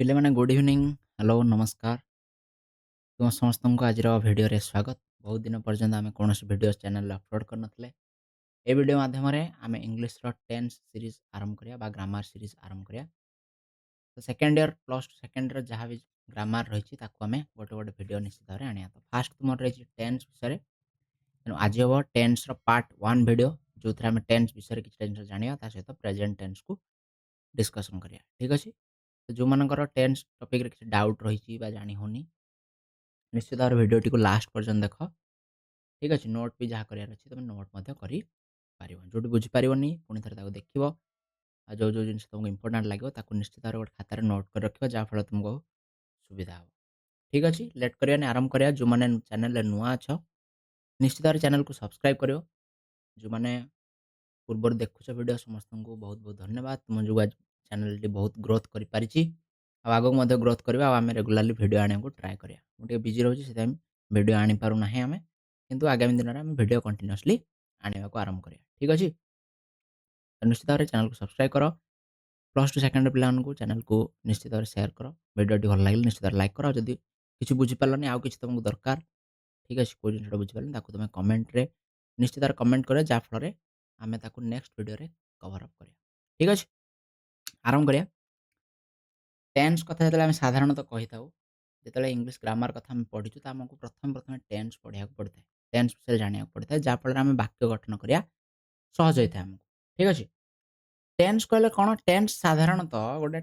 ପିଲାମାନେ good evening. Hello ନମସ୍କାର। ତୁମ ସମସ୍ତଙ୍କୁ ଆଜିର ଭିଡ଼ିଓରେ ସ୍ୱାଗତ। ବହୁତ ଦିନ ପର୍ଯ୍ୟନ୍ତ ଆମେ କୌଣସି ଭିଡ଼ିଓ ଚ୍ୟାନେଲରେ ଅପଲୋଡ଼ କରିନଥିଲେ। ଏ ଭିଡ଼ିଓ ମାଧ୍ୟମରେ ଆମେ ଇଂଲିଶର ଟେନ୍ସ ସିରିଜ୍ ଆରମ୍ଭ କରିବା ବା ଗ୍ରାମାର ସିରିଜ୍ ଆରମ୍ଭ କରିବା। ତ second year plus two second year ଯାହା ବି ଗ୍ରାମାର ରହିଛି ତାକୁ ଆମେ ଗୋଟେ ଗୋଟେ ଭିଡ଼ିଓ ନିଶ୍ଚିତ ଭାବରେ ଆଣିବା। ତ ଫାଷ୍ଟ ତୁମର ରହିଛି ଟେନ୍ସ ବିଷୟରେ। ତେଣୁ ଆଜି ହେବ ଟେନ୍ସର ପାର୍ଟ 1 ଭିଡ଼ିଓ, ଯେଉଁଥିରେ ଆମେ ଟେନ୍ସ ବିଷୟରେ କିଛି ଜିନିଷ ଜାଣିବା, ତା ସହିତ ପ୍ରେଜେଣ୍ଟ ଟେନ୍ସକୁ ଡିସ୍କସନ୍ କରିବା। ଠିକ୍ ଅଛି। ତ ଯେଉଁମାନଙ୍କର ଟେନ୍ସ ଟପିକ୍ରେ କିଛି ଡାଉଟ୍ ରହିଛି ବା ଜାଣି ହେଉନି, ନିଶ୍ଚିତ ଭାବରେ ଭିଡ଼ିଓଟିକୁ ଲାଷ୍ଟ ପର୍ଯ୍ୟନ୍ତ ଦେଖ। ଠିକ୍ ଅଛି। ନୋଟ୍ ବି ଯାହା କରିବାର ଅଛି ତୁମେ ନୋଟ୍ ମଧ୍ୟ କରିପାରିବ। ଯେଉଁଠି ବୁଝିପାରିବନି ପୁଣି ଥରେ ତାକୁ ଦେଖିବ। ଆଉ ଯେଉଁ ଜିନିଷ ତୁମକୁ ଇମ୍ପୋର୍ଟାଣ୍ଟ ଲାଗିବ ତାକୁ ନିଶ୍ଚିତ ଭାବରେ ଗୋଟେ ଖାତାରେ ନୋଟ୍ କରି ରଖିବ, ଯାହାଫଳରେ ତୁମକୁ ସୁବିଧା ହେବ। ଠିକ୍ ଅଛି। ଲେଟ୍ କରିବାନି, ଆରମ୍ଭ କରିବା। ଯେଉଁମାନେ ଚ୍ୟାନେଲରେ ନୂଆ ଅଛ ନିଶ୍ଚିତ ଭାବରେ ଚ୍ୟାନେଲକୁ ସବସ୍କ୍ରାଇବ୍ କରିବ। ଯେଉଁମାନେ ପୂର୍ବରୁ ଦେଖୁଛ ଭିଡ଼ିଓ ସମସ୍ତଙ୍କୁ ବହୁତ ବହୁତ ଧନ୍ୟବାଦ। ତୁମ ଯୋଗୁଁ ଆଜି ଚ୍ୟାନେଲଟି ବହୁତ ଗ୍ରୋଥ୍ କରିପାରିଛି, ଆଉ ଆଗକୁ ମଧ୍ୟ ଗ୍ରୋଥ୍ କରିବା। ଆଉ ଆମେ ରେଗୁଲାରଲି ଭିଡ଼ିଓ ଆଣିବାକୁ ଟ୍ରାଏ କରିବା। ମୁଁ ଟିକେ ବିଜି ରହୁଛି, ସେଥିପାଇଁ ଭିଡ଼ିଓ ଆଣିପାରୁନାହିଁ ଆମେ, କିନ୍ତୁ ଆଗାମୀ ଦିନରେ ଆମେ ଭିଡ଼ିଓ କଣ୍ଟିନ୍ୟୁଅସଲି ଆଣିବାକୁ ଆରମ୍ଭ କରିବା। ଠିକ୍ ଅଛି। ତ ନିଶ୍ଚିତ ଭାବରେ ଚ୍ୟାନେଲକୁ ସବସ୍କ୍ରାଇବ୍ କର। ପ୍ଲସ୍ ଟୁ ସେକେଣ୍ଡ ପିଲାମାନଙ୍କୁ ଚ୍ୟାନେଲକୁ ନିଶ୍ଚିତ ଭାବରେ ସେୟାର କର। ଭିଡ଼ିଓଟି ଭଲ ଲାଗିଲେ ନିଶ୍ଚିତ ଭାବରେ ଲାଇକ୍ କର। ଆଉ ଯଦି କିଛି ବୁଝିପାରିଲନି, ଆଉ କିଛି ତୁମକୁ ଦରକାର, ଠିକ୍ ଅଛି, କେଉଁ ଜିନିଷଟା ବୁଝିପାରିଲନି ତାକୁ ତୁମେ କମେଣ୍ଟରେ ନିଶ୍ଚିତ ଭାବରେ କମେଣ୍ଟ କରିବ, ଯାହାଫଳରେ ଆମେ ତାକୁ ନେକ୍ସଟ ଭିଡ଼ିଓରେ କଭର ଅପ୍ କରିବା। ଠିକ୍ ଅଛି। ଆରମ୍ଭ କରିବା। ଟେନ୍ସ କଥା ଯେତେବେଳେ ଆମେ ସାଧାରଣତଃ କହିଥାଉ, ଯେତେବେଳେ ଇଂଲିଶ ଗ୍ରାମାର କଥା ଆମେ ପଢ଼ିଛୁ, ତ ଆମକୁ ପ୍ରଥମେ ଟେନ୍ସ ପଢ଼ିବାକୁ ପଡ଼ିଥାଏ। ଟେନ୍ସ ବିଷୟରେ ଜାଣିବାକୁ ପଡ଼ିଥାଏ, ଯାହାଫଳରେ ଆମେ ବାକ୍ୟ ଗଠନ କରିବା ସହଜ ହୋଇଥାଏ ଆମକୁ। ଠିକ୍ ଅଛି। ଟେନ୍ସ କହିଲେ କ'ଣ? ଟେନ୍ସ ସାଧାରଣତଃ ଗୋଟେ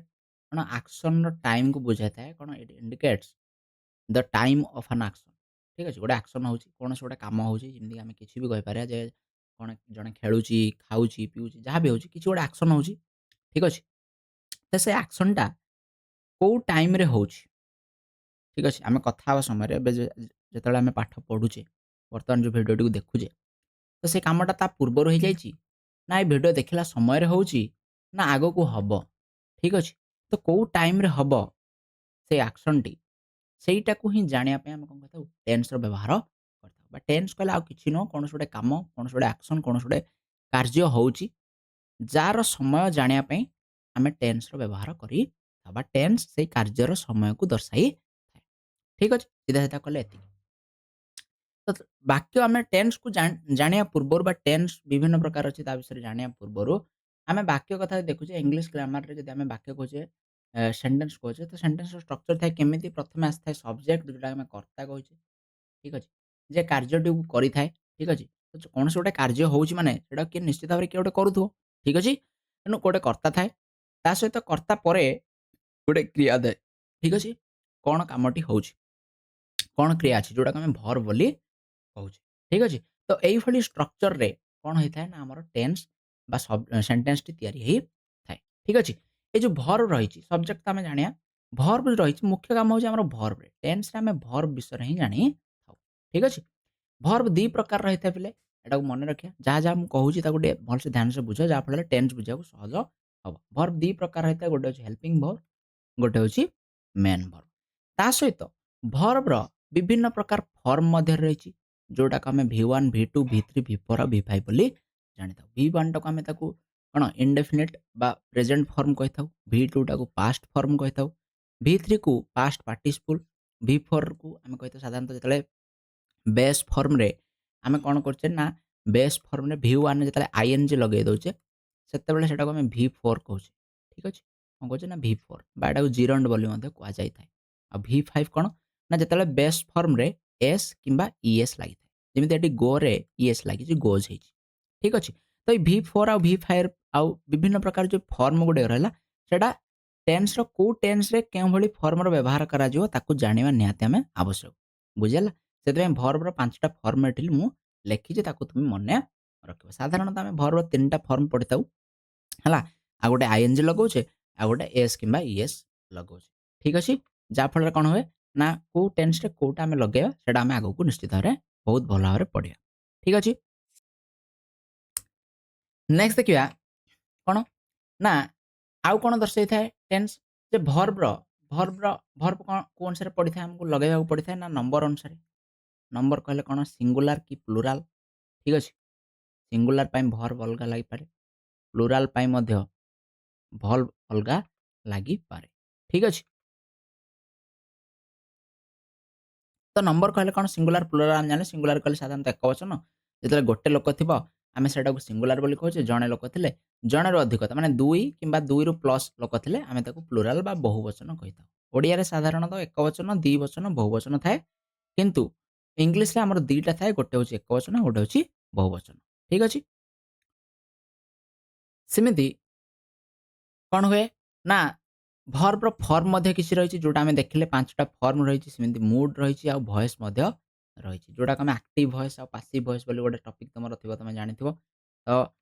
କ'ଣ ଆକ୍ସନର ଟାଇମ୍କୁ ବୁଝାଇଥାଏ। କ'ଣ? It indicates the time of an action. ଠିକ୍ ଅଛି। ଗୋଟେ ଆକ୍ସନ୍ ହେଉଛି, କୌଣସି ଗୋଟେ କାମ ହେଉଛି, ଯେମିତିକି ଆମେ କିଛି ବି କହିପାରିବା ଯେ କ'ଣ ଜଣେ ଖେଳୁଛି, ଖାଉଛି, ପିଉଛି, ଯାହା ବି ହେଉଛି, କିଛି ଗୋଟେ ଆକ୍ସନ୍ ହେଉଛି। ଠିକ୍ ଅଛି। ତ ସେ ଆକ୍ସନ୍ଟା କେଉଁ ଟାଇମ୍ରେ ହେଉଛି? ଠିକ୍ ଅଛି। ଆମେ କଥା ହେବା ସମୟରେ ଏବେ ଯେତେବେଳେ ଆମେ ପାଠ ପଢ଼ୁଛେ, ବର୍ତ୍ତମାନ ଯେଉଁ ଭିଡ଼ିଓଟିକୁ ଦେଖୁଛେ, ତ ସେ କାମଟା ତା ପୂର୍ବରୁ ହେଇଯାଇଛି, ନା ଏ ଭିଡ଼ିଓ ଦେଖିଲା ସମୟରେ ହେଉଛି, ନା ଆଗକୁ ହେବ? ଠିକ୍ ଅଛି। ତ କେଉଁ ଟାଇମ୍ରେ ହେବ ସେ ଆକ୍ସନ୍ଟି, ସେଇଟାକୁ ହିଁ ଜାଣିବା ପାଇଁ ଆମେ କ'ଣ କରିଥାଉ? ଟେନ୍ସର ବ୍ୟବହାର କରିଥାଉ। ବା ଟେନ୍ସ କହିଲେ ଆଉ କିଛି ନୁହଁ, କୌଣସି ଗୋଟେ କାମ, କୌଣସି ଗୋଟେ ଆକ୍ସନ୍, କୌଣସି ଗୋଟେ କାର୍ଯ୍ୟ ହେଉଛି, ଯାହାର ସମୟ ଜାଣିବା ପାଇଁ ଆମେ ଟେନ୍ସର ବ୍ୟବହାର କରିଥାଉ, ବା ଟେନ୍ସ ସେଇ କାର୍ଯ୍ୟର ସମୟକୁ ଦର୍ଶାଇଥାଏ। ଠିକ୍ ଅଛି। ସିଧା ସିଧା କଲେ ଏତିକି। ତ ବାକ୍ୟ ଆମେ ଟେନ୍ସକୁ ଜାଣିବା ପୂର୍ବରୁ, ବା ଟେନ୍ସ ବିଭିନ୍ନ ପ୍ରକାର ଅଛି ତା ବିଷୟରେ ଜାଣିବା ପୂର୍ବରୁ, ଆମେ ବାକ୍ୟ କଥା ଦେଖୁଛେ। ଇଂଲିଶ ଗ୍ରାମାରରେ ଯଦି ଆମେ ବାକ୍ୟ କହୁଛେ, ସେଣ୍ଟେନ୍ସ କହୁଛେ, ତ ସେଣ୍ଟେନ୍ସର ଷ୍ଟ୍ରକ୍ଚର ଥାଏ କେମିତି? ପ୍ରଥମେ ଆସିଥାଏ ସବଜେକ୍ଟ, ଯେଉଁଟା ଆମେ କର୍ତ୍ତା କହୁଛେ। ଠିକ୍ ଅଛି। ଯେ କାର୍ଯ୍ୟଟିକୁ କରିଥାଏ। ଠିକ୍ ଅଛି। ତ କୌଣସି ଗୋଟେ କାର୍ଯ୍ୟ ହେଉଛି ମାନେ ସେଇଟା କିଏ ନିଶ୍ଚିତ ଭାବରେ କିଏ ଗୋଟେ କରୁଥିବ। ଠିକ୍ ଅଛି। ତେଣୁ ଗୋଟେ କର୍ତ୍ତା ଥାଏ, ତା ସହିତ କର୍ତ୍ତା ପରେ ଗୋଟେ କ୍ରିୟା ଥାଏ। ଠିକ୍ ଅଛି। କ'ଣ କାମଟି ହେଉଛି, କ'ଣ କ୍ରିୟା ଅଛି, ଯେଉଁଟାକୁ ଆମେ ଭର୍ବ ବୋଲି କହୁଛେ। ଠିକ୍ ଅଛି। ତ ଏଇଭଳି ଷ୍ଟ୍ରକ୍ଚରରେ କ'ଣ ହେଇଥାଏ ନା ଆମର ଟେନ୍ସ ବା ସେଣ୍ଟେନ୍ସଟି ତିଆରି ହେଇଥାଏ। ଠିକ୍ ଅଛି। ଏଇ ଯେଉଁ ଭର୍ବ ରହିଛି, ସବଜେକ୍ଟ ତ ଆମେ ଜାଣିବା, ଭର୍ବ ରହିଛି, ମୁଖ୍ୟ କାମ ହେଉଛି ଆମର ଭର୍ବରେ। ଟେନ୍ସରେ ଆମେ ଭର୍ବ ବିଷୟରେ ହିଁ ଜାଣିଥାଉ। ଠିକ୍ ଅଛି। ଭର୍ବ ଦୁଇ ପ୍ରକାର ରହିଥାଏ ପିଲେ, ଏଟାକୁ ମନେ ରଖିବା। ଯାହା ଯାହା ମୁଁ କହୁଛି ତାକୁ ଟିକେ ଭଲସେ ଧ୍ୟାନସେ ବୁଝ, ଯାହାଫଳରେ ଟେନ୍ସ ବୁଝିବାକୁ ସହଜ ହେବ। ଭର୍ବ ଦୁଇ ପ୍ରକାର ରହିଥାଏ, ଗୋଟେ ହେଉଛି ହେଲ୍ପିଂ ଭର୍ବ, ଗୋଟେ ହେଉଛି ମେନ୍ ଭର୍ବ। ତା ସହିତ ଭର୍ବର ବିଭିନ୍ନ ପ୍ରକାର ଫର୍ମ ମଧ୍ୟରେ ରହିଛି, ଯେଉଁଟାକୁ ଆମେ V1, V2, V3, V4 ଆଉ V5 ବୋଲି ଜାଣିଥାଉ। V1ଟାକୁ ଆମେ ତାକୁ କ'ଣ ଇନଡେଫିନିଟ୍ ବା ପ୍ରେଜେଣ୍ଟ ଫର୍ମ କହିଥାଉ। V2ଟାକୁ ପାଷ୍ଟ ଫର୍ମ କହିଥାଉ। V3କୁ ପାଷ୍ଟ ପାର୍ଟିସିପଲ୍। V4କୁ ଆମେ କହିଥାଉ ସାଧାରଣତଃ ଯେତେବେଳେ ବେସ୍ ଫର୍ମରେ ଆମେ କ'ଣ କରୁଛେ ନା, ବେସ୍ ଫର୍ମରେ V1ରେ ଯେତେବେଳେ ING ଲଗେଇ ଦେଉଛେ, ସେତେବେଳେ ସେଟାକୁ ଆମେ V4 କହୁଛେ। ଠିକ୍ ଅଛି। କ'ଣ କହୁଛେ ନା V4, ବା ଏଟାକୁ ଜିରଣ୍ଡ ବୋଲି ମଧ୍ୟ କୁହାଯାଇଥାଏ। ଆଉ V5 କ'ଣ ନା, ଯେତେବେଳେ ବେସ୍ ଫର୍ମରେ S କିମ୍ବା ES ଲାଗିଥାଏ। ଯେମିତି ଏଠି ଗୋରେ ES ଲାଗିଛି, ଗୋଜ୍ ହେଇଛି। ଠିକ୍ ଅଛି। ତ ଏଇ V4 ଆଉ V5 ଆଉ ବିଭିନ୍ନ ପ୍ରକାର ଯେଉଁ ଫର୍ମ ଗୁଡ଼ିକ ରହିଲା, ସେଇଟା ଟେନ୍ସର କେଉଁ ଟେନ୍ସରେ କେଉଁଭଳି ଫର୍ମର ବ୍ୟବହାର କରାଯିବ ତାକୁ ଜାଣିବା ନିହାତି ଆମେ ଆବଶ୍ୟକ। ବୁଝିହେଲା? ସେଥିପାଇଁ ଭର୍ବର 5ଟା ଫର୍ମ ଏଠି ମୁଁ ଲେଖିଛି, ତାକୁ ତୁମେ ମନେ ରଖିବ। ସାଧାରଣତଃ ଆମେ ଭର୍ବର 3ଟା ଫର୍ମ ପଢ଼ିଥାଉ, ହେଲା। ଆଉ ଗୋଟେ ING ଲଗାଉଛେ, ଆଉ ଗୋଟେ S କିମ୍ବା ES ଲଗାଉଛେ। ଠିକ୍ ଅଛି। ଯାହାଫଳରେ କ'ଣ ହୁଏ ନା, କେଉଁ ଟେନ୍ସରେ କେଉଁଟା ଆମେ ଲଗେଇବା, ସେଇଟା ଆମେ ଆଗକୁ ନିଶ୍ଚିତ ଭାବରେ ବହୁତ ଭଲ ଭାବରେ ପଢ଼ିବା। ଠିକ୍ ଅଛି। ନେକ୍ସଟ ଦେଖିବା କ'ଣ ନା, ଆଉ କ'ଣ ଦର୍ଶାଇଥାଏ ଟେନ୍ସ? ଯେ ଭର୍ବର କ'ଣ କେଉଁ ଅନୁସାରେ ପଡ଼ିଥାଏ, ଆମକୁ ଲଗାଇବାକୁ ପଡ଼ିଥାଏ ନା ନମ୍ବର ଅନୁସାରେ। ନମ୍ବର କହିଲେ କ'ଣ, ସିଙ୍ଗୁଲାର କି ପ୍ଲୁରାଲ। ଠିକ୍ ଅଛି। ସିଙ୍ଗୁଲାର ପାଇଁ ଭର୍ବ ଅଲଗା ଲାଗିପାରେ, ପ୍ଲୁରାଲ ପାଇଁ ମଧ୍ୟ ଭର୍ବ ଅଲଗା ଲାଗିପାରେ। ଠିକ୍ ଅଛି। ତ ନମ୍ବର କହିଲେ କ'ଣ ସିଙ୍ଗୁଲାର, ପ୍ଲୁରାଲ ଆମେ ଜାଣିଲେ। ସିଙ୍ଗୁଲାର କହିଲେ ସାଧାରଣତଃ ଏକବଚନ। ଯେତେବେଳେ ଗୋଟେ ଲୋକ ଥିବ ଆମେ ସେଟାକୁ ସିଙ୍ଗୁଲାର ବୋଲି କହୁଛେ। ଜଣେ ଲୋକ ଥିଲେ, ଜଣେରୁ ଅଧିକ ମାନେ 2 କିମ୍ବା 2ରୁ ପ୍ଲସ୍ ଲୋକ ଥିଲେ ଆମେ ତାକୁ ପ୍ଲୁରାଲ ବା ବହୁବଚନ କହିଥାଉ। ଓଡ଼ିଆରେ ସାଧାରଣତଃ ଏକବଚନ, ଦ୍ୱିବଚନ, ବହୁବଚନ ଥାଏ। କିନ୍ତୁ ଇଂଲିଶରେ ଆମର 2ଟା ଥାଏ। ଗୋଟେ ହଉଛି ଏକବଚନ, ଗୋଟେ ହଉଛି ବହୁବଚନ। ଠିକ୍ ଅଛି? ସେମିତି କ'ଣ ହୁଏ ନା ଭର୍ବର ଫର୍ମ ମଧ୍ୟ କିଛି ରହିଛି ଯୋଉଟା ଆମେ ଦେଖିଲେ 5ଟା ଫର୍ମ ରହିଛି। ସେମିତି ମୁଡ୍ ରହିଛି ଆଉ ଭଏସ୍ ମଧ୍ୟ ରହିଛି। ଯୋଉଟାକୁ ଆମେ ଆକ୍ଟିଭ୍ ଭଏସ୍ ଆଉ ପାସିଭ୍ ଭଏସ୍ ବୋଲି ଗୋଟେ ଟପିକ୍ ତମର ଥିବ ତମେ ଜାଣିଥିବ। ତ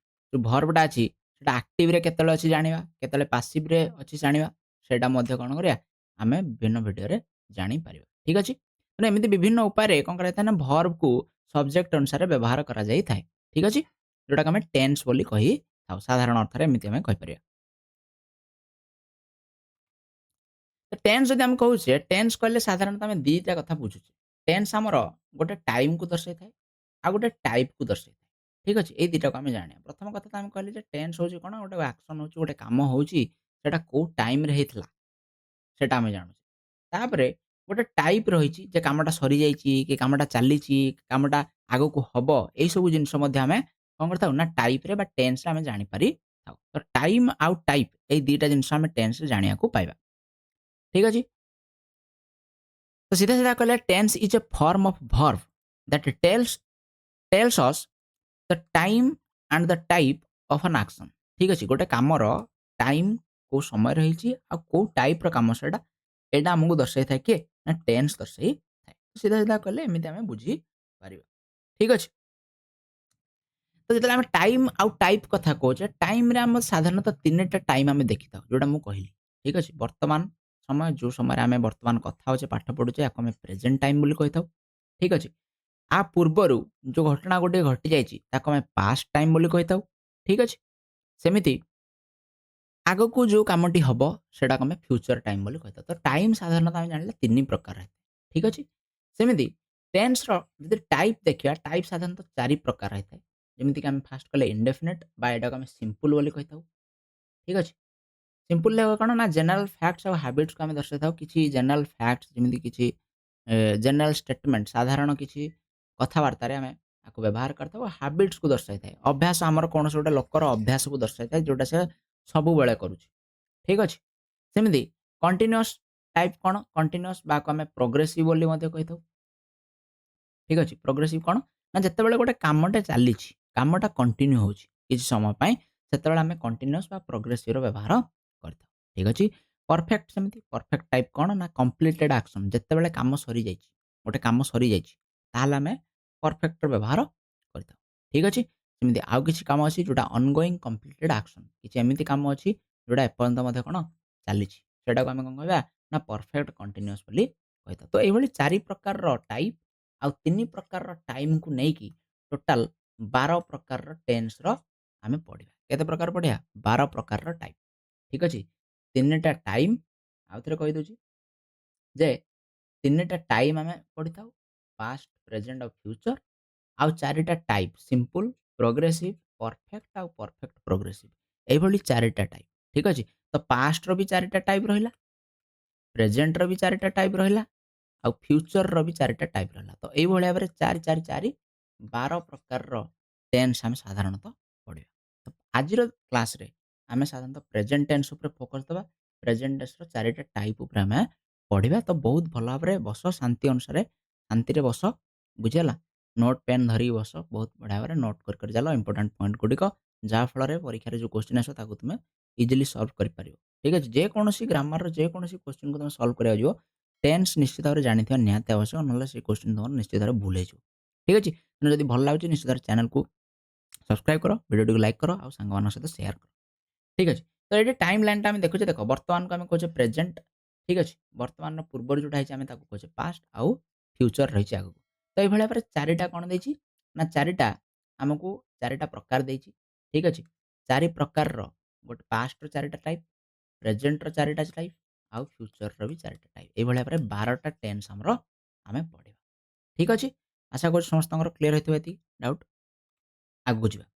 ଯୋଉ ଭର୍ବଟା ଅଛି ସେଟା ଆକ୍ଟିଭରେ କେତେବେଳେ ଅଛି ଜାଣିବା, କେତେବେଳେ ପାସିଭରେ ଅଛି ଜାଣିବା। ସେଇଟା ମଧ୍ୟ କ'ଣ କରିବା ଆମେ ବିଭିନ୍ନ ଭିଡିଓରେ ଜାଣିପାରିବା। ଠିକ୍ ଅଛି? ମାନେ ଏମିତି ବିଭିନ୍ନ ଉପାୟରେ କ'ଣ କରାଯାଇଥାଏ ନା ଭର୍ବକୁ ସବଜେକ୍ଟ ଅନୁସାରେ ବ୍ୟବହାର କରାଯାଇଥାଏ। ଠିକ୍ ଅଛି? ଯୋଉଟାକୁ ଆମେ ଟେନ୍ସ ବୋଲି କହିଥାଉ। ସାଧାରଣ ଅର୍ଥରେ ଏମିତି ଆମେ କହିପାରିବା। ଟେନ୍ସ ଯଦି ଆମେ କହୁଛେ, ଟେନ୍ସ କହିଲେ ସାଧାରଣତଃ ଆମେ 2ଟା କଥା ବୁଝୁଛେ। ଟେନ୍ସ ଆମର ଗୋଟେ ଟାଇମ୍‌କୁ ଦର୍ଶାଇଥାଏ, ଆଉ ଗୋଟେ ଟାଇପ୍‌କୁ ଦର୍ଶାଇଥାଏ। ଠିକ୍ ଅଛି? ଏଇ 2ଟାକୁ ଆମେ ଜାଣିବା। ପ୍ରଥମ କଥା ତ ଆମେ କହିଲେ ଯେ ଟେନ୍ସ ହଉଛି କ'ଣ? ଗୋଟେ ଆକ୍ସନ୍ ହଉଛି, ଗୋଟେ କାମ ହଉଛି, ସେଟା କୋଉ ଟାଇମ୍‌ରେ ହେଇଥିଲା, ସେଟା ଆମେ ଜାଣୁଛେ। ତାପରେ ଗୋଟେ ଟାଇପ୍ ରହିଛି ଯେ କାମଟା ସରିଯାଇଛି, କି କାମଟା ଚାଲିଛି, କାମଟା ଆଗକୁ ହବ, ଏଇ ସବୁ ଜିନିଷ ମଧ୍ୟ ଆମେ କ'ଣ କରିଥାଉ ନା ଟାଇପ୍‌ରେ ବା ଟେନ୍ସରେ ଆମେ ଜାଣିପାରିଥାଉ। ତ ଟାଇମ୍ ଆଉ ଟାଇପ୍ ଏଇ 2ଟା ଜିନିଷ ଆମେ ଟେନ୍ସରେ ଜାଣିବାକୁ ପାଇବା। ଠିକ୍ ଅଛି? ତ ସିଧା ସିଧା କହିଲେ tense is a form of verb that tells us the time and the type of an action। ଠିକ୍ ଅଛି? ଗୋଟେ କାମର ଟାଇମ୍ କୋଉ ସମୟରେ ହେଇଛି ଆଉ କୋଉ ଟାଇପ୍‌ର କାମ ସେଇଟା, ଏଇଟା ଆମକୁ ଦର୍ଶାଇଥାଏ କିଏ? ନା ଟେନ୍ସ ଦର୍ଶାଇଥାଏ। ସିଧା ସିଧା କହିଲେ ଏମିତି ଆମେ ବୁଝିପାରିବା। ଠିକ୍ ଅଛି? ତ ଯେତେବେଳେ ଆମେ ଟାଇମ୍ ଆଉ ଟାଇପ୍ କଥା କହୁଛେ, ଟାଇମ୍‌ରେ ଆମର ସାଧାରଣତଃ 3ଟା ଟାଇମ୍ ଆମେ ଦେଖିଥାଉ, ଯୋଉଟା ମୁଁ କହିଲି। ଠିକ୍ ଅଛି? ବର୍ତ୍ତମାନ ସମୟ, ଯୋଉ ସମୟରେ ଆମେ ବର୍ତ୍ତମାନ କଥା ହଉଛେ, ପାଠ ପଢୁଛେ, ୟାକୁ ଆମେ ପ୍ରେଜେଣ୍ଟ ଟାଇମ୍ ବୋଲି କହିଥାଉ। ଠିକ୍ ଅଛି? ଆ ପୂର୍ବରୁ ଯୋଉ ଘଟଣା ଗୋଟିଏ ଘଟିଯାଇଛି, ତାକୁ ଆମେ ପାଷ୍ଟ ଟାଇମ୍ ବୋଲି କହିଥାଉ। ଠିକ୍ ଅଛି? ସେମିତି ଆଗକୁ ଯୋଉ କାମଟି ହବ, ସେଟାକୁ ଆମେ ଫ୍ୟୁଚର ଟାଇମ୍ ବୋଲି କହିଥାଉ। ତ ଟାଇମ୍ ସାଧାରଣତଃ ଆମେ ଜାଣିଲେ 3 ପ୍ରକାର ରହିଥାଏ। ଠିକ୍ ଅଛି? ସେମିତି ଟେନ୍ସର ଯଦି ଟାଇପ୍ ଦେଖିବା, ଟାଇପ୍ ସାଧାରଣତଃ 4 ପ୍ରକାର ରହିଥାଏ। ଯେମିତିକି ଆମେ ଫାର୍ଷ୍ଟ କଲେ ଇନଡେଫିନିଟ୍ ବା ଏଟାକୁ ଆମେ ସିମ୍ପଲ୍ ବୋଲି କହିଥାଉ। ଠିକ୍ ଅଛି? ସିମ୍ପଲରେ କ'ଣ ନା ଜେନେରାଲ ଫ୍ୟାକ୍ଟସ୍ ଆଉ ହାବିଟ୍ସକୁ ଆମେ ଦର୍ଶାଇଥାଉ। କିଛି ଜେନେରାଲ ଫ୍ୟାକ୍ଟସ୍ ଯେମିତି କିଛି ଜେନେରାଲ ଷ୍ଟେଟମେଣ୍ଟ, ସାଧାରଣ କିଛି କଥାବାର୍ତ୍ତାରେ ଆମେ ଆକୁ ବ୍ୟବହାର କରିଥାଉ। ହାବିଟ୍ସକୁ ଦର୍ଶାଇଥାଏ। ଅଭ୍ୟାସ ଆମର କୌଣସି ଗୋଟେ ଲୋକର ଅଭ୍ୟାସକୁ ଦର୍ଶାଇଥାଏ, ଯୋଉଟା ସେ ସବୁବେଳେ କରୁଛି। ଠିକ୍ ଅଛି? ସେମିତି କଣ୍ଟିନ୍ୟୁଅସ୍ ଟାଇପ୍ କ'ଣ? କଣ୍ଟିନ୍ୟୁଅସ୍ ବା ଆକୁ ଆମେ ପ୍ରୋଗ୍ରେସିଭ୍ ବୋଲି ମଧ୍ୟ କହିଥାଉ। ଠିକ୍ ଅଛି? ପ୍ରୋଗ୍ରେସିଭ୍ କ'ଣ? ନା ଯେତେବେଳେ ଗୋଟେ କାମଟେ ଚାଲିଛି, କାମଟା କଣ୍ଟିନ୍ୟୁ ହଉଛି କିଛି ସମୟ ପାଇଁ, ସେତେବେଳେ ଆମେ କଣ୍ଟିନ୍ୟୁଅସ୍ ବା ପ୍ରୋଗ୍ରେସିଭ୍‌ର ବ୍ୟବହାର କରିଥାଉ। ଠିକ୍ ଅଛି? ପରଫେକ୍ଟ ସେମିତି। ପରଫେକ୍ଟ ଟାଇପ୍ କ'ଣ? ନା କମ୍ପ୍ଲିଟେଡ୍ ଆକ୍ସନ୍। ଯେତେବେଳେ କାମ ସରିଯାଇଛି, ଗୋଟେ କାମ ସରିଯାଇଛି, ତାହେଲେ ଆମେ ପରଫେକ୍ଟର ବ୍ୟବହାର କରିଥାଉ। ଠିକ୍ ଅଛି? ସେମିତି ଆଉ କିଛି କାମ ଅଛି ଯୋଉଟା ଅନଗୋଇଂ କମ୍ପ୍ଲିଟେଡ୍ ଆକ୍ସନ୍। କିଛି ଏମିତି କାମ ଅଛି ଯୋଉଟା ଏପର୍ଯ୍ୟନ୍ତ ମଧ୍ୟ କ'ଣ ଚାଲିଛି। ସେଟାକୁ ଆମେ କ'ଣ କହିବା? ନା ପରଫେକ୍ଟ କଣ୍ଟିନ୍ୟୁଅସ୍ ବୋଲି କହିଥାଉ। ତ ଏଇଭଳି 4 ପ୍ରକାରର ଟାଇପ୍ ଆଉ 3 ପ୍ରକାରର ଟାଇମ୍‌କୁ ନେଇକି ଟୋଟାଲ 12 ପ୍ରକାରର ଟେନ୍ସର ଆମେ ପଢ଼ିବା। କେତେ ପ୍ରକାର ପଢ଼ିବା? 12 ପ୍ରକାରର ଟାଇପ୍। ଠିକ୍ ଅଛି? 3ଟା ଟାଇମ୍, ଆଉଥରେ କହିଦଉଛି ଯେ 3ଟା ଟାଇମ୍ ଆମେ ପଢ଼ିଥାଉ। ପାଷ୍ଟ, ପ୍ରେଜେଣ୍ଟ ଆଉ ଫ୍ୟୁଚର। ଆଉ 4ଟା ଟାଇପ୍ ସିମ୍ପଲ୍, ପ୍ରୋଗ୍ରେସିଭ୍, ପରଫେକ୍ଟ ଆଉ ପରଫେକ୍ଟ ପ୍ରୋଗ୍ରେସିଭ୍। ଏଇଭଳି 4ଟା ଟାଇପ୍। ଠିକ୍ ଅଛି? ତ ପାଷ୍ଟର ବି 4ଟା ଟାଇପ୍ ରହିଲା, ପ୍ରେଜେଣ୍ଟର ବି 4ଟା ଟାଇପ୍ ରହିଲା, ଆଉ ଫ୍ୟୁଚରର ବି 4ଟା ଟାଇପ୍ ରହିଲା। ତ ଏଇଭଳି ଭାବରେ 4, 4, 4 12 ପ୍ରକାରର ଟେନ୍ସ ଆମେ ସାଧାରଣତଃ ପଢ଼ିବା। ତ ଆଜିର କ୍ଲାସ୍‌ରେ ଆମେ ସାଧାରଣତଃ ପ୍ରେଜେଣ୍ଟ ଟେନ୍ସ ଉପରେ ଫୋକସ୍ ଦେବା। ପ୍ରେଜେଣ୍ଟ ଟେନ୍ସର 4ଟା ଟାଇପ୍ ଉପରେ ଆମେ ପଢ଼ିବା। ତ ବହୁତ ଭଲ ଭାବରେ ବସ, ଶାନ୍ତି ଅନୁସାରେ ଶାନ୍ତିରେ ବସ। ବୁଝିହେଲା? ନୋଟ୍ ପେନ୍ ଧରିକି ବସ। ବହୁତ ବଢ଼ିଆ ଭାବରେ ନୋଟ୍ କରି କରି ଚାଲ ଇମ୍ପୋର୍ଟାଣ୍ଟ ପଏଣ୍ଟ ଗୁଡ଼ିକ। ଯାହାଫଳରେ ପରୀକ୍ଷାରେ ଯୋଉ କୋଶ୍ଚିନ୍ ଆସିବ ତାକୁ ତୁମେ ଇଜିଲି ସଲ୍ଭ କରିପାରିବ। ଠିକ୍ ଅଛି? ଯେକୌଣସି ଗ୍ରାମାରର ଯେକୌଣସି କୋଶ୍ଚିନ୍‌କୁ ତମେ ସଲ୍ଭ କରିବାକୁ ଯିବ, ଟେନ୍ସ ନିଶ୍ଚିତ ଭାବରେ ଜାଣିଥିବା ନିହାତି ଆବଶ୍ୟକ। ନହେଲେ ସେ କୋଶ୍ଚିନ୍ ତମର ନିଶ୍ଚିତ ଭାବରେ ଭୁଲ ହେଇଯିବ। ଠିକ୍ ଅଛି? ତେଣୁ ଯଦି ଭଲ ଲାଗୁଛି ନିଶ୍ଚିତ ଭାବରେ ଚ୍ୟାନେଲକୁ ସବସ୍କ୍ରାଇବ୍ କର, ଭିଡିଓଟିକୁ ଲାଇକ୍ କର ଆଉ ସାଙ୍ଗମାନଙ୍କ ସହିତ ସେୟାର କର। ଠିକ୍ ଅଛି? ତ ଏଇଠି ଟାଇମ୍ ଲାଇନ୍‌ଟା ଆମେ ଦେଖୁଛେ ଦେଖ, ବର୍ତ୍ତମାନକୁ ଆମେ କହୁଛେ ପ୍ରେଜେଣ୍ଟ। ଠିକ୍ ଅଛି? ବର୍ତ୍ତମାନର ପୂର୍ବରୁ ଯୋଉଟା ହେଇଛି ଆମେ ତାକୁ କହୁଛେ ପାଷ୍ଟ ଆଉ ଫ୍ୟୁଚର ରହିଛି ଆଗକୁ। ତ ଏଇଭଳି ଭାବରେ 4ଟା କ'ଣ ଦେଇଛି? ନା 4ଟା ଆମକୁ 4ଟା ପ୍ରକାର ଦେଇଛି। ଠିକ୍ ଅଛି? 4 ପ୍ରକାରର ଗୋଟେ ପାଷ୍ଟର 4ଟା ଟାଇପ୍, ପ୍ରେଜେଣ୍ଟର 4ଟା ଟାଇପ୍ ଆଉ ଫ୍ୟୁଚରର ବି 4ଟା ଟାଇପ୍। ଏଇଭଳି ଭାବରେ 12ଟା ଟେନ୍ସ ଆମର ଆମେ ପଢ଼ିବା। ଠିକ୍ ଅଛି? ଆଶା କରୁଛି ସମସ୍ତଙ୍କର କ୍ଲିୟର ହେଇଥିବ ଏତିକି ଡାଉଟ୍। ଆଗକୁ ଯିବା।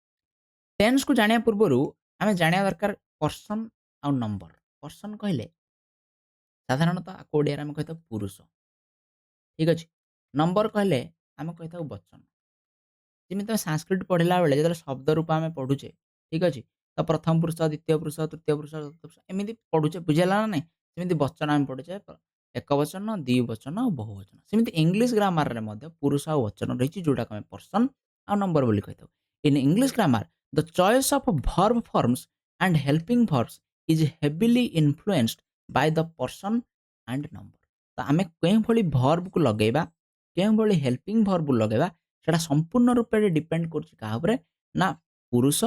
ଟେନ୍ସକୁ ଜାଣିବା ପୂର୍ବରୁ ଆମେ ଜାଣିବା ଦରକାର ପର୍ସନ୍ ଆଉ ନମ୍ବର। ପର୍ସନ୍ କହିଲେ ସାଧାରଣତଃ ଆକୁ ଓଡ଼ିଆରେ ଆମେ କହିଥାଉ ପୁରୁଷ। ଠିକ୍ ଅଛି? ନମ୍ବର କହିଲେ ଆମେ କହିଥାଉ ବଚନ। ଯେମିତି ଆମେ ସାଂସ୍କ୍ରିଟ ପଢ଼ିଲା ବେଳେ ଯେତେବେଳେ ଶବ୍ଦ ରୂପ ଆମେ ପଢ଼ୁଛେ, ଠିକ୍ ଅଛି? ତ ପ୍ରଥମ ପୁରୁଷ, ଦ୍ୱିତୀୟ ପୁରୁଷ, ତୃତୀୟ ପୁରୁଷ, ଚତୁର୍ଥ ପୁରୁଷ ଏମିତି ପଢ଼ୁଛେ, ବୁଝିହେଲା ନା ନାଇଁ? ସେମିତି ବଚନ ଆମେ ପଢ଼ୁଛେ ଏକବଚନ, ଦ୍ୱିବଚନ ଆଉ ବହୁବଚନ। ସେମିତି ଇଂଲିଶ ଗ୍ରାମାରରେ ମଧ୍ୟ ପୁରୁଷ ଆଉ ବଚନ ରହିଛି ଯୋଉଟାକୁ ଆମେ ପର୍ସନ୍ ଆଉ ନମ୍ବର ବୋଲି କହିଥାଉ। In English grammar the choice of verb forms and helping verbs is heavily influenced by the person and number. ତ ଆମେ କେଉଁଭଳି ଭର୍ବକୁ ଲଗେଇବା, କେଉଁଭଳି ହେଲ୍ପିଂ ଭର୍ବକୁ ଲଗେଇବା ସେଟା ସମ୍ପୂର୍ଣ୍ଣ ରୂପେ ଡିପେଣ୍ଡ କରୁଛି କାହା ଉପରେ ନା ପୁରୁଷ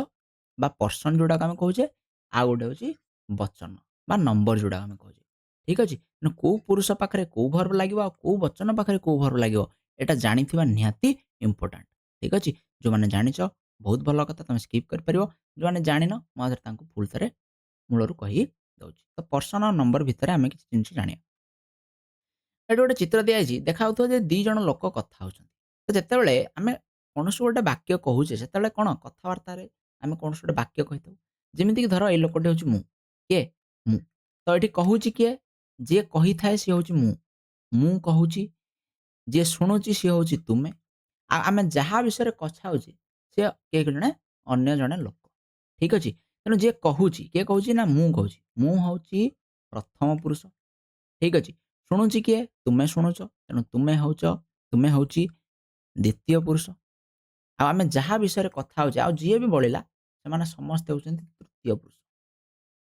ବା ପର୍ସନ ଯୋଉଟାକୁ ଆମେ କହୁଛେ, ଆଉ ଗୋଟେ ହଉଛି ବଚନ ବା ନମ୍ବର ଯୋଉଟାକୁ ଆମେ କହୁଛେ। ଠିକ୍ ଅଛି? ତେଣୁ କୋଉ ପୁରୁଷ ପାଖରେ କୋଉ ଭର୍ବ ଲାଗିବ ଆଉ କୋଉ ବଚନ ପାଖରେ କୋଉ ଭର୍ବ ଲାଗିବ ଏଟା ଜାଣିଥିବା ନିହାତି ଇମ୍ପୋର୍ଟାଣ୍ଟ। ଠିକ୍ ଅଛି? ଯୋଉମାନେ ଜାଣିଛ ବହୁତ ଭଲ କଥା, ତମେ ସ୍କିପ୍ କରିପାରିବ। ଯୋଉମାନେ ଜାଣିନ ମୁଁ ଆଉଥରେ ତାଙ୍କୁ ଫୁଲ୍ ଥରେ ମୂଳରୁ କହି ଦଉଛି। ତ ପର୍ସନ ଆଉ ନମ୍ବର ଭିତରେ ଆମେ କିଛି ଜିନିଷ ଜାଣିବା। ଏଠି ଗୋଟେ ଚିତ୍ର ଦିଆଯାଇଛି, ଦେଖାଯାଉଥିବ ଯେ ଦି ଜଣ ଲୋକ କଥା ହଉଛନ୍ତି। ତ ଯେତେବେଳେ ଆମେ କୌଣସି ଗୋଟେ ବାକ୍ୟ କହୁଛେ ସେତେବେଳେ କଣ କଥାବାର୍ତ୍ତାରେ ଆମେ କୌଣସି ଗୋଟେ ବାକ୍ୟ କହିଥାଉ। ଯେମିତିକି ଧର ଏଇ ଲୋକଟି ହଉଛି ମୁଁ। କିଏ? ମୁଁ। ତ ଏଠି କହୁଛି କିଏ? ଯିଏ କହିଥାଏ ସିଏ ହଉଛି ମୁଁ। ମୁଁ କହୁଛି, ଯିଏ ଶୁଣୁଛି ସିଏ ହଉଛି ତୁମେ। ଆଉ ଆମେ ଯାହା ବିଷୟରେ କଥା ହଉଛେ ସିଏ କିଏ ଜଣେ ଅନ୍ୟ ଜଣେ ଲୋକ। ଠିକ୍ ଅଛି? ତେଣୁ ଯିଏ କହୁଛି, କିଏ କହୁଛି ନା ମୁଁ କହୁଛି। ମୁଁ ହଉଛି ପ୍ରଥମ ପୁରୁଷ। ଠିକ୍ ଅଛି? ଶୁଣୁଛି କିଏ? ତୁମେ ଶୁଣୁଛ। ତେଣୁ ତୁମେ ହଉଛି ଦ୍ୱିତୀୟ ପୁରୁଷ। ଆଉ ଆମେ ଯାହା ବିଷୟରେ କଥା ହଉଛେ ଆଉ ଯିଏ ବି ବଳିଲା ସେମାନେ ସମସ୍ତେ ହେଉଛନ୍ତି ତୃତୀୟ ପୁରୁଷ।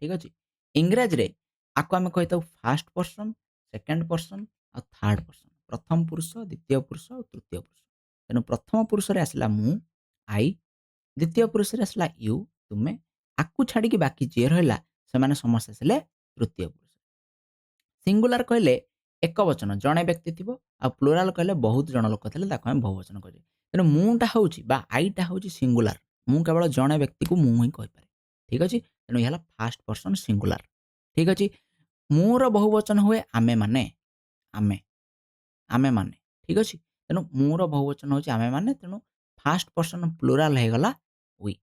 ଠିକ୍ ଅଛି? ଇଂରାଜୀରେ ଆକୁ ଆମେ କହିଥାଉ ଫାର୍ଷ୍ଟ ପର୍ସନ, ସେକେଣ୍ଡ ପର୍ସନ ଆଉ ଥାର୍ଡ ପର୍ସନ। ପ୍ରଥମ ପୁରୁଷ, ଦ୍ୱିତୀୟ ପୁରୁଷ ଆଉ ତୃତୀୟ ପୁରୁଷ। ତେଣୁ ପ୍ରଥମ ପୁରୁଷରେ ଆସିଲା ମୁଁ, ଆଇ। ଦ୍ୱିତୀୟ ପୁରୁଷରେ ଆସିଲା ୟୁ, ତୁମେ। ଆକୁ ଛାଡ଼ିକି ବାକି ଯିଏ ରହିଲା ସେମାନେ ସମସ୍ତେ ଆସିଲେ ତୃତୀୟ ପୁରୁଷ। ସିଙ୍ଗୁଲାର କହିଲେ ଏକବଚନ, ଜଣେ ବ୍ୟକ୍ତି ଥିବ। ଆଉ ପ୍ଲୁରାଲ କହିଲେ ବହୁତ ଜଣ ଲୋକ ଥିଲେ ତାକୁ ଆମେ ବହୁବଚନ କହିଲେ। ତେଣୁ ମୁଁଟା ହଉଛି ବା ଆଇଟା ହଉଛି ସିଙ୍ଗୁଲାର। ମୁଁ କେବଳ ଜଣେ ବ୍ୟକ୍ତିକୁ ମୁଁ ହିଁ କହିପାରେ। ଠିକ୍ ଅଛି? ତେଣୁ ଇଏ ହେଲା ଫାର୍ଷ୍ଟ ପର୍ସନ ସିଙ୍ଗୁଲାର। ଠିକ୍ ଅଛି? ମୁଁର ବହୁବଚନ ହୁଏ ଆମେମାନେ, ଆମେ, ଆମେମାନେ। ଠିକ୍ ଅଛି? ତେଣୁ ମୁଁର ବହୁବଚନ ହଉଛି ଆମେମାନେ। ତେଣୁ ଫାର୍ଷ୍ଟ ପର୍ସନ ପ୍ଲୁରାଲ ହେଇଗଲା ୱି।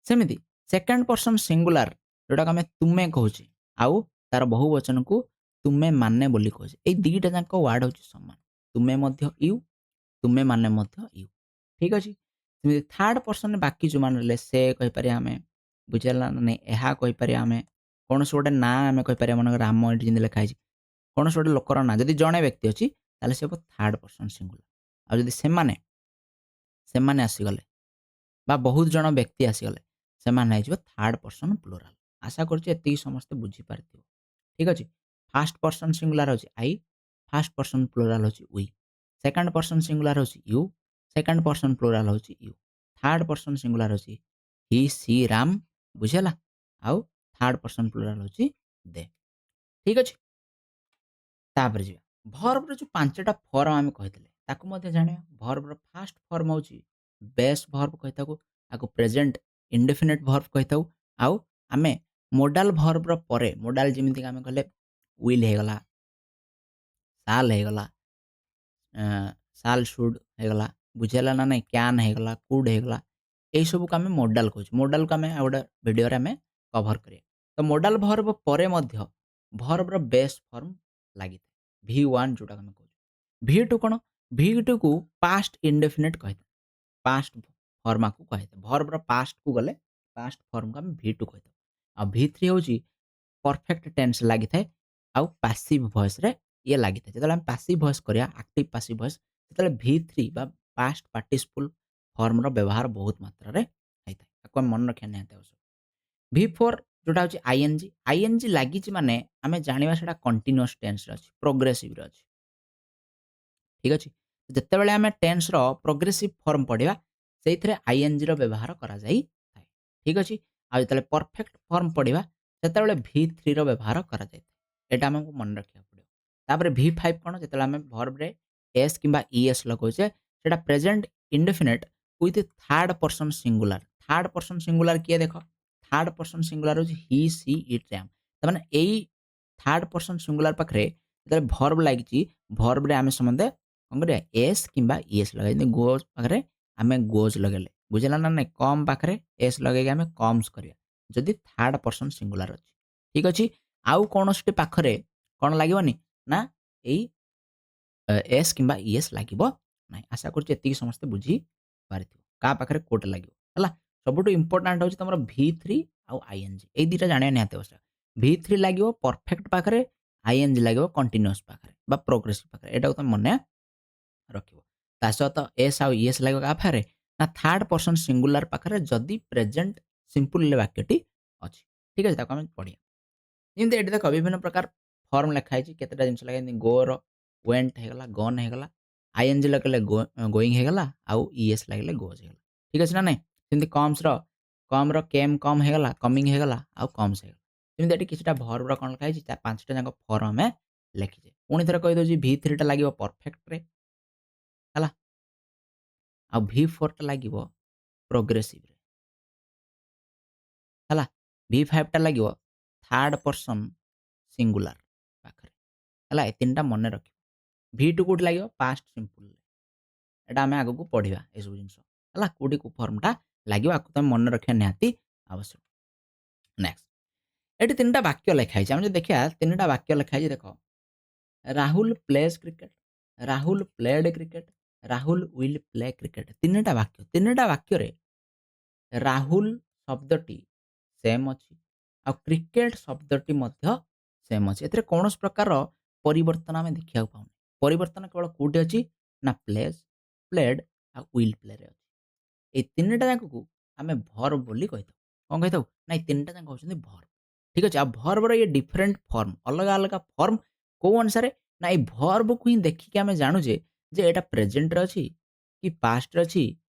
ସେମିତି ସେକେଣ୍ଡ ପର୍ସନ ସିଙ୍ଗୁଲାର ଯୋଉଟାକୁ ଆମେ ତୁମେ କହୁଛେ ଆଉ ତାର ବହୁବଚନକୁ ତୁମେ ମାନେ ବୋଲି କହୁଛେ। ଏଇ ଦିଟା ଯାକ ୱାର୍ଡ ହଉଛି ସମାନ। ତୁମେ ମଧ୍ୟ ୟୁ, ତୁମେ ମାନେ ମଧ୍ୟ ୟୁ। ଠିକ୍ ଅଛି? ସେମିତି ଥାର୍ଡ ପର୍ସନରେ ବାକି ଯୋଉମାନେ ରହିଲେ ସେ କହିପାରିବା ଆମେ, ବୁଝିହେଲା ନା ନାଇଁ? ଏହା କହିପାରିବା ଆମେ। କୌଣସି ଗୋଟେ ନାଁ ଆମେ କହିପାରିବା, ମନେକର ରାମ ଏଠି ଯେମିତି ଲେଖା ହେଇଛି। କୌଣସି ଗୋଟେ ଲୋକର ନାଁ ଯଦି ଜଣେ ବ୍ୟକ୍ତି ଅଛି ତାହେଲେ ସେ ହେବ ଥାର୍ଡ ପର୍ସନ ସିଙ୍ଗୁଲାର। ଆଉ ଯଦି ସେମାନେ, ସେମାନେ ଆସିଗଲେ ବା ବହୁତ ଜଣ ବ୍ୟକ୍ତି ଆସିଗଲେ ସେମାନେ ହେଇଯିବ ଥାର୍ଡ ପର୍ସନ ପ୍ଲୁରାଲ। ଆଶା କରୁଛି ଏତିକି ସମସ୍ତେ ବୁଝିପାରିଥିବ। ଠିକ୍ ଅଛି? ଫାର୍ଷ୍ଟ ପର୍ସନ ସିଙ୍ଗୁଲାର ହଉଛି ଆଇ, ଫାର୍ଷ୍ଟ ପର୍ସନ ପ୍ଲୁରାଲ ହଉଛି ୱି। ସେକେଣ୍ଡ ପର୍ସନ ସିଙ୍ଗୁଲାର ହଉଛି ୟୁ, ସେକେଣ୍ଡ ପର୍ସନ ପ୍ଲୁରାଲ ହଉଛି ୟୁ। ଥାର୍ଡ ପର୍ସନ ସିଙ୍ଗୁଲାର ହଉଛି ହି, ସି, ରାମ। ବୁଝିହେଲା? ଆଉ ଥାର୍ଡ ପର୍ସନ ପ୍ଲୁରାଲ ହଉଛି ଦେ। ଠିକ୍ ଅଛି? ତାପରେ ଯିବା। ଭର୍ବର ଯୋଉ 5ଟା ଫର୍ମ ଆମେ କହିଥିଲେ ତାକୁ ମଧ୍ୟ ଜାଣିବା। ଭର୍ବର ଫାର୍ଷ୍ଟ ଫର୍ମ ହଉଛି ବେସ୍ ଭର୍ବ କହିଥାଉ। ଆକୁ ପ୍ରେଜେଣ୍ଟ ଇନଡେଫିନିଟ ଭର୍ବ କହିଥାଉ। ଆଉ ଆମେ ମୋଡାଲ ଭର୍ବର ପରେ, ମୋଡାଲ ଯେମିତିକି ଆମେ କହିଲେ ୱିଲ୍ ହେଇଗଲା, ସାଲ୍ ହେଇଗଲା, ସାଲ୍ ସୁଡ୍ ହେଇଗଲା, ବୁଝିହେଲା ନା ନାଇଁ? କ୍ୟାନ୍ ହେଇଗଲା, କୁଡ୍ ହେଇଗଲା। ଏଇସବୁକୁ ଆମେ ମୋଡାଲ କହୁଛୁ। ମୋଡାଲକୁ ଆମେ ଆଉ ଗୋଟେ ଭିଡ଼ିଓରେ ଆମେ କଭର କରିବା। ତ ମୋଡାଲ ଭର୍ବ ପରେ ମଧ୍ୟ ଭର୍ବର ବେସ୍ ଫର୍ମ ଲାଗିଥାଏ। V1 ଯୋଉଟାକୁ ଆମେ କହୁଛୁ। V2 କଣ? V2 କୁ ପାଷ୍ଟ ଇନଡେଫିନିଟ କହିଥାଉ। ପାଷ୍ଟ ଫର୍ମାକୁ କହିଥାଉ। ଭର୍ବର ପାଷ୍ଟକୁ ଗଲେ ପାଷ୍ଟ ଫର୍ମକୁ ଆମେ V2 କହିଥାଉ। ଆଉ V3 ହଉଛି ପରଫେକ୍ଟ ଟେନ୍ସ ଲାଗିଥାଏ। ଆଉ ପାସିଭ୍ ଭଏସରେ ଇଏ ଲାଗିଥାଏ। ଯେତେବେଳେ ଆମେ ପାସିଭ୍ ଭଏସ କରିବା, ଆକ୍ଟିଭ ପାସିଭ୍ ଭଏସ, ସେତେବେଳେ V3 ବା ପାଷ୍ଟ ପାର୍ଟିସିପଲ ଫର୍ମର ବ୍ୟବହାର ବହୁତ ମାତ୍ରାରେ ହେଇଥାଏ। ତାକୁ ଆମେ ମନେ ରଖିବା ନିହାତି ଆବଶ୍ୟକ। V4 ଯୋଉଟା ହଉଛି ଆଇଏନଜି। ଆଇଏନଜି ଲାଗିଛି ମାନେ ଆମେ ଜାଣିବା ସେଟା କଣ୍ଟିନ୍ୟୁଅସ୍ ଟେନ୍ସରେ ଅଛି, ପ୍ରୋଗ୍ରେସିଭରେ ଅଛି। ଠିକ୍ ଅଛି? ଯେତେବେଳେ ଆମେ ଟେନ୍ସର ପ୍ରୋଗ୍ରେସିଭ ଫର୍ମ ପଢ଼ିବା ସେଇଥିରେ ଆଇଏନଜିର ବ୍ୟବହାର କରାଯାଇଥାଏ। ଠିକ୍ ଅଛି? ଆଉ ଯେତେବେଳେ ପରଫେକ୍ଟ ଫର୍ମ ପଢ଼ିବା ସେତେବେଳେ V3ର ବ୍ୟବହାର କରାଯାଇଥାଏ। ଏଇଟା ଆମକୁ ମନେ ରଖିବାକୁ ପଡ଼ିବ। ତାପରେ V5 କଣ? ଯେତେବେଳେ ଆମେ ଭର୍ବରେ ଏସ୍ କିମ୍ବା ଇଏସ୍ ଲଗାଉଛେ ସେଟା present indefinite with third person singular. Third person singular କିଏ ଦେଖ? ଥାର୍ଡ ପର୍ସନ ସିଙ୍ଗୁଲାର ହଉଛି ହି, ସି, ଇଟ୍, ରାମ୍। ତାମାନେ ଏଇ ଥାର୍ଡ ପର୍ସନ ସିଙ୍ଗୁଲାର ପାଖରେ ଯେତେବେଳେ ଭର୍ବ ଲାଗିଛି, ଭର୍ବରେ ଆମେ ସମସ୍ତେ କଣ କରିବା? ଏସ୍ କିମ୍ବା ଇଏସ୍ ଲଗାଇବା। ଯେମିତି ଗୋଜ୍ ପାଖରେ ଆମେ ଗୋଜ୍ ଲଗେଇଲେ, ବୁଝିଲା ନା ନାଇଁ? କମ୍ ପାଖରେ ଏସ୍ ଲଗେଇକି ଆମେ କମ୍ସ କରିବା ଯଦି ଥାର୍ଡ ପର୍ସନ ସିଙ୍ଗୁଲାର ଅଛି। ଠିକ୍ ଅଛି? ଆଉ କୌଣସିଟି ପାଖରେ କଣ ଲାଗିବନି ନା ଏଇ ଏସ୍ କିମ୍ବା ଇଏସ୍ ଲାଗିବ ନାହିଁ। ଆଶା କରୁଛି ଏତିକି ସମସ୍ତେ ବୁଝି ପାରିଥିବ। କାହା ପାଖରେ କୋଉଟା ଲାଗିବ ହେଲା। ସବୁଠୁ ଇମ୍ପୋର୍ଟାଣ୍ଟ ହେଉଛି ତମର V3 ଆଉ ଆଇଏନଜି, ଏଇ ଦୁଇଟା ଜାଣିବା ନିହାତି ଆବଶ୍ୟକ। V3 ଲାଗିବ ପରଫେକ୍ଟ ପାଖରେ, ଆଇଏନଜି ଲାଗିବ କଣ୍ଟିନ୍ୟୁଅସ୍ ପାଖରେ ବା ପ୍ରୋଗ୍ରେସିଭ ପାଖରେ, ଏଟାକୁ ତମେ ମନେ ରଖିବ। ତା ସହିତ ଏସ୍ ଆଉ ଇଏସ୍ ଲାଗିବ କାହା ପାଖରେ, ନା ଥାର୍ଡ ପର୍ସନ ସିଙ୍ଗୁଲାର ପାଖରେ ଯଦି ପ୍ରେଜେଣ୍ଟ ସିମ୍ପଲ ବାକ୍ୟଟି ଅଛି। ଠିକ୍ ଅଛି, ତାକୁ ଆମେ ପଢ଼ିବା। ଯେମିତି ଏଠି ଦେଖ ବିଭିନ୍ନ ପ୍ରକାର ଫର୍ମ ଲେଖା ହେଇଛି, କେତେଟା ଜିନିଷ ଲେଖା ହେଇଛି, ଗୋର ୱେଣ୍ଟ ହେଇଗଲା, ଗନ୍ ହେଇଗଲା, ଆଇଏନଜି ଲଗେଇଲେ ଗୋଇଂ ହେଇଗଲା, ଆଉ ଇଏସ୍ ଲାଗିଲେ ଗୋଜ୍ ହେଇଗଲା। ଠିକ୍ ଅଛି ନା ନାଇଁ? ସେମିତି କମ୍ର କେମ୍ କମ୍ ହେଇଗଲା, କମିଂ ହେଇଗଲା, ଆଉ କମ୍ସ ହେଇଗଲା। ସେମିତି ଏଠି କିଛିଟା ଭର୍ବର କ'ଣ ଲେଖା ହେଇଛି, 5ଟା ଯାକ ଫର୍ମ ଆମେ ଲେଖିଛେ। ପୁଣି ଥରେ କହିଦେଉଛି V3ଟା ଲାଗିବ ପରଫେକ୍ଟରେ ହେଲା, ଆଉ V4ଟା ଲାଗିବ ପ୍ରୋଗ୍ରେସିଭରେ ହେଲା, V5ଟା ଲାଗିବ ଥାର୍ଡ ପର୍ସନ ସିଙ୍ଗୁଲାର ପାଖରେ ହେଲା। ଏ ତିନିଟା ମନେ ରଖିବ। V2 କୋଉଠି ଲାଗିବ, ପାଷ୍ଟ ସିମ୍ପଲରେ। ଏଟା ଆମେ ଆଗକୁ ପଢ଼ିବା ଏସବୁ ଜିନିଷ ହେଲା, କୋଉଠି କୋଉ ଫର୍ମଟା ଲାଗିବ ଆକୁ ତମେ ମନେ ରଖିବା ନିହାତି ଆବଶ୍ୟକ। ନେକ୍ସଟ ଏଠି ତିନିଟା ବାକ୍ୟ ଲେଖା ହେଇଛି, ଆମେ ଯଦି ଦେଖିବା ତିନିଟା ବାକ୍ୟ ଲେଖା ହେଇଛି ଦେଖ, Rahul plays cricket, Rahul played cricket, Rahul will play cricket. ତିନିଟା ବାକ୍ୟ, ତିନିଟା ବାକ୍ୟରେ ରାହୁଲ ଶବ୍ଦଟି ସେମ୍ ଅଛି, ଆଉ କ୍ରିକେଟ ଶବ୍ଦଟି ମଧ୍ୟ ସେମ୍ ଅଛି। ଏଥିରେ କୌଣସି ପ୍ରକାର ପରିବର୍ତ୍ତନ ଆମେ ଦେଖିବାକୁ ପାଉନି। ପରିବର୍ତ୍ତନ କେବଳ କୋଉଠି ଅଛି, ନା ପ୍ଲେସ୍, ପ୍ଲେଡ ଆଉ ୱିଲ୍ ପ୍ଲେରେ ଅଛି। এই ତିନିଟା ଯାକକୁ ଆମେ ଭର୍ବ ବୋଲି କହିଥାଉ। କ'ଣ କହିଥାଉ, ନା ଏଇ ତିନିଟା ଯାକ ହେଉଛନ୍ତି ଭର୍ବ। ଠିକ୍ ଅଛି, ଆଉ ଭର୍ବର ଇଏ ଡିଫରେଣ୍ଟ ଫର୍ମ, ଅଲଗା ଅଲଗା ଫର୍ମ କୋଉ ଅନୁସାରେ, ନା ଏଇ ଭର୍ବକୁ ହିଁ ଦେଖିକି ଆମେ ଜାଣୁଛେ ଯେ ଏଇଟା ପ୍ରେଜେଣ୍ଟରେ ଅଛି କି ପାଷ୍ଟରେ ଅଛି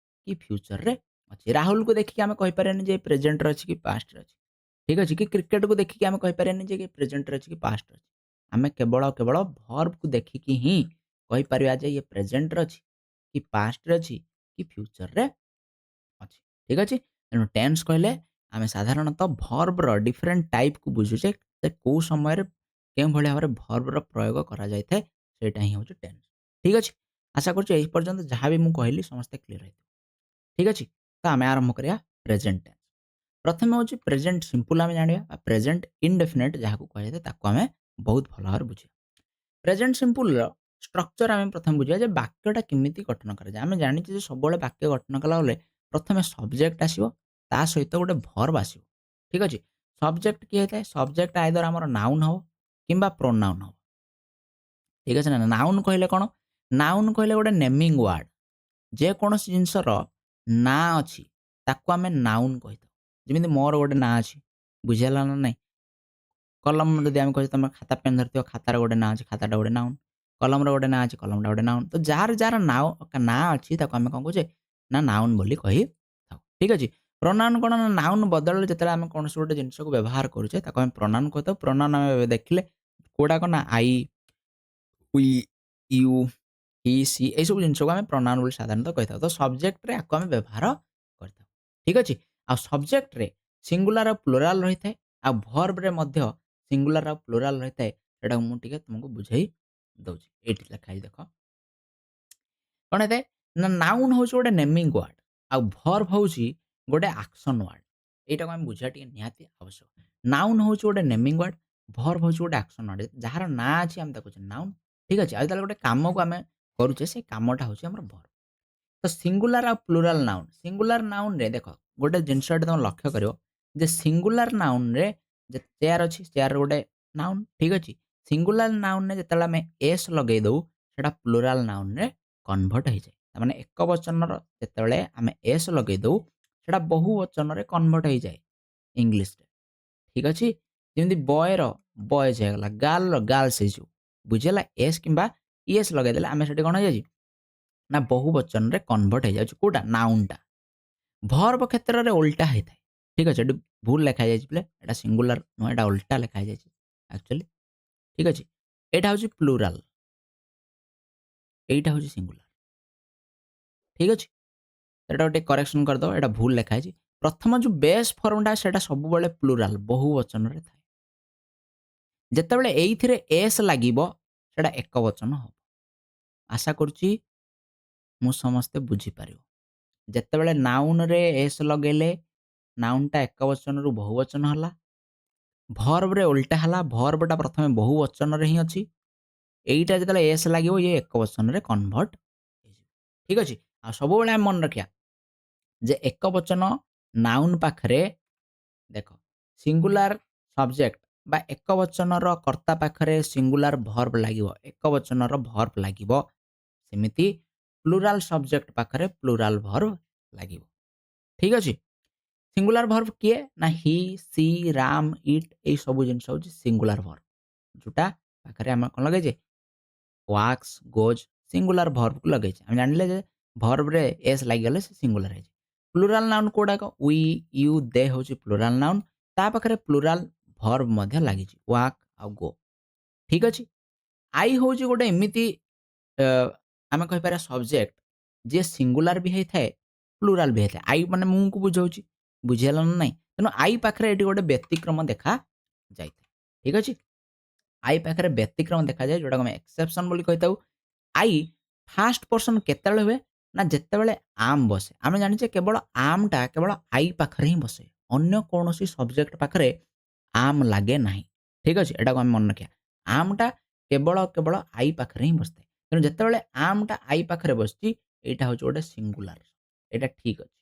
କି ଫ୍ୟୁଚରରେ ଅଛି। ରାହୁଲକୁ ଦେଖିକି ଆମେ କହିପାରିବାନି ଯେ ପ୍ରେଜେଣ୍ଟରେ ଅଛି କି ପାଷ୍ଟରେ ଅଛି। ଠିକ୍ ଅଛି, କି କ୍ରିକେଟକୁ ଦେଖିକି ଆମେ କହିପାରିବାନି ଯେ ପ୍ରେଜେଣ୍ଟରେ ଅଛି କି ପାଷ୍ଟରେ ଅଛି। ଆମେ କେବଳ କେବଳ ଭର୍ବକୁ ଦେଖିକି ହିଁ କହିପାରିବା ଯେ ଇଏ ପ୍ରେଜେଣ୍ଟରେ ଅଛି କି ପାଷ୍ଟରେ ଅଛି କି ଫ୍ୟୁଚରରେ ଅଛି। ଠିକ୍ ଅଛି, ତେଣୁ ଟେନ୍ସ କହିଲେ ଆମେ ସାଧାରଣତଃ ଭର୍ବର ଡିଫରେଣ୍ଟ ଟାଇପ୍କୁ ବୁଝୁଛେ, ଯେ କେଉଁ ସମୟରେ କେଉଁଭଳି ଭାବରେ ଭର୍ବର ପ୍ରୟୋଗ କରାଯାଇଥାଏ, ସେଇଟା ହିଁ ହେଉଛି ଟେନ୍ସ। ଠିକ୍ ଅଛି, ଆଶା କରୁଛି ଏହି ପର୍ଯ୍ୟନ୍ତ ଯାହା ବି ମୁଁ କହିଲି ସମସ୍ତେ କ୍ଲିୟର ହେଇଥିବ। ଠିକ୍ ଅଛି, ତ ଆମେ ଆରମ୍ଭ କରିବା ପ୍ରେଜେଣ୍ଟ ଟେନ୍ସ। ପ୍ରଥମେ ହେଉଛି ପ୍ରେଜେଣ୍ଟ ସିମ୍ପଲ ଆମେ ଜାଣିବା, ବା ପ୍ରେଜେଣ୍ଟ ଇନଡେଫିନେଟ୍ ଯାହାକୁ କୁହାଯାଇଥାଏ ତାକୁ ଆମେ ବହୁତ ଭଲ ଭାବରେ ବୁଝିବା। ପ୍ରେଜେଣ୍ଟ ସିମ୍ପଲର ଷ୍ଟ୍ରକ୍ଚର ଆମେ ପ୍ରଥମେ ବୁଝିବା ଯେ ବାକ୍ୟଟା କେମିତି ଗଠନ କରାଯାଏ। ଆମେ ଜାଣିଛେ ଯେ ସବୁବେଳେ ବାକ୍ୟ ଗଠନ କଲାବେଳେ ପ୍ରଥମେ ସବଜେକ୍ଟ ଆସିବ, ତା ସହିତ ଗୋଟେ ଭର୍ବ ଆସିବ। ଠିକ୍ ଅଛି, ସବଜେକ୍ଟ କିଏ ହେଇଥାଏ, ସବଜେକ୍ଟ ଆଇଦର ଆମର ନାଉନ୍ ହେବ କିମ୍ବା ପ୍ରୋନାଉନ୍ ହେବ। ଠିକ୍ ଅଛି ନା, ନାଉନ୍ କହିଲେ କ'ଣ, ନାଉନ୍ କହିଲେ ଗୋଟେ ନେମିଂ ୱାର୍ଡ, ଯେକୌଣସି ଜିନିଷର ନାଁ ଅଛି ତାକୁ ଆମେ ନାଉନ୍ କହିଥାଉ। ଯେମିତି ମୋର ଗୋଟେ ନାଁ ଅଛି, ବୁଝିହେଲା ନା ନାହିଁ। କଲମ ଯଦି ଆମେ କହିବା ତମେ ଖାତା ପେନ୍ ଧରିଥିବ, ଖାତାର ଗୋଟେ ନାଁ ଅଛି, ଖାତାଟା ଗୋଟେ ନାଉନ୍। କଲମର ଗୋଟେ ନାଁ ଅଛି, କଲମଟା ଗୋଟେ ନାଉନ୍। ତ ଯାହାର ଯାହାର ନାଁ ଅଛି ତାକୁ ଆମେ କ'ଣ କହୁଛେ, ନା ନାଉନ୍ ବୋଲି କହିଥାଉ। ଠିକ୍ ଅଛି, ପ୍ରୋନାଉନ୍ କ'ଣ, ନା ନାଉନ୍ ବଦଳରେ ଯେତେବେଳେ ଆମେ କୌଣସି ଗୋଟେ ଜିନିଷକୁ ବ୍ୟବହାର କରୁଛେ ତାକୁ ଆମେ ପ୍ରୋନାଉନ୍ କହିଥାଉ। ପ୍ରୋନାଉନ୍ ଆମେ ଏବେ ଦେଖିଲେ କୋଉଟାକ, ନା I, we, you, he, she, ଏଇସବୁ ଜିନିଷକୁ ଆମେ ପ୍ରୋନାଉନ୍ ବୋଲି ସାଧାରଣତଃ କହିଥାଉ। ତ ସବଜେକ୍ଟରେ ଆକୁ ଆମେ ବ୍ୟବହାର କରିଥାଉ। ଠିକ୍ ଅଛି, ଆଉ ସବଜେକ୍ଟରେ ସିଙ୍ଗୁଲାର ଆଉ ପ୍ଲୁରାଲ ରହିଥାଏ, ଆଉ ଭର୍ବରେ ମଧ୍ୟ ସିଙ୍ଗୁଲାର ଆଉ ପ୍ଲୁରାଲ ରହିଥାଏ। ସେଟାକୁ ମୁଁ ଟିକେ ତୁମକୁ ବୁଝେଇ ଦେଉଛି। ଏଇଠି ଲେଖା ହେଇଛି ଦେଖ, କ'ଣ ହେଇଥାଏ, ନା ନାଉନ୍ ହେଉଛି ଗୋଟେ ନେମିଂ ୱାର୍ଡ, ଆଉ ଭର୍ବ ହେଉଛି ଗୋଟେ ଆକ୍ସନ ୱାର୍ଡ। ଏଇଟାକୁ ଆମେ ବୁଝିବା ଟିକେ ନିହାତି ଆବଶ୍ୟକ। ନାଉନ୍ ହେଉଛି ଗୋଟେ ନେମିଂ ୱାର୍ଡ, ଭର୍ବ ହେଉଛି ଗୋଟେ ଆକ୍ସନ ୱାର୍ଡ। ଯାହାର ନାଁ ଅଛି ଆମେ ତାକୁ କହୁଛେ ନାଉନ୍। ଠିକ୍ ଅଛି, ଆଉ ଯେତେବେଳେ ଗୋଟେ କାମକୁ ଆମେ କରୁଛେ ସେ କାମଟା ହେଉଛି ଆମର ଭର୍ବ। ତ ସିଙ୍ଗୁଲାର ଆଉ ପ୍ଲୁରାଲ ନାଉନ୍, ସିଙ୍ଗୁଲାର ନାଉନ୍ରେ ଦେଖ ଗୋଟେ ଜିନିଷଟେ ତମେ ଲକ୍ଷ୍ୟ କରିବ ଯେ ସିଙ୍ଗୁଲାର ନାଉନ୍ରେ ଯେ ଚେୟାର ଅଛି, ଚେୟାର ଗୋଟେ ନାଉନ୍। ଠିକ୍ ଅଛି, ସିଙ୍ଗୁଲାର ନାଉନ୍ରେ ଯେତେବେଳେ ଆମେ ଏସ୍ ଲଗେଇ ଦେଉ ସେଟା ପ୍ଲୁରାଲ ନାଉନ୍ରେ କନଭର୍ଟ ହେଇଯାଏ। ତାମାନେ ଏକ ବଚନର ଯେତେବେଳେ ଆମେ ଏସ୍ ଲଗେଇ ଦେଉ ସେଟା ବହୁ ବଚନରେ କନଭର୍ଟ ହେଇଯାଏ ଇଂଲିଶରେ। ଠିକ୍ ଅଛି, ଯେମିତି ବୟର ବଏଜ୍ ହେଇଗଲା, ଗାର୍ଲର ଗାର୍ଲସ ହେଇଯିବ। ବୁଝିହେଲା, ଏସ୍ କିମ୍ବା ଇଏସ୍ ଲଗେଇଦେଲେ ଆମେ ସେଠି କ'ଣ ହେଇଯାଉଛି, ନା ବହୁ ବଚନରେ କନଭର୍ଟ ହେଇଯାଉଛି କୋଉଟା, ନାଉନ୍ଟା। ଭର୍ବ କ୍ଷେତ୍ରରେ ଓଲଟା ହେଇଥାଏ। ଠିକ୍ ଅଛି, ଏଠି ଭୁଲ ଲେଖା ହେଇଯାଇଛି ପିଲେ, ଏଟା ସିଙ୍ଗୁଲାର ନୁହଁ, ଏଟା ଓଲଟା ଲେଖା ହେଇଯାଇଛି ଆକ୍ଚୁଆଲି। ଠିକ୍ ଅଛି, ଏଇଟା ହେଉଛି ପ୍ଲୁରାଲ, ଏଇଟା ହେଉଛି ସିଙ୍ଗୁଲାର। ଠିକ୍ ଅଛି, ଏଟା ଟିକେ କରେକ୍ସନ କରିଦେବ, ଏଟା ଭୁଲ ଲେଖା ହେଇଛି। ପ୍ରଥମ ଯୋଉ ବେସ୍ ଫର୍ମଟା ସେଟା ସବୁବେଳେ ପ୍ଲୁରାଲ, ବହୁ ବଚନରେ ଥାଏ। ଯେତେବେଳେ ଏଇଥିରେ ଏସ୍ ଲାଗିବ ସେଟା ଏକ ବଚନ ହେବ। ଆଶା କରୁଛି ମୁଁ ସମସ୍ତେ ବୁଝିପାରିବ। ଯେତେବେଳେ ନାଉନ୍ରେ ଏସ୍ ଲଗେଇଲେ ନାଉନ୍ଟା ଏକ ବଚନରୁ ବହୁ ବଚନ ହେଲା। ଭର୍ବରେ ଓଲଟା ହେଲା, ଭର୍ବଟା ପ୍ରଥମେ ବହୁ ବଚନରେ ହିଁ ଅଛି, এইটা যেତେବେଳେ ଏସ୍ ଲାଗିବ ଇଏ ଏକବଚନରେ କନଭର୍ଟ ହେଇଯିବ। ଠିକ୍ ଅଛି? ଆଉ ସବୁବେଳେ ଆମେ ମନେ ରଖିବା ଯେ ଏକବଚନ ନାଉନ୍ ପାଖରେ ଦେଖ ସିଙ୍ଗୁଲାର ସବଜେକ୍ଟ ବା ଏକବଚନର କର୍ତ୍ତା ପାଖରେ ସିଙ୍ଗୁଲାର ଭର୍ବ ଲାଗିବ, ଏକବଚନର ଭର୍ବ ଲାଗିବ। ସେମିତି ପ୍ଲୁରାଲ ସବଜେକ୍ଟ ପାଖରେ ପ୍ଲୁରାଲ ଭର୍ବ ଲାଗିବ। ଠିକ୍ ଅଛି? ସିଙ୍ଗୁଲାର ଭର୍ବ କିଏ? ନା ହି, ସି, ରାମ, ଇଟ୍ ଏଇ ସବୁ ଜିନିଷ ହେଉଛି ସିଙ୍ଗୁଲାର ଭର୍ବ। ଯୋଉଟା ପାଖରେ ଆମେ କ'ଣ ଲଗେଇଛେ? ୱାକ୍ସ, ଗୋଜ୍ ସିଙ୍ଗୁଲାର ଭର୍ବକୁ ଲଗେଇଛେ। ଆମେ ଜାଣିଲେ ଯେ ଭର୍ବରେ ଏସ୍ ଲାଗିଗଲେ ସେ ସିଙ୍ଗୁଲାର ହେଇଛି। ପ୍ଲୁରାଲ ନାଉନ୍ କୋଉଟାକ? ዊ, ୟୁ, ଦେ ହେଉଛି ପ୍ଲୁରାଲ ନାଉନ୍। ତା ପାଖରେ ପ୍ଲୁରାଲ ଭର୍ବ ମଧ୍ୟ ଲାଗିଛି ୱାକ୍ ଆଉ ଗୋ। ଠିକ୍ ଅଛି? ଆଇ ହେଉଛି ଗୋଟେ ଏମିତି ଆମେ କହିପାରିବା ସବଜେକ୍ଟ ଯିଏ ସିଙ୍ଗୁଲାର ବି ହେଇଥାଏ ପ୍ଲୁରାଲ ବି ହେଇଥାଏ। ଆଇ ମାନେ ମୁଁକୁ ବୁଝାଉଛି, ବୁଝିହେଲା ନା ନାହିଁ? ତେଣୁ ଆଇ ପାଖରେ ଏଠି ଗୋଟେ ବ୍ୟତିକ୍ରମ ଦେଖା ଯାଇଥାଏ। ଠିକ୍ ଅଛି? ଆଇ ପାଖରେ ବ୍ୟତିକ୍ରମ ଦେଖାଯାଏ ଯୋଉଟାକୁ ଆମେ ଏକ୍ସେପସନ୍ ବୋଲି କହିଥାଉ। ଆଇ ଫାଷ୍ଟ ପର୍ସନ କେତେବେଳେ ହୁଏ? ନା ଯେତେବେଳେ ଆମ୍ ବସେ। ଆମେ ଜାଣିଛେ କେବଳ ଆମ୍‌ଟା କେବଳ ଆଇ ପାଖରେ ହିଁ ବସେ। ଅନ୍ୟ କୌଣସି ସବଜେକ୍ଟ ପାଖରେ ଆମ୍ ଲାଗେ ନାହିଁ। ଠିକ୍ ଅଛି? ଏଟାକୁ ଆମେ ମନେ ରଖିବା। ଆମ୍‌ଟା କେବଳ ଆଇ ପାଖରେ ହିଁ ବସିଥାଏ। ତେଣୁ ଯେତେବେଳେ ଆମ୍‌ଟା ଆଇ ପାଖରେ ବସିଛି ଏଇଟା ହେଉଛି ଗୋଟେ ସିଙ୍ଗୁଲାର। ଏଇଟା ଠିକ୍ ଅଛି।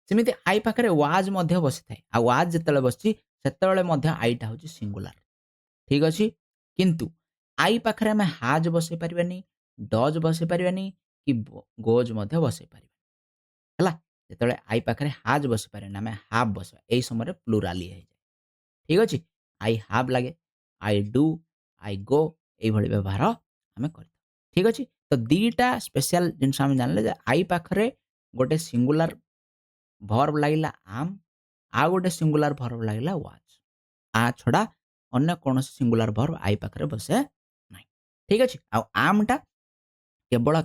ସେମିତି ଆଇ ପାଖରେ ୱାଜ୍ ମଧ୍ୟ ବସିଥାଏ। ଆଉ ୱାଜ୍ ଯେତେବେଳେ ବସିଛି ସେତେବେଳେ ମଧ୍ୟ ଆଇଟା ହେଉଛି ସିଙ୍ଗୁଲାର। ଠିକ୍ ଅଛି? କିନ୍ତୁ ଆଇ ପାଖରେ ଆମେ ହାଜ୍ ବସେଇ ପାରିବାନି, ଡଜ୍ ବସେଇ ପାରିବାନି କି ଗୋଜ୍ ମଧ୍ୟ ବସେଇ ପାରିବାନି। ହେଲା? ଯେତେବେଳେ ଆଇ ପାଖରେ ହାଜ୍ ବସେଇ ପାରିବାନି ଆମେ ହାଭ୍ ବସେଇବା। ଏଇ ସମୟରେ ପ୍ଲୁରାଲ ହେଇଯାଏ। ଠିକ୍ ଅଛି? ଆଇ ହାଭ୍ ଲାଗେ, ଆଇ ଡୁ, ଆଇ ଗୋ ଏଇଭଳି ବ୍ୟବହାର ଆମେ କରିଥାଉ। ଠିକ୍ ଅଛି? ତ ଦିଟା ସ୍ପେଶାଲ ଜିନିଷ ଆମେ ଜାଣିଲେ ଯେ ଆଇ ପାଖରେ ଗୋଟେ ସିଙ୍ଗୁଲାର ଭର୍ବ ଲାଗିଲା ଆମ୍, ଆଉ ଗୋଟେ ସିଙ୍ଗୁଲାର ଭର୍ବ ଲାଗିଲା ୱାଚ୍। ଆ ଛଡ଼ା ଅନ୍ୟ କୌଣସି ସିଙ୍ଗୁଲାର ଭର୍ବ ଆଇ ପାଖରେ ବସେ ନାହିଁ। ଠିକ୍ ଅଛି? ଆଉ ଆମ୍‌ଟା କେବଳ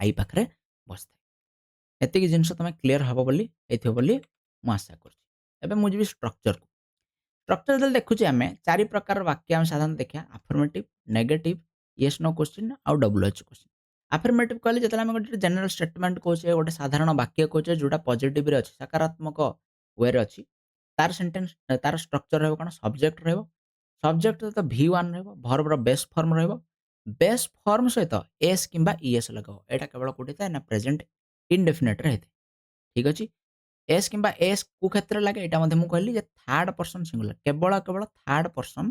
ଆଇ ପାଖରେ ବସିଥାଏ। ଏତିକି ଜିନିଷ ତମେ କ୍ଲିୟର ହେବ ବୋଲି ହେଇଥିବ ବୋଲି ମୁଁ ଆଶା କରୁଛି। ଏବେ ମୁଁ ଯିବି ଷ୍ଟ୍ରକ୍ଚରକୁ। ଷ୍ଟ୍ରକ୍ଚର ଯେତେବେଳେ ଦେଖୁଛେ ଆମେ 4 ପ୍ରକାରର ବାକ୍ୟ ଆମେ ସାଧାରଣତଃ ଦେଖିବା ଆଫର୍ମେଟିଭ, ନେଗେଟିଭ, ୟେସ୍ ନୋ କ୍ୱେଶ୍ଚିନ୍ ଆଉ WH କ୍ୱେଶ୍ଚିନ୍। ଆଫର୍ମେଟିଭ କହିଲେ ଯେତେବେଳେ ଆମେ ଗୋଟେ ଜେନେରାଲ ଷ୍ଟେଟମେଣ୍ଟ କହୁଛେ, ଗୋଟେ ସାଧାରଣ ବାକ୍ୟ କହୁଛେ ଯୋଉଟା ପଜିଟିଭରେ ଅଛି, ସକାରାତ୍ମକ ୱେରେ ଅଛି, ତାର ସେଣ୍ଟେନ୍ସ ତାର ଷ୍ଟ୍ରକ୍ଚର ରହିବ କ'ଣ? ସବଜେକ୍ଟ ରହିବ। ସବଜେକ୍ଟ ସହିତ V1 ରହିବ, ଭର୍ବର ବେସ୍ ଫର୍ମ ରହିବ। ବେସ୍ ଫର୍ମ ସହିତ ଏସ୍ କିମ୍ବା ଇଏସ୍ ଲଗାଅ। ଏଇଟା କେବଳ କୋଉଠି ଥାଏ? ନା ପ୍ରେଜେଣ୍ଟ ଇନଡେଫିନିଟରେ ହେଇଥାଏ। ଠିକ୍ ଅଛି? ଏସ୍ କିମ୍ବା ଏସ୍ କୋଉ କ୍ଷେତ୍ରରେ ଲାଗେ? ଏଇଟା ମଧ୍ୟ ମୁଁ କହିଲି ଯେ ଥାର୍ଡ ପର୍ସନ ସିଙ୍ଗୁଲାର। କେବଳ ଥାର୍ଡ ପର୍ସନ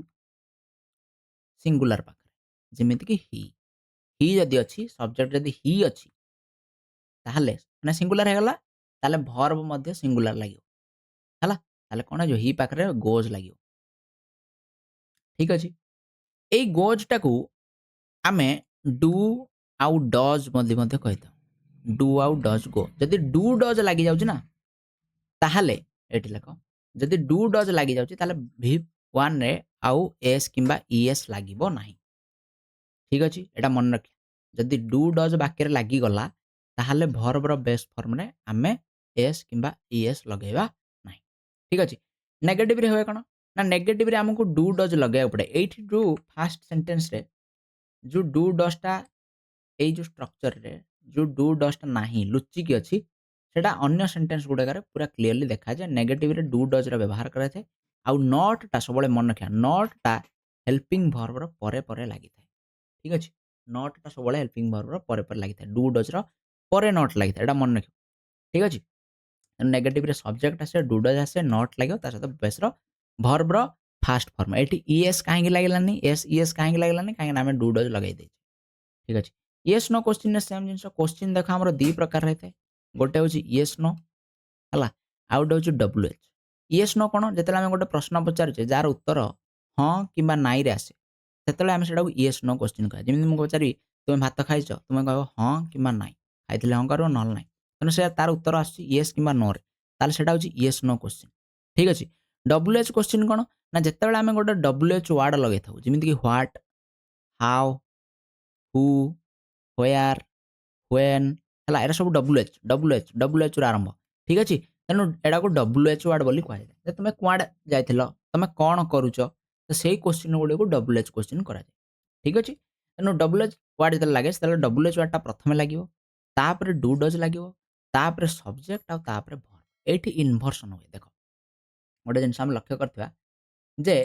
ସିଙ୍ଗୁଲାର ପାଖରେ। ଯେମିତିକି ହି। ହି ଯଦି ଅଛି, ସବଜେକ୍ଟ ଯଦି ହି ଅଛି, ତାହେଲେ ମାନେ ସିଙ୍ଗୁଲାର ହେଇଗଲା, ତାହେଲେ ଭର୍ବ ମଧ୍ୟ ସିଙ୍ଗୁଲାର ଲାଗିବ। ହେଲା? ତାହେଲେ କ'ଣ ହେଇଯିବ? ହି ପାଖରେ ଗୋଜ୍ ଲାଗିବ। ଠିକ୍ ଅଛି? ଏଇ ଗୋଜ୍‌ଟାକୁ ଆମେ ଡୁ ଆଉ ଡଜ୍ ମଧ୍ୟ କହିଥାଉ। ଡୁ ଆଉ ଡଜ୍ ଗୋ। ଯଦି ଡୁ ଡଜ୍ ଲାଗିଯାଉଛି ନା ତାହେଲେ ଏଠି ଲେଖ। ଯଦି ଡୁ ଡଜ୍ ଲାଗିଯାଉଛି ତାହେଲେ V1 ରେ ଆଉ ଏସ୍ କିମ୍ବା ଇଏସ୍ ଲାଗିବ ନାହିଁ। ଠିକ୍ ଅଛି? ଏଟା ମନେ ରଖିବା। ଯଦି ଡୁ ଡଜ୍ ବାକ୍ୟରେ ଲାଗିଗଲା ତାହେଲେ ଭର୍ବର ବେସ୍ ଫର୍ମରେ ଆମେ ଏସ୍ କିମ୍ବା ଇଏସ୍ ଲଗେଇବା ନାହିଁ। ଠିକ୍ ଅଛି? ନେଗେଟିଭରେ ହୁଏ କ'ଣ? ନା ନେଗେଟିଭରେ ଆମକୁ ଡୁ ଡଜ୍ ଲଗେଇବାକୁ ପଡ଼େ। ଏଇଠି ଯୋଉ ଫାର୍ଷ୍ଟ ସେଣ୍ଟେନ୍ସରେ ଯୋଉ ଡୁ ଡଜଟା ଏଇ ଯୋଉ ଷ୍ଟ୍ରକ୍ଚରରେ ଯୋଉ ଡୁ ଡଜଟା ନାହିଁ, ଲୁଚିକି ଅଛି, ସେଟା ଅନ୍ୟ ସେଣ୍ଟେନ୍ସ ଗୁଡ଼ାକରେ ପୁରା କ୍ଲିୟରଲି ଦେଖାଯାଏ। ନେଗେଟିଭରେ ଡୁ ଡଜ୍‌ର ବ୍ୟବହାର କରାଯାଇଥାଏ। ଆଉ ନଟ୍‌ଟା ସବୁବେଳେ ମନେ ରଖିବା। ନଟ୍‌ଟା ହେଲ୍ପିଂ ଭର୍ବର ପରେ ଲାଗିଥାଏ। ଠିକ୍ ଅଛି? ନଟ୍‌ଟା ସବୁବେଳେ ହେଲ୍ପିଂ ଭର୍ବର ପରେ ଲାଗିଥାଏ। ଡୁ ଡଜ୍‌ର ପରେ ନଟ୍ ଲାଗିଥାଏ। ଏଟା ମନେ ରଖିବ। ଠିକ୍ ଅଛି? ନେଗେଟିଭରେ ସବଜେକ୍ଟ ଆସେ, ଡୁ ଡଜ୍ ଆସେ, ନଟ୍ ଲାଗିବ, ତା ସହିତ ବେସ୍‌ର ଭର୍ବର ଫାର୍ଷ୍ଟ ଫର୍ମ। ଏଠି ଇଏସ୍ କାହିଁକି ଲାଗିଲାନି? ଏସ୍ ଇଏସ୍ କାହିଁକି ଲାଗିଲାନି? କାହିଁକିନା ଆମେ ଡୁ ଡଜ୍ ଲଗେଇ ଦେଇଛେ। ଠିକ୍ ଅଛି? ୟେସ୍ ନୋ କ୍ୱେଶ୍ଚିନ୍‌ରେ ସେମ୍ ଜିନିଷ। କ୍ୱେଶ୍ଚିନ୍ ଦେଖ ଆମର 2 ପ୍ରକାର ରହିଥାଏ। ଗୋଟେ ହେଉଛି ୟେସ୍ ନୋ, ହେଲା? ଆଉ ଗୋଟେ ହେଉଛି WH। ୟେସ୍ ନୋ କ'ଣ? ଯେତେବେଳେ ଆମେ ଗୋଟେ ପ୍ରଶ୍ନ ପଚାରୁଛେ ଯାହାର ଉତ୍ତର ହଁ କିମ୍ବା ନାଇଁରେ ଆସେ, ସେତେବେଳେ ଆମେ ସେଟାକୁ ୟେସ୍ ନୋ କ୍ୱେଶ୍ଚିନ୍ କହିବା। ଯେମିତି ମୁଁ ପଚାରିବି, "ତୁମେ ଭାତ ଖାଇଛ?" ତୁମେ କହିବ ହଁ କିମ୍ବା ନାଇଁ। ଖାଇଥିଲେ ହଁ କରିବ, ନହେଲେ ନାଇଁ। ତେଣୁ ସେ ତାର ଉତ୍ତର ଆସୁଛି ୟେସ୍ କିମ୍ବା ନୋରେ। ତାହେଲେ ସେଟା ହେଉଛି ୟେସ୍ ନୋ କ୍ୱେଶ୍ଚିନ୍। ଠିକ୍ ଅଛି? WH କ୍ୱେଶ୍ଚିନ୍ କ'ଣ? ନା ଯେତେବେଳେ ଆମେ ଗୋଟେ WH ୱାର୍ଡ ଲଗେଇଥାଉ, ଯେମିତିକି what, how, who, where, when, ହେଲା? ଏରା ସବୁ WHରୁ ଆରମ୍ଭ। ଠିକ୍ ଅଛି? ତେଣୁ ଏଟାକୁ WH ୱାର୍ଡ ବୋଲି କୁହାଯାଏ। ଯେ ତୁମେ କୁଆଡ଼େ ଯାଇଥିଲ? ତମେ କ'ଣ କରୁଛ? ତ ସେଇ କ୍ୱେଶ୍ଚିନ୍ ଗୁଡ଼ିକୁ WH କ୍ୱେଶ୍ଚିନ୍ କରାଯାଏ। ଠିକ୍ ଅଛି? ତେଣୁ WH ୱାର୍ଡ ଯେତେବେଳେ ଲାଗେ ସେତେବେଳେ WH ୱାର୍ଡଟା ପ୍ରଥମେ ଲାଗିବ, ତାପରେ ଡୁ ଡଜ୍ ଲାଗିବ, ତାପରେ ସବଜେକ୍ଟ ଆଉ ତାପରେ ଭର୍ବ। ଏଇଠି ଇନଭର୍ସନ ହୁଏ। ଦେଖ, ଗୋଟେ ଜିନିଷ ଆମେ ଲକ୍ଷ୍ୟ କରିଥିବା ଯେ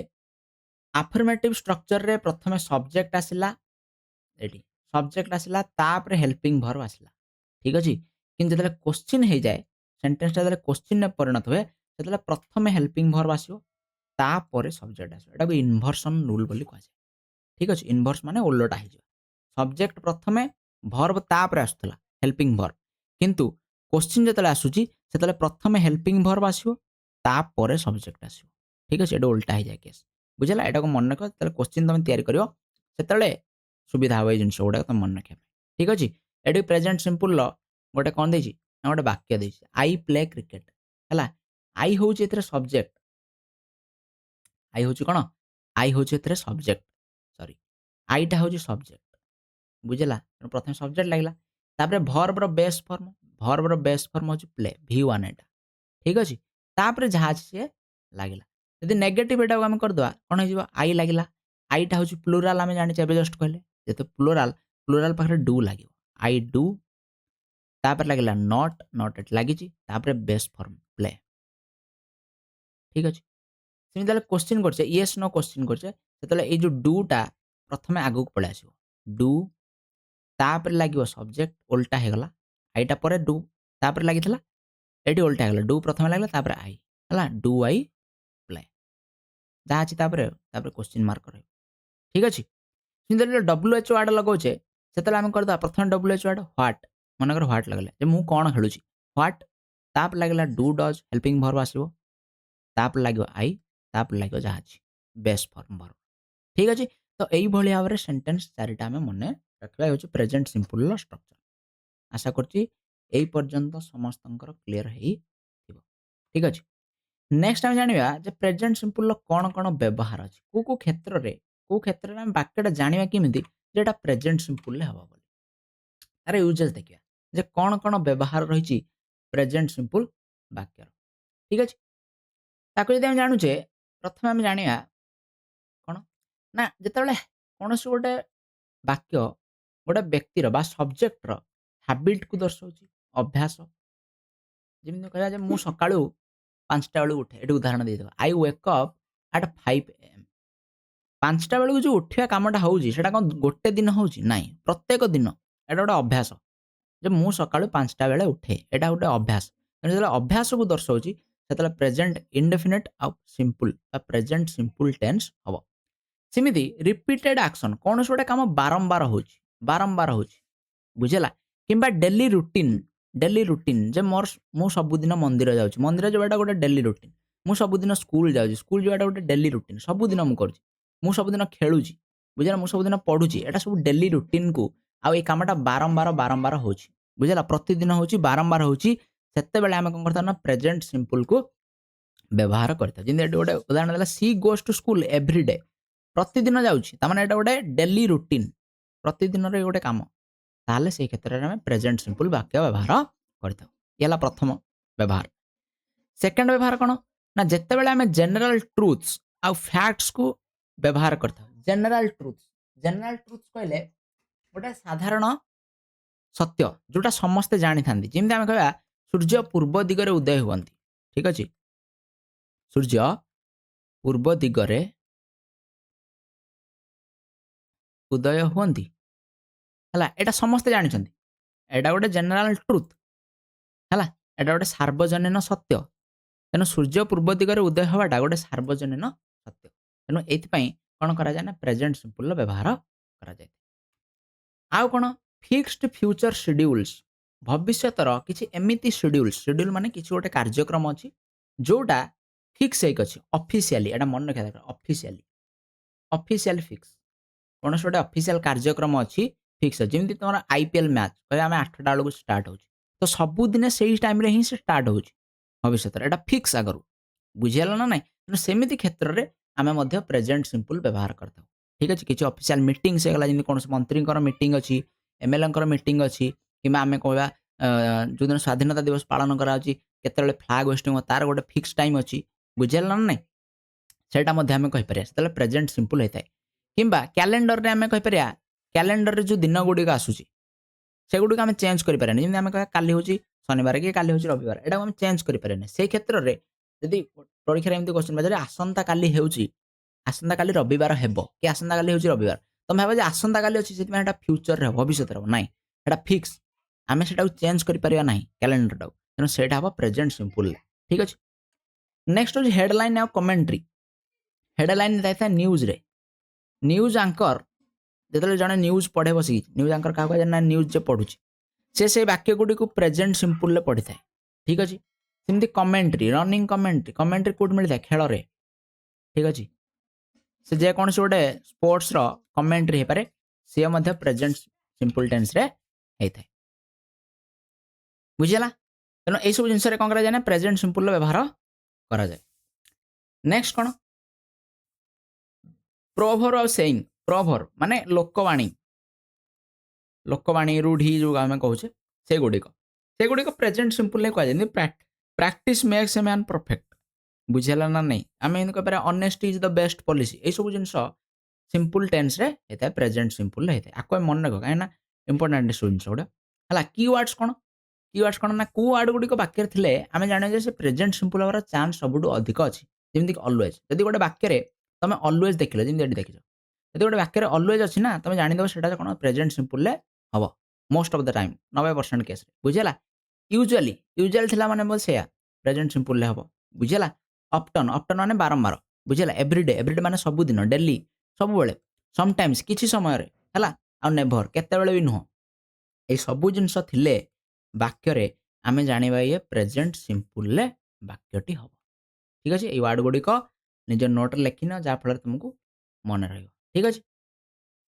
ଆଫର୍ମେଟିଭ୍ ଷ୍ଟ୍ରକ୍ଚରରେ ପ୍ରଥମେ ସବଜେକ୍ଟ ଆସିଲା, ଏଠି ସବଜେକ୍ଟ ଆସିଲା ତାପରେ ହେଲ୍ପିଂ ଭର୍ବ ଆସିଲା ଠିକ ଅଛି କିନ୍ତୁ ଯେତେବେଳେ କ୍ୱେଶ୍ଚିନ୍ ହେଇଯାଏ ସେଣ୍ଟେନ୍ସଟା ଯେତେବେଳେ କ୍ୱେଶ୍ଚିନ୍ରେ ପରିଣତ ହୁଏ ସେତେବେଳେ ପ୍ରଥମେ ହେଲ୍ପିଂ ଭର୍ବ ଆସିବ ତାପରେ ସବଜେକ୍ଟ ଆସିବ ଏଟାକୁ ଇନଭର୍ସନ ରୁଲ୍ ବୋଲି କୁହାଯାଏ ଠିକ ଅଛି ଇନଭର୍ସ ମାନେ ଓଲଟା ହେଇଯିବ ସବଜେକ୍ଟ ପ୍ରଥମେ ଭର୍ବ ତାପରେ ଆସୁଥିଲା ହେଲ୍ପିଂ ଭର୍ବ କିନ୍ତୁ क्वेश्चन যেতলে আসুচি সেতলে প্রথমে হেল্পিং ভার্ব আসিব তারপরে সবজেক্ট আসিব ঠিক আছে এটা উল্টা হয়ে যায় কেস বুঝলা এটাকে মনে রাখ যেতলে क्वेश्चन তুমি তৈরি করিও সেতলে সুবিধা হবে এই জিনিস গুড়া তুমি মনে রাখিবা ঠিক আছে এটি প্রেজেন্ট সিম্পল ল গোটে কোন দেইছি না গোটে বাক্য দেইছি আই প্লে ক্রিকেট হলা আই হউছি এতরে সবজেক্ট আই হউছি কোন আই হউছি এতরে সবজেক্ট সরি আইটা হউছি সবজেক্ট বুঝলা প্রথমে সবজেক্ট লাগিলা তারপরে ভর্বর বেস ফর্ম ভর্বর বেস ফর্ম হচ্ছে প্লে V1 এটা ঠিক আছে তারপরে যাহা আছে সে লাগিলা যদি নেগেটিভ এটা আমি করদবা কোন হইଯିବ আই লাগিলা আইটা হচ্ছে প্লুরাল আমি জানিছে ଏବେ জস্ট কইলে যেতে প্লুরাল প্লুরাল পাখরে ডু লাগিব আই ডু তারপরে লাগিলা নট নট এট লাগিছি তারপরে বেস ফর্ম প্লে ঠিক আছে তুমি তাহলে কোশ্চিন করছে ইয়েস নো কোশ্চিন করছে সেতলে এই যে ডুটা প্রথমে আগুক পড়ে আসিব ডু তারপরে লাগিব সবজেক্ট উল্টা হয়ে গলা আইটা পরে ডু তারপরে লাগিଥିଲା এটি উল্টা হয়ে গলা ডু প্রথমে লাগলা তারপরে আই হলা ডু আই প্লে যা আছে তারপরে তারপরে কোশ্চিন মার্ক রহিব ঠিক আছে কিন্তু যেତେବେଳେ WH ওয়ার্ড লগাউছে সেତେବେଳେ আমি করদা প্রথমে WH ওয়ার্ড হোয়াট মনে কর হোয়াট লাগলে যে মু কোন খেলুছি হোয়াট তারপরে লাগিলা ডু ডজ হেল্পিং ভর্ব আসিব তারপরে লাগিব আই তারপরে লাগিব যা আছে বেস ফর্ম ভর্ব ঠিক আছে তো এইভাবে ভাবে সেন্টেন্স চারিটা আমি মনে রাখবা হচ্ছে প্রেজেন্ট সিম্পল স্ট্রকচর আশা করছি এই পর্যন্ত সমস্তଙ୍କର ক্লিয়ার ହେଇଥିବ ঠিক আছে নেক্সট আমি জানিবা যে প্রেজেন্ট সিম্পল কোন কোন ব্যবহার আছে কোন ক্ষেত্রে আমি বাক্যটা জানিবা কেমিতি যে এটা প্রেজেন্ট সিম্পল রে হবা বলি আরে ইউজেস দেখিবা যে কোন ব্যবহার রহিছি প্রেজেন্ট সিম্পল বাক্যর ঠিক আছে তাকে যদি আমি জানুছে প্রথমে আমি জানিবা কোন না যেতବେଳେ কোনসি গোটে ବାକ୍ୟ ଗୋଟେ ବ୍ୟକ୍ତିର ବା ସବଜେକ୍ଟର ହ୍ୟାବିଟ୍କୁ ଦର୍ଶାଉଛି ଅଭ୍ୟାସ ଯେମିତି କହିବା ଯେ ମୁଁ ସକାଳୁ 5ଟା ବେଳକୁ ଉଠେ ଏଠି ଉଦାହରଣ ଦେଇଦେବା I wake up at 5 AM 5ଟା ବେଳକୁ ଯେଉଁ ଉଠିବା କାମଟା ହେଉଛି ସେଇଟା କ'ଣ ଗୋଟେ ଦିନ ହେଉଛି ନାଇଁ ପ୍ରତ୍ୟେକ ଦିନ ଏଇଟା ଗୋଟେ ଅଭ୍ୟାସ ଯେ ମୁଁ ସକାଳୁ 5ଟା ବେଳେ ଉଠେ ଏଇଟା ଗୋଟେ ଅଭ୍ୟାସ ତେଣୁ ଯେତେବେଳେ ଅଭ୍ୟାସକୁ ଦର୍ଶାଉଛି ସେତେବେଳେ ପ୍ରେଜେଣ୍ଟ ଇନଡେଫିନିଟ୍ ଆଉ ସିମ୍ପଲ ବା ପ୍ରେଜେଣ୍ଟ ସିମ୍ପଲ ଟେନ୍ସ ହେବ ସେମିତି ରିପିଟେଡ୍ ଆକ୍ସନ୍ କୌଣସି ଗୋଟେ କାମ ବାରମ୍ବାର ହେଉଛି ବୁଝିଲା କିମ୍ବା ଡେଲି ରୁଟିନ୍ ଯେ ମୁଁ ସବୁଦିନ ମନ୍ଦିର ଯାଉଛି ମନ୍ଦିର ଯିବାଟା ଗୋଟେ ଡେଲି ରୁଟିନ୍ ମୁଁ ସବୁଦିନ ସ୍କୁଲ ଯାଉଛି ସ୍କୁଲ ଯିବାଟା ଗୋଟେ ଡେଲି ରୁଟିନ୍ ସବୁଦିନ ମୁଁ କରୁଛି ମୁଁ ସବୁଦିନ ଖେଳୁଛି ବୁଝିଲା ମୁଁ ସବୁଦିନ ପଢୁଛି ଏଟା ସବୁ ଡେଲି ରୁଟିନ୍କୁ ଆଉ ଏଇ କାମଟା ବାରମ୍ବାର ହେଉଛି ବୁଝିଲା ପ୍ରତିଦିନ ହେଉଛି ବାରମ୍ବାର ହେଉଛି ସେତେବେଳେ ଆମେ କ'ଣ କରିଥାଉ ନା ପ୍ରେଜେଣ୍ଟ ସିମ୍ପଲକୁ ବ୍ୟବହାର କରିଥାଉ ଯେମିତି ଏଠି ଗୋଟେ ଉଦାହରଣ ଦେଲା she goes to school every day ପ୍ରତିଦିନ ଯାଉଛି ତାମାନେ ଏଇଟା ଗୋଟେ ଡେଲି ରୁଟିନ୍ ପ୍ରତିଦିନର ଗୋଟେ କାମ ତାହେଲେ ସେଇ କ୍ଷେତ୍ରରେ ଆମେ ପ୍ରେଜେଣ୍ଟ ସିମ୍ପଲ ବାକ୍ୟ ବ୍ୟବହାର କରିଥାଉ ଇଏ ହେଲା ପ୍ରଥମ ବ୍ୟବହାର ସେକେଣ୍ଡ ବ୍ୟବହାର କ'ଣ ନା ଯେତେବେଳେ ଆମେ ଜେନେରାଲ ଟ୍ରୁଥ୍ସ ଆଉ ଫ୍ୟାକ୍ଟସକୁ ବ୍ୟବହାର କରିଥାଉ ଜେନେରାଲ ଟ୍ରୁଥ୍ସ କହିଲେ ଗୋଟେ ସାଧାରଣ ସତ୍ୟ ଯୋଉଟା ସମସ୍ତେ ଜାଣିଥାନ୍ତି ଯେମିତି ଆମେ କହିବା ସୂର୍ଯ୍ୟ ପୂର୍ବ ଦିଗରେ ଉଦୟ ହୁଅନ୍ତି ଠିକ ଅଛି ସୂର୍ଯ୍ୟ ପୂର୍ବ ଦିଗରେ ଉଦୟ ହୁଅନ୍ତି ହେଲା ଏଇଟା ସମସ୍ତେ ଜାଣିଛନ୍ତି ଏଇଟା ଗୋଟେ ଜେନେରାଲ ଟ୍ରୁଥ୍ ହେଲା ଏଇଟା ଗୋଟେ ସାର୍ବଜନୀନ ସତ୍ୟ ତେଣୁ ସୂର୍ଯ୍ୟ ପୂର୍ବ ଦିଗରେ ଉଦୟ ହେବାଟା ଗୋଟେ ସାର୍ବଜନୀନ ସତ୍ୟ ତେଣୁ ଏଇଥିପାଇଁ କ'ଣ କରାଯାଏ ନା ପ୍ରେଜେଣ୍ଟ ସିମ୍ପଲର ବ୍ୟବହାର କରାଯାଏ ଆଉ କ'ଣ ଫିକ୍ସଡ ଫ୍ୟୁଚର ସିଡ୍ୟୁଲ୍ସ ଭବିଷ୍ୟତର କିଛି ଏମିତି ସିଡ୍ୟୁଲ୍ ମାନେ କିଛି ଗୋଟେ କାର୍ଯ୍ୟକ୍ରମ ଅଛି ଯୋଉଟା ଫିକ୍ସ ହେଇକି ଅଛି ଅଫିସିଆଲି ଏଇଟା ମନେ ରଖିବା ଦରକାର ଅଫିସିଆଲି ଫିକ୍ସ କୌଣସି ଗୋଟେ ଅଫିସିଆଲ କାର୍ଯ୍ୟକ୍ରମ ଅଛି ଫିକ୍ସ ଅଛି ଯେମିତି ତୁମର IPL ମ୍ୟାଚ୍ କହିବା ଆମେ 8ଟା ବେଳକୁ ଷ୍ଟାର୍ଟ ହେଉଛି ତ ସବୁଦିନେ ସେଇ ଟାଇମ୍ରେ ହିଁ ସେ ଷ୍ଟାର୍ଟ ହେଉଛି ଭବିଷ୍ୟତରେ ଏଇଟା ଫିକ୍ସ ଆଗରୁ ବୁଝିହେଲା ନା ନାଇଁ ତେଣୁ ସେମିତି କ୍ଷେତ୍ରରେ ଆମେ ମଧ୍ୟ ପ୍ରେଜେଣ୍ଟ ସିମ୍ପଲ ବ୍ୟବହାର କରିଥାଉ ଠିକ ଅଛି କିଛି ଅଫିସିଆଲ ମିଟିଂସ୍ ହେଇଗଲା ଯେମିତି କୌଣସି ମନ୍ତ୍ରୀଙ୍କର ମିଟିଂ ଅଛି MLAଙ୍କର ମିଟିଂ ଅଛି କିମ୍ବା ଆମେ କହିବା ଯେଉଁଦିନ ସ୍ୱାଧୀନତା ଦିବସ ପାଳନ କରାଯାଉଛି କେତେବେଳେ ଫ୍ଲାଗ ହୋଷ୍ଟିଂ ତାର ଗୋଟେ ଫିକ୍ସ ଟାଇମ୍ ଅଛି ବୁଝିହେଲା ନା ନାଇଁ ସେଇଟା ମଧ୍ୟ ଆମେ କହିପାରିବା ସେତେବେଳେ ପ୍ରେଜେଣ୍ଟ ସିମ୍ପଲ ହେଇଥାଏ କିମ୍ବା କ୍ୟାଲେଣ୍ଡରରେ ଆମେ କହିପାରିବା କ୍ୟାଲେଣ୍ଡରରେ ଯେଉଁ ଦିନ ଗୁଡ଼ିକ ଆସୁଛି ସେଗୁଡ଼ିକ ଆମେ ଚେଞ୍ଜ କରିପାରିବାନି ଯେମିତି ଆମେ କହିବା କାଲି ହେଉଛି ଶନିବାର କି କାଲି ହେଉଛି ରବିବାର ଏଟାକୁ ଆମେ ଚେଞ୍ଜ କରିପାରିବାନି ସେଇ କ୍ଷେତ୍ରରେ ଯଦି ପରୀକ୍ଷାରେ ଏମିତି କ୍ୱେଶ୍ଚିନ୍ ପଚାରେ ଆସନ୍ତାକାଲି ରବିବାର ହେବ କି ଆସନ୍ତାକାଲି ହେଉଛି ରବିବାର ତମେ ଭାବ ଯେ ଆସନ୍ତା କାଲି ଅଛି ସେଥିପାଇଁ ଏଟା ଫ୍ୟୁଚରରେ ହେବ ଭବିଷ୍ୟତରେ ହେବ ନାଇଁ ଏଟା ଫିକ୍ସ ଆମେ ସେଟାକୁ ଚେଞ୍ଜ କରିପାରିବା ନାହିଁ କ୍ୟାଲେଣ୍ଡରଟାକୁ ତେଣୁ ସେଇଟା ହେବ ପ୍ରେଜେଣ୍ଟ ସିମ୍ପଲରେ ଠିକ ଅଛି ନେକ୍ସଟ ହେଉଛି ହେଡଲାଇନ୍ ଆଉ କମେଣ୍ଟ୍ରି ହେଡଲାଇନ୍ ଯାଇଥାଏ ନ୍ୟୁଜ୍ରେ ନ୍ୟୁଜ୍ ଆଙ୍କର ଯେତେବେଳେ ଜଣେ ନ୍ୟୁଜ୍ ପଢ଼େ ବସିକି ନ୍ୟୁଜ୍ ଆଙ୍କର କାହାକୁ କୁହାଯାଏ ନା ନ୍ୟୁଜ୍ ଯେ ପଢ଼ୁଛି ସେ ସେଇ ବାକ୍ୟ ଗୁଡ଼ିକୁ ପ୍ରେଜେଣ୍ଟ ସିମ୍ପଲରେ ପଢ଼ିଥାଏ ଠିକ ଅଛି ସେମିତି କମେଣ୍ଟ୍ରି ରନିଂ କମେଣ୍ଟ୍ରି କୋଉଠି ମିଳିଥାଏ ଖେଳରେ ଠିକ ଅଛି ସେ ଯେକୌଣସି ଗୋଟେ ସ୍ପୋର୍ଟସର କମେଣ୍ଟ୍ରି ହେଇପାରେ ସିଏ ମଧ୍ୟ ପ୍ରେଜେଣ୍ଟ ସିମ୍ପଲ ଟେନ୍ସରେ ହେଇଥାଏ ବୁଝିଲା ତେଣୁ ଏଇସବୁ ଜିନିଷରେ କ'ଣ କରାଯାଏ ନା ପ୍ରେଜେଣ୍ଟ ସିମ୍ପଲର ବ୍ୟବହାର କରାଯାଏ ନେକ୍ସଟ କ'ଣ ପ୍ରୋଭର ଆଉ ସେଇଂ ପ୍ରୋଭର ମାନେ ଲୋକବାଣୀ ରୂଢ଼ି ଯେଉଁ ଆମେ କହୁଛେ ସେଗୁଡ଼ିକ ପ୍ରେଜେଣ୍ଟ ସିମ୍ପଲରେ କୁହାଯାଏ ଯେମିତି ପ୍ରାକ୍ଟିସ୍ ମେକ୍ସ ଏ ମ୍ୟାନ୍ ପରଫେକ୍ଟ ବୁଝିଲା ନା ନାହିଁ ଆମେ ଏମିତି କହିପାରିବା honesty is the best policy ଏଇସବୁ ଜିନିଷ ସିମ୍ପଲ ଟେନ୍ସରେ ହେଇଥାଏ ପ୍ରେଜେଣ୍ଟ ସିମ୍ପଲରେ ହେଇଥାଏ ଆକୁ ଆମେ ମନେ ରଖ କାହିଁକିନା ଇମ୍ପୋର୍ଟାଣ୍ଟ ଏସବୁ ଜିନିଷ ଗୁଡ଼ା ହେଲା କିୱାର୍ଡସ୍ କ'ଣ ନା କେଉଁ ୱାର୍ଡ ଗୁଡ଼ିକ ବାକ୍ୟରେ ଥିଲେ ଆମେ ଜାଣିବା ଯେ ସେ ପ୍ରେଜେଣ୍ଟ ସିମ୍ପଲ ହେବାର ଚାନ୍ସ ସବୁଠୁ ଅଧିକ ଅଛି ଯେମିତିକି ଅଲୱେଜ୍ ଯଦି ଗୋଟେ ବାକ୍ୟରେ ତମେ ଅଲୱେଜ୍ ଦେଖିଲ ଯେମିତି ଏଠି ଦେଖିଛ ଯଦି ଗୋଟେ ବାକ୍ୟରେ ଅଲୱେଜ୍ ଅଛି ନା ତମେ ଜାଣିଦେବ ସେଟା କ'ଣ ପ୍ରେଜେଣ୍ଟ ସିମ୍ପଲରେ ହେବ ମୋଷ୍ଟ ଅଫ୍ ଦ ଟାଇମ୍ 90% କେସ୍ରେ ବୁଝିଲା ୟୁଜୁଆଲି ଥିଲା ମାନେ ସେଇଆ ପ୍ରେଜେଣ୍ଟ ସିମ୍ପଲରେ ହେବ ବୁଝିଲା ଅପ୍ଟନ୍ ମାନେ ବାରମ୍ବାର ବୁଝିଲା ଏଭ୍ରିଡେ ମାନେ ସବୁଦିନ ଡେଲି ସବୁବେଳେ ସମଟାଇମ୍ସ କିଛି ସମୟରେ ହେଲା ଆଉ ନେଭର କେତେବେଳେ ବି ନୁହଁ এই ସବୁ ଜିନିଷ ଥିଲେ ବାକ୍ୟରେ ଆମେ ଜାଣିବା ଇଏ ପ୍ରେଜେଣ୍ଟ ସିମ୍ପଲରେ ବାକ୍ୟଟି ହେବ ଠିକ ଅଛି ଏଇ ୱାର୍ଡ ଗୁଡ଼ିକ ନିଜ ନୋଟରେ ଲେଖିନିଅ ଯାହାଫଳରେ ତୁମକୁ ମନେ ରହିବ ଠିକ ଅଛି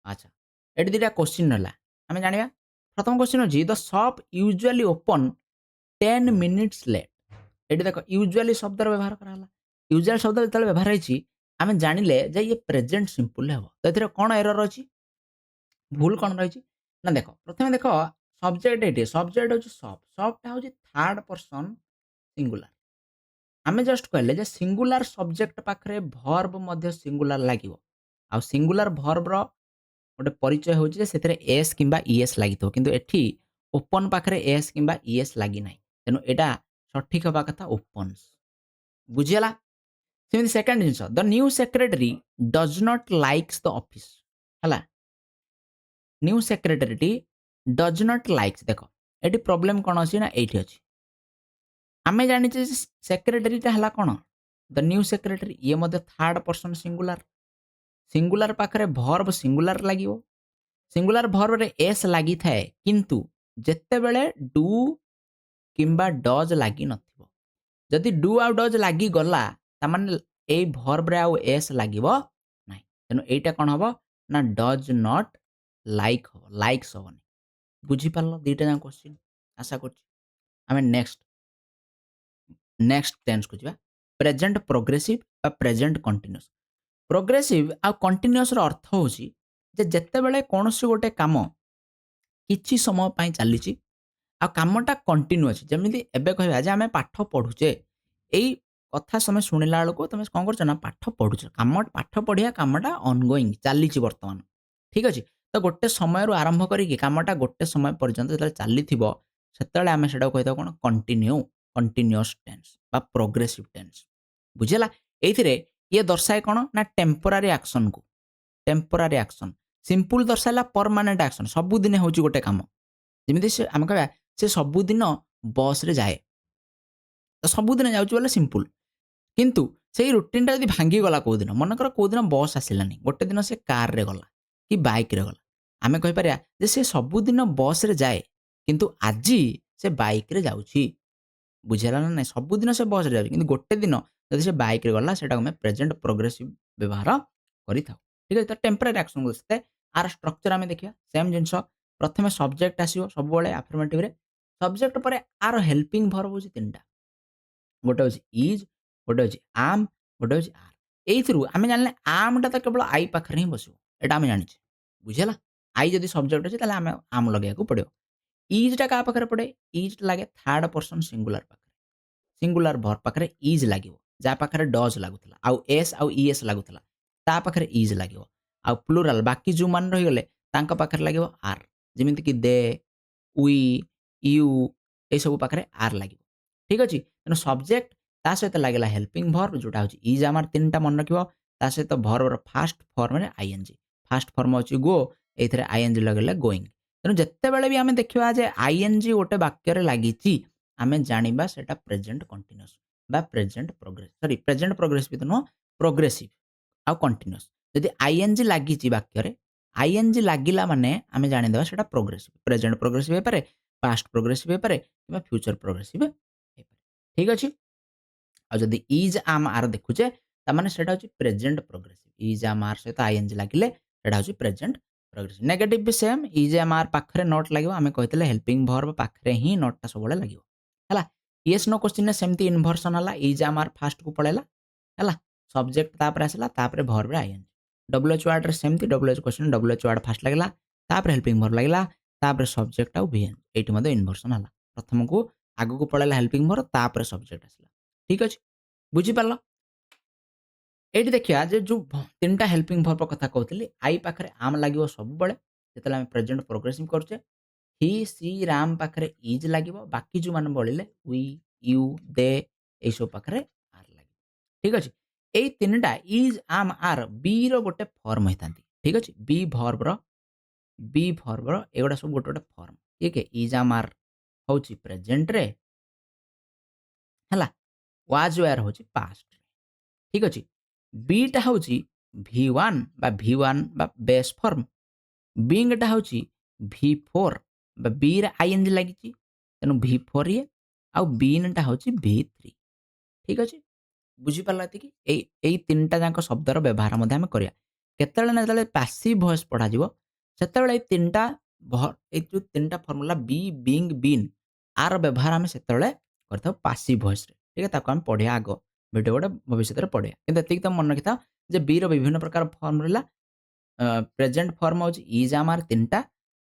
ଆଚ୍ଛା ଏଠି ଦୁଇଟା କୋଶ୍ଚିନ୍ ହେଲା ଆମେ ଜାଣିବା ପ୍ରଥମ କୋଶ୍ଚିନ୍ ଅଛି ଦ ସପ୍ ୟୁଜୁଆଲି ଓପନ୍ 10 minutes ଲେଟ୍ ଏଠି ଦେଖ ୟୁଜୁଆଲି ଶବ୍ଦର ବ୍ୟବହାର କରାହେଲା ୟୁଜୁଆଲି ଶବ୍ଦ ଯେତେବେଳେ ବ୍ୟବହାର ହେଇଛି ଆମେ ଜାଣିଲେ ଯେ ଇଏ ପ୍ରେଜେଣ୍ଟ ସିମ୍ପଲରେ ହେବ ତ ଏଥିରେ କ'ଣ ଏରର ଅଛି ଭୁଲ କ'ଣ ରହିଛି ନା ଦେଖ ପ୍ରଥମେ ଦେଖ ସବଜେକ୍ଟ ଏଠି ସବଜେକ୍ଟ ହେଉଛି ସବ୍ଟା ହେଉଛି ଥାର୍ଡ ପର୍ସନ ସିଙ୍ଗୁଲାର ଆମେ ଜଷ୍ଟ କହିଲେ ଯେ ସିଙ୍ଗୁଲାର ସବଜେକ୍ଟ ପାଖରେ ଭର୍ବ ମଧ୍ୟ ସିଙ୍ଗୁଲାର ଲାଗିବ ଆଉ ସିଙ୍ଗୁଲାର ଭର୍ବର ଗୋଟେ ପରିଚୟ ହେଉଛି ଯେ ସେଥିରେ ଏସ୍ କିମ୍ବା ଇଏସ୍ ଲାଗିଥିବ କିନ୍ତୁ ଏଠି ଓପନ୍ ପାଖରେ ଏସ୍ କିମ୍ବା ଇଏସ୍ ଲାଗିନାହିଁ ତେଣୁ ଏଇଟା ସଠିକ ହେବା କଥା ଓପନ୍ସ ବୁଝିଗଲା ସେମିତି ସେକେଣ୍ଡ ଜିନିଷ the new secretary does not likes the office ହେଲା ନ୍ୟୁ ସେକ୍ରେଟାରୀଟି ଡଜ୍ ନଟ୍ ଲାଇକ୍ସ ଦେଖ ଏଠି ପ୍ରୋବ୍ଲେମ୍ କ'ଣ ଅଛି ନା ଏଇଠି ଅଛି ଆମେ ଜାଣିଛେ ଯେ ସେକ୍ରେଟାରୀଟା ହେଲା କ'ଣ ଦ ନ୍ୟୁ ସେକ୍ରେଟାରୀ ଇଏ ମଧ୍ୟ ଥାର୍ଡ ପର୍ସନ ସିଙ୍ଗୁଲାର ପାଖରେ ଭର୍ବ ସିଙ୍ଗୁଲାର ଲାଗିବ ସିଙ୍ଗୁଲାର ଭର୍ବରେ ଏସ୍ ଲାଗିଥାଏ କିନ୍ତୁ ଯେତେବେଳେ ଡୁ କିମ୍ବା ଡଜ୍ ଲାଗିନଥିବ ଯଦି ଡୁ ଆଉ ଡଜ୍ ଲାଗିଗଲା ତାମାନେ ଏଇ ଭର୍ବରେ ଆଉ ଏସ୍ ଲାଗିବ ନାହିଁ ତେଣୁ ଏଇଟା କ'ଣ ହେବ ନା ଡଜ୍ ନଟ୍ ଲାଇକ୍ ହେବ ଲାଇକ୍ସ ହେବନି ବୁଝିପାରିଲ ଦୁଇଟା ଯାକ କୋଶ୍ଚିନ୍ ଆଶା କରୁଛି ଆମେ ନେକ୍ସଟ ଟେନ୍ସକୁ ଯିବା ପ୍ରେଜେଣ୍ଟ ପ୍ରୋଗ୍ରେସିଭ ବା ପ୍ରେଜେଣ୍ଟ କଣ୍ଟିନ୍ୟୁଅସ୍ ପ୍ରୋଗ୍ରେସିଭ ଆଉ କଣ୍ଟିନ୍ୟୁଅସ୍ର ଅର୍ଥ ହେଉଛି ଯେ ଯେତେବେଳେ କୌଣସି ଗୋଟେ କାମ କିଛି ସମୟ ପାଇଁ ଚାଲିଛି ଆଉ କାମଟା କଣ୍ଟିନ୍ୟୁ ଅଛି ଯେମିତି ଏବେ କହିବା ଯେ ଆମେ ପାଠ ପଢ଼ୁଛେ ଏଇ କଥା ସମୟ ଶୁଣିଲା ବେଳକୁ ତୁମେ କ'ଣ କରୁଛ ନା ପାଠ ପଢ଼ୁଛ ପାଠ ପଢ଼ିବା କାମଟା ଅନଗୋଇଂ ଚାଲିଛି ବର୍ତ୍ତମାନ ଠିକ ଅଛି ତ ଗୋଟେ ସମୟରୁ ଆରମ୍ଭ କରିକି କାମଟା ଗୋଟେ ସମୟ ପର୍ଯ୍ୟନ୍ତ ଯେତେବେଳେ ଚାଲିଥିବ ସେତେବେଳେ ଆମେ ସେଟାକୁ କହିଥାଉ କ'ଣ କଣ୍ଟିନ୍ୟୁଅସ୍ ଟେନ୍ସ ବା ପ୍ରୋଗ୍ରେସିଭ ଟେନ୍ସ ବୁଝିଲା ଏଇଥିରେ ଇଏ ଦର୍ଶାଏ କ'ଣ ନା ଟେମ୍ପୋରାରୀ ଆକ୍ସନକୁ ଟେମ୍ପୋରାରୀ ଆକ୍ସନ ସିମ୍ପଲ ଦର୍ଶାଇଲା ପରମାନେଣ୍ଟ ଆକ୍ସନ ସବୁଦିନ ହେଉଛି ଗୋଟେ କାମ ଯେମିତି ଆମେ କହିବା ସେ ସବୁଦିନ ବସ୍ରେ ଯାଏ ତ ସବୁଦିନ ଯାଉଛି ବୋଲେ ସିମ୍ପଲ କିନ୍ତୁ ସେଇ ରୁଟିନଟା ଯଦି ଭାଙ୍ଗିଗଲା କେଉଁଦିନ ମନେକର କେଉଁଦିନ ବସ୍ ଆସିଲାନି ଗୋଟେ ଦିନ ସେ କାରରେ ଗଲା କି ବାଇକ୍ରେ ଗଲା ଆମେ କହିପାରିବା ଯେ ସେ ସବୁଦିନ ବସ୍ରେ ଯାଏ କିନ୍ତୁ ଆଜି ସେ ବାଇକ୍ରେ ଯାଉଛି ବୁଝିଲା ନା ନାହିଁ ସବୁଦିନ ସେ ବସ୍ରେ ଯାଉଛି କିନ୍ତୁ ଗୋଟେ ଦିନ ଯଦି ସେ ବାଇକ୍ରେ ଗଲା ସେଟାକୁ ଆମେ ପ୍ରେଜେଣ୍ଟ ପ୍ରୋଗ୍ରେସିଭ ବ୍ୟବହାର କରିଥାଉ ଠିକ ଅଛି ତ ଟେମ୍ପୋରାରୀ ଆକ୍ସନ ସେତେ ଆର ଷ୍ଟ୍ରକ୍ଚର ଆମେ ଦେଖିବା ସେମ୍ ଜିନିଷ ପ୍ରଥମେ ସବଜେକ୍ଟ ଆସିବ ସବୁବେଳେ ଆଫର୍ମେଟିଭରେ ସବଜେକ୍ଟ ପରେ ଆର ହେଲ୍ପିଂ ଭର୍ବ ହେଉଛି ତିନିଟା ଗୋଟେ ହେଉଛି ଇଜ୍ ଗୋଟେ ହେଉଛି ଆମ୍ ଗୋଟେ ହେଉଛି ଆର୍ ଏଇଥିରୁ ଆମେ ଜାଣିଲେ ଆମ୍ଟା ତ କେବଳ ଆଇ ପାଖରେ ହିଁ ବସିବ ଏଇଟା ଆମେ ଜାଣିଛେ ବୁଝିଲା ଆଇ ଯଦି ସବଜେକ୍ଟ ଅଛି ତାହେଲେ ଆମେ ଆମ୍ ଲଗେଇବାକୁ ପଡ଼ିବ ଇଜ୍ଟା କାହା ପାଖରେ ପଡ଼େ ଇଜ୍ଟା ଲାଗେ ଥାର୍ଡ ପର୍ସନ ସିଙ୍ଗୁଲାର ପାଖରେ ସିଙ୍ଗୁଲାର ଭର୍ବ ପାଖରେ ଇଜ୍ ଲାଗିବ ଯାହା ପାଖରେ ଡଜ୍ ଲାଗୁଥିଲା ଆଉ ଏସ୍ ଆଉ ଇଏସ୍ ଲାଗୁଥିଲା ତା ପାଖରେ ଇଜ୍ ଲାଗିବ ଆଉ ପ୍ଲୁରାଲ ବାକି ଯେଉଁମାନେ ରହିଗଲେ ତାଙ୍କ ପାଖରେ ଲାଗିବ ଆର୍ ଯେମିତିକି ଦେ ଉଇ ୟୁ ଏସବୁ ପାଖରେ ଆର୍ ଲାଗିବ ଠିକ ଅଛି ତେଣୁ ସବଜେକ୍ଟ ତା ସହିତ ଲାଗିଲା ହେଲ୍ପିଂ ଭର୍ବ ଯେଉଁଟା ହେଉଛି ଇଜ୍ ଆମର ତିନିଟା ମନେ ରଖିବ ତା ସହିତ ଭର୍ବର ଫାଷ୍ଟ ଫର୍ମରେ ଆଇଏନ୍ଜି फास्ट फॉर्म अछि गो एथिरे आईएनजी लगेले गोइंग तेणु जेतेबेले भी आमे देखिबा जे आईएनजी गोटे वाक्य रे लागिची आमे जानिबा सेटा प्रेजेंट कंटीन्यूअस बा present progress sorry present progress भी तो नो प्रोग्रेसिव आ कंटीन्यूअस यदि आईएनजी लागिची वाक्य रे आईएनजी लागिला माने आमे जानि देबा सेटा प्रोग्रेसिव प्रेजेंट प्रोग्रेसिव हे पारे पास्ट प्रोग्रेसिव हे पारे किबा फ्यूचर प्रोग्रेसिव हे पारे ठीक अछि आ जदि इज आम आर देखुचे तामाने सेटा होची प्रेजेंट प्रोग्रेसिव इज आम आर सहित आईएनजी लागिले सेटा होची प्रेजेंट प्रोग्रेसिव नेगेटिव भी सेम इज आम आर पाखरे नॉट लागिवो आमे कहितले हेल्पिंग वर्ब पाखरे ही नॉट ता सबले लागिवो हला यस नो क्वेश्चन ने सेमती इन्वर्सन हला इज आम आर फास्ट को पळेला हला सब्जेक्ट तापर आसला तापर वर्ब रे आईएनजी डब्ल्यूएच वर्ड रे सेमती WH question WH word fast लागला तापर हेल्पिंग वर्ब लागला तापर सब्जेक्ट आ वीएन एटी मध्ये इन्वर्सन हला प्रथम को आगु को पळेला हेल्पिंग वर्ब तापर सब्जेक्ट आसला ठीक अछि बुझी पारलो एटी देखिया जे जो तीनटा हेल्पिंग वर्ब कथा कहउतली आई पाखरे आम लागिवो सब बळे जेतले हम प्रेजेंट प्रोग्रेसिव करछे ही सी राम पाखरे इज लागिवो बाकी जो मान बळिले वी यू दे ए सब पाखरे आर लागिवो ठीक अछि एई तीनटा इज आम आर बी रो गोटे फॉर्म हेतांती ठीक अछि बी वर्ब रो एगुडा सब गोटे गोटे फॉर्म ठीक है इज आम आर होची प्रेजेंट रे हला वाज वेयर होची पास्ट ठीक अछि बीटा होची V1 बा V1 बा बेस फॉर्म बिंगटा होची V4 बा बी रे आईएनजी लागिची तेनु V4 ये आ बीनटा होची V3 ठीक अछि बुझी पारला कि एई तीनटा जांक शब्दर व्यवहार मध्ये हम करिया केतेले ना जेतेले पैसिव वॉइस पढा जिवो सेतेले एई तीनटा एई जो तीनटा फार्मूला बी बिंग बीन आर व्यवहार हम सेतेले करथौ पैसिव वॉइस रे ठीक है ताको हम पढिया आगो वीडियो गोटे भविष्य रे पढिया किंतु एतिक त मन रखिथा जे बी रो विभिन्न प्रकार फार्मूला प्रेजेंट फॉर्म होची इज आम आर तीनटा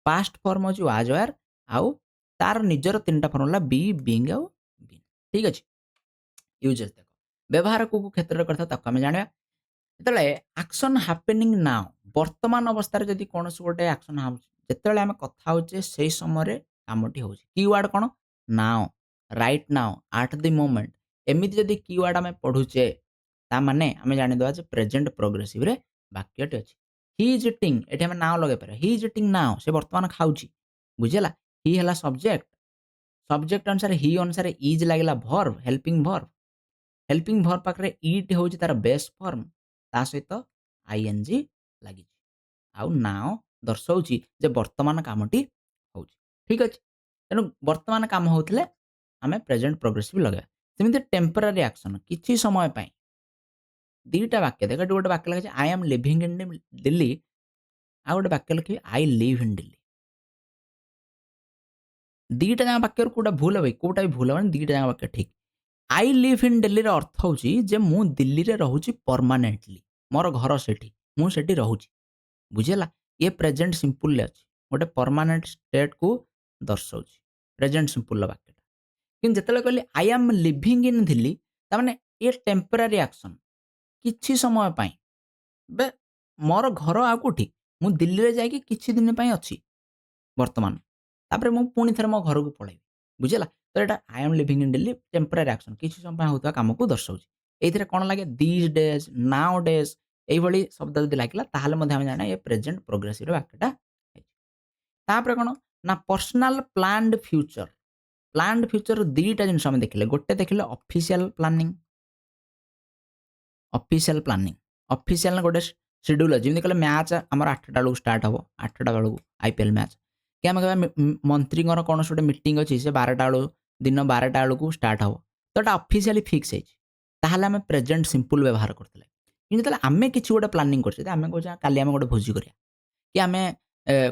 पास्ट फॉर्म होची वाज वेयर आउ तार निजर तीनटा फार्मूला बी बिंग आउ बीन ठीक अछि यूजेस देखो व्यवहार को क्षेत्र करथा ताको हम जानिया जेतेले एक्शन हैपनिंग नाउ वर्तमान अवस्था रे जदी कोनस गोटे एक्शन हाउ जेतेले हम कथा होचे सेही समय रे कामटी होची कीवर्ड कोन now right now at the moment एमिति जदी कीवर्ड हम पढुचे ता माने हम जानि दवा जे प्रेजेंट प्रोग्रेसिव रे वाक्यटी अछि ही इज इटिंग एठी हम नाउ लगे पारे ही इज इटिंग नाउ से वर्तमान खाउची बुझिला ही हला सब्जेक्ट अनुसार ही अनुसार इज लागला वर्ब हेल्पिंग वर्ब पाखरे इट होची तार बेस फॉर्म ता सहित आईएनजी लागि आउ नाउ दर्शाउची जे वर्तमान कामटी होची ठीक अछि तेनु वर्तमान काम होतले हमें प्रेजेंट प्रोग्रेसिव लगे सेमिति टेम्पररी एक्शन किछि समय पई दीटा वाक्य देखो गोटे वाक्य लगे I am living in Delhi आ गोटे वाक्य लिखि आई लिव इन दिल्ली दीटा जाक वाक्य कोटा भूल हबे कोटा भी भूल हबे दीटा जाक वाक्य ठीक आई लिव इन दिल्ली ର ଅର୍ଥ ହଉଛି ଯେ ମୁଁ ଦିଲ୍ଲୀରେ ରହୁଛି ପର୍ମାନେଣ୍ଟଲି ମୋର ଘର ସେଠି ମୁଁ ସେଠି ରହୁଛି ବୁଝିଲା ये प्रेजेंट सिंपल ରେ ଅଛି ଗୋଟେ ପର୍ମାନେଣ୍ଟ ଷ୍ଟେଟ କୁ ଦର୍ଶାଉଛି ପ୍ରେजेंट सिंपल ର ବାକ୍ୟଟା କିନ୍ତୁ ଯେତେବେଳେ କହିଲି आई एम लिविंग इन दिल्ली ତା ମାନେ ये टेम्पररी एक्शन କିଛି ସମୟ ପାଇଁ बे ମୋର ଘର ଆଉ କୋଠି ମୁଁ ଦିଲ୍ଲୀରେ ଯାଇକି କିଛି ଦିନ ପାଇଁ ଅଛି ବର୍ତ୍ତମାନ ତାପରେ ମୁଁ ପୁଣି ଥରେ ମୋ ଘରକୁ ପଳେଇବି ବୁଝିଲା तो एटा आई am living in Delhi temporary action किसी समय होता काम को दर्शाउची एथिरे कोन लागे दीज डेज नाउ डेज एई भली शब्द जदि लागिला ताहाले मध्ये हम जाना ये प्रेजेंट प्रोग्रेसिव वाक्यटा तापर कोन ना पर्सनल प्लान्ड फ्यूचर दीटा जिनस हम देखिले गोटे देखिले ऑफिशियल प्लानिंग ऑफिशियल गोटे शेड्यूल अछि जेमि कहले मैच हमर 8टा बेलू स्टार्ट हबो 8टा बेलू आईपीएल मैच कि हम कहबा मंत्री कोन गोटे मीटिंग अछि से 12टा बेलू दिन 12टा बेलू स्टार्ट हबो तो एटा ऑफिशियली फिक्स है ताहाले हम प्रेजेंट सिंपल व्यवहार करथले कि जतले आमे किछि गोटे प्लानिंग करछे आमे कहछा काली आमे गोटे भोजी करिया कि आमे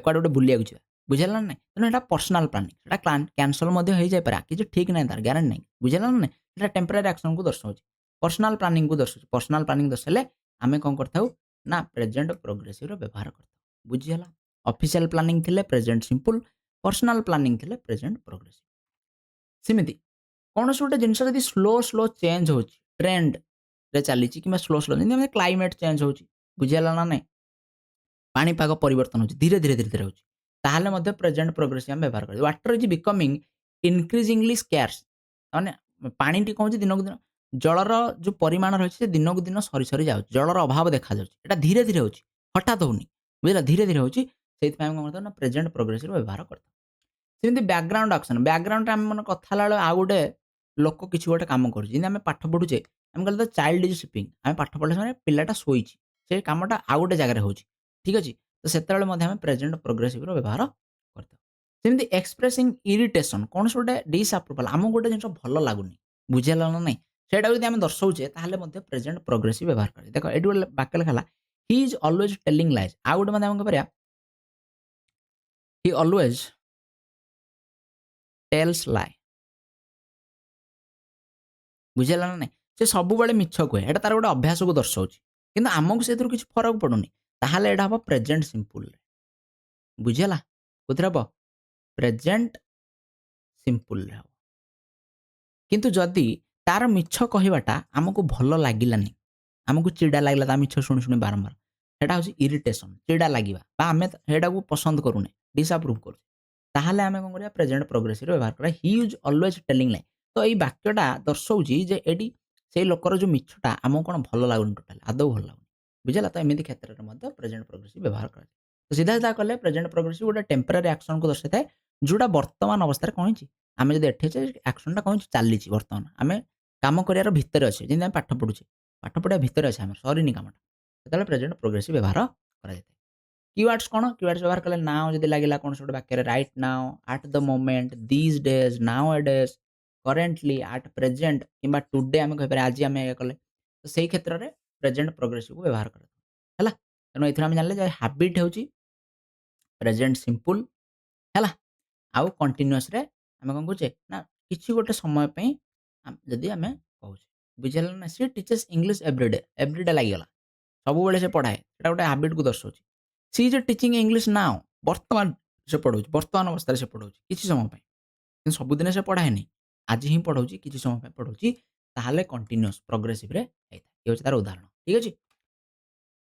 कोड गोटे बुलिया गछा बुझला नै तने एटा पर्सनल प्लानिंग एटा कैंसल मध्ये होई जाय पारा कि ठीक नै तार गारंटी नै बुझला नै एटा टेम्पररी एक्शन को दर्शाउछ पर्सनल प्लानिंग को दर्शाउछ पर्सनल प्लानिंग दर्शाले आमे कोन करथाउ ना प्रेजेंट प्रोग्रेसिव रो व्यवहार करथाउ बुझियला ऑफिशियल प्लानिंग थिले प्रेजेंट सिंपल पर्सनल प्लानिंग थिले प्रेजेंट प्रोग्रेसिव सिमिति कोनस गोटे जिनस जदि स्लो चेंज होची ट्रेंड रे चलीची कि स्लो जेमि हम क्लाइमेट चेंज होची बुझियला ना नै पानी पाग परिवर्तन होची धीरे होची ताहाले मध्ये प्रेजेंट प्रोग्रेसिव हम व्यवहार कर water is becoming increasingly scarce माने पानी टी कहूची दिन को दिन जलर जो परिमाण रही से दिन को दिन सरी सरी जाउची जलर अभाव देखा जाउची एटा धीरे होची हठात होनी ବୁଝିଲା? ଧୀରେ, ଧୀରେ ହଉଛି। ସେଇଥିପାଇଁ ଆମେ କଣ କରିଥାଉ ନା ପ୍ରେଜେଣ୍ଟ ପ୍ରୋଗ୍ରେସିଭର ବ୍ୟବହାର କରିଥାଉ। ସେମିତି ବ୍ୟାକଗ୍ରାଉଣ୍ଡ ଆକ୍ସନ। ବ୍ୟାକଗ୍ରାଉଣ୍ଡରେ ଆମେ ମାନେ କଥା ହେଲା ବେଳେ ଆଉ ଗୋଟେ ଲୋକ କିଛି ଗୋଟେ କାମ କରୁଛି। ଯେମିତି ଆମେ ପାଠ ପଢୁଛେ, ଆମେ କହିଲେ ତ ଚାଇଲ୍ଡ ଇଜ୍ ସ୍ଲିପିଂ। ଆମେ ପାଠ ପଢିଲା ସମୟରେ ପିଲାଟା ଶୋଇଛି। ସେ କାମଟା ଆଉ ଗୋଟେ ଜାଗାରେ ହଉଛି। ଠିକ୍ ଅଛି? ତ ସେତେବେଳେ ମଧ୍ୟ ଆମେ ପ୍ରେଜେଣ୍ଟ ପ୍ରୋଗ୍ରେସିଭର ବ୍ୟବହାର କରିଥାଉ। ସେମିତି ଏକ୍ସପ୍ରେସିଂ ଇରିଟେସନ କୌଣସି ଗୋଟେ ଡିସଆପ୍ରୁଭାଲ ଆମକୁ ଗୋଟେ ଜିନିଷ ଭଲ ଲାଗୁନି। ବୁଝିହେଲା ନା ନାଇଁ? ସେଇଟାକୁ ଯଦି ଆମେ ଦର୍ଶଉଛେ ତାହେଲେ ମଧ୍ୟ ପ୍ରେଜେଣ୍ଟ ପ୍ରୋଗ୍ରେସିଭ ବ୍ୟବହାର କରାଯାଏ। ଦେଖ ଏଠି ଗୋଟେ ବାକ୍ୟ ଲେଖା ହେଲା he is always telling lies. ଆଉ ଗୋଟେ ମଧ୍ୟ ଆମେ କହିପାରିବା ହି ଅଲୱେଜ୍ ଟେଲ୍ସ ଲାଏ। ବୁଝିହେଲା ନା ନାଇଁ? ସେ ସବୁବେଳେ ମିଛ କୁହେ। ଏଇଟା ତାର ଗୋଟେ ଅଭ୍ୟାସକୁ ଦର୍ଶଉଛି। କିନ୍ତୁ ଆମକୁ ସେଥିରୁ କିଛି ଫରକ ପଡୁନି। ତାହେଲେ ଏଇଟା ହବ ପ୍ରେଜେଣ୍ଟ ସିମ୍ପୁଲରେ। ବୁଝିହେଲା? କୋଉଥିରେ ହବ? ପ୍ରେଜେଣ୍ଟ ସିମ୍ପୁଲରେ ହବ। କିନ୍ତୁ ଯଦି ତାର ମିଛ କହିବାଟା ଆମକୁ ଭଲ ଲାଗିଲାନି, ଆମକୁ ଚିଡ଼ା ଲାଗିଲା ତା ମିଛ ଶୁଣି, ଶୁଣି ବାରମ୍ବାର। ସେଟା ହଉଛି ଇରିଟେସନ, ଚିଡ଼ା ଲାଗିବା ବା ଆମେ ସେଇଟାକୁ ପସନ୍ଦ କରୁନେ, ଡିସଆପ୍ରୁଭ୍ କରୁଛେ। ତାହେଲେ ଆମେ କଣ କରିବା? ପ୍ରେଜେଣ୍ଟ ପ୍ରୋଗ୍ରେସିଭରେ ବ୍ୟବହାର କରିବା। He is always telling lie. ତ ଏଇ ବାକ୍ୟଟା ଦର୍ଶଉଛି ଯେ ଏଠି ସେଇ ଲୋକର ଯୋଉ ମିଛଟା ଆମକୁ କଣ ଭଲ ଲାଗୁନି ଟୋଟାଲି, ଆଦୌ ଭଲ ଲାଗୁନି। ବୁଝିହେଲା? ତ ଏମିତି କ୍ଷେତ୍ରରେ ମଧ୍ୟ ପ୍ରେଜେଣ୍ଟ ପ୍ରୋଗ୍ରେସିଭ ବ୍ୟବହାର କରାଯାଏ। ତ ସିଧା ସିଧା କଲେ ପ୍ରେଜେଣ୍ଟ ପ୍ରୋଗ୍ରେସିଭ ଗୋଟେ ଟେମ୍ପରାରୀ ଆକ୍ସନକୁ ଦର୍ଶାଇଥାଏ, ଯୋଉଟା ବର୍ତ୍ତମାନ ଅବସ୍ଥାରେ କଣ ହେଇଛି? ଆମେ ଯଦି ଏଠି ଅଛେ ଆକ୍ସନଟା କଣ ହେଇଛି? ଚାଲିଛି ବର୍ତ୍ତମାନ। ଆମେ କାମ କରିବାର ଭିତରେ ଅଛେ। ଯେମିତି ଆମେ ପାଠ ପଢୁଛେ। ପାଠ ପଢିବା ଭିତରେ ଅଛେ ଆମର, ସରିନି କାମଟା। ସେତେବେଳେ ପ୍ରେଜେଣ୍ଟ ପ୍ରୋଗ୍ରେସିଭ ବ୍ୟବହାର କରାଯାଇଥାଏ। କିୱାର୍ଡସ୍ କଣ? କିୱାର୍ଡସ୍ ବ୍ୟବହାର କଲେ ନାଓ ଯଦି ଲାଗିଲା କୌଣସି ଗୋଟେ ବାକ୍ୟରେ right now, at the moment, this days, now A days, currently, at present କିମ୍ବା ଟୁଡେ ଆମେ କହିପାରିବା ଆଜି ଆମେ ଏଇଆ କଲେ। ତ ସେଇ କ୍ଷେତ୍ରରେ ପ୍ରେଜେଣ୍ଟ ପ୍ରୋଗ୍ରେସିଭକୁ ବ୍ୟବହାର କରାଯାଏ। ହେଲା? ତେଣୁ ଏଥିରୁ ଆମେ ଜାଣିଲେ ଯେ ହାବିଟ୍ ହେଉଛି ପ୍ରେଜେଣ୍ଟ ସିମ୍ପୁଲ। ହେଲା? ଆଉ କଣ୍ଟିନ୍ୟୁଅସରେ ଆମେ କଣ କହୁଛେ? ନା କିଛି ଗୋଟେ ସମୟ ପାଇଁ ଯଦି ଆମେ କହୁଛେ। ବୁଝିହେଲା ନା? ସେ ଟିଚର୍ସ ଇଂଲିଶ ଏଭ୍ରିଡେ। ଏଭ୍ରିଡେ ଲାଗିଗଲା। ସବୁବେଳେ ସେ ପଢ଼ାଏ। ସେଟା ଗୋଟେ ହାବିଟକୁ ଦର୍ଶଉଛି। She is teaching English now. ବର୍ତ୍ତମାନ ସେ ପଢ଼ଉଛି। ବର୍ତ୍ତମାନ ଅବସ୍ଥାରେ ସେ ପଢ଼ଉଛି। କିଛି ସମୟ ପାଇଁ। କିନ୍ତୁ ସବୁଦିନେ ସେ ପଢ଼ାଏନି। ଆଜି ହିଁ ପଢ଼ଉଛି, କିଛି ସମୟ ପାଇଁ ପଢ଼ଉଛି। ତାହେଲେ କଣ୍ଟିନ୍ୟୁଅସ୍ ପ୍ରୋଗ୍ରେସିଭରେ ହେଇଥାଏ। ଇଏ ହଉଛି ତାର ଉଦାହରଣ। ଠିକ୍ ଅଛି?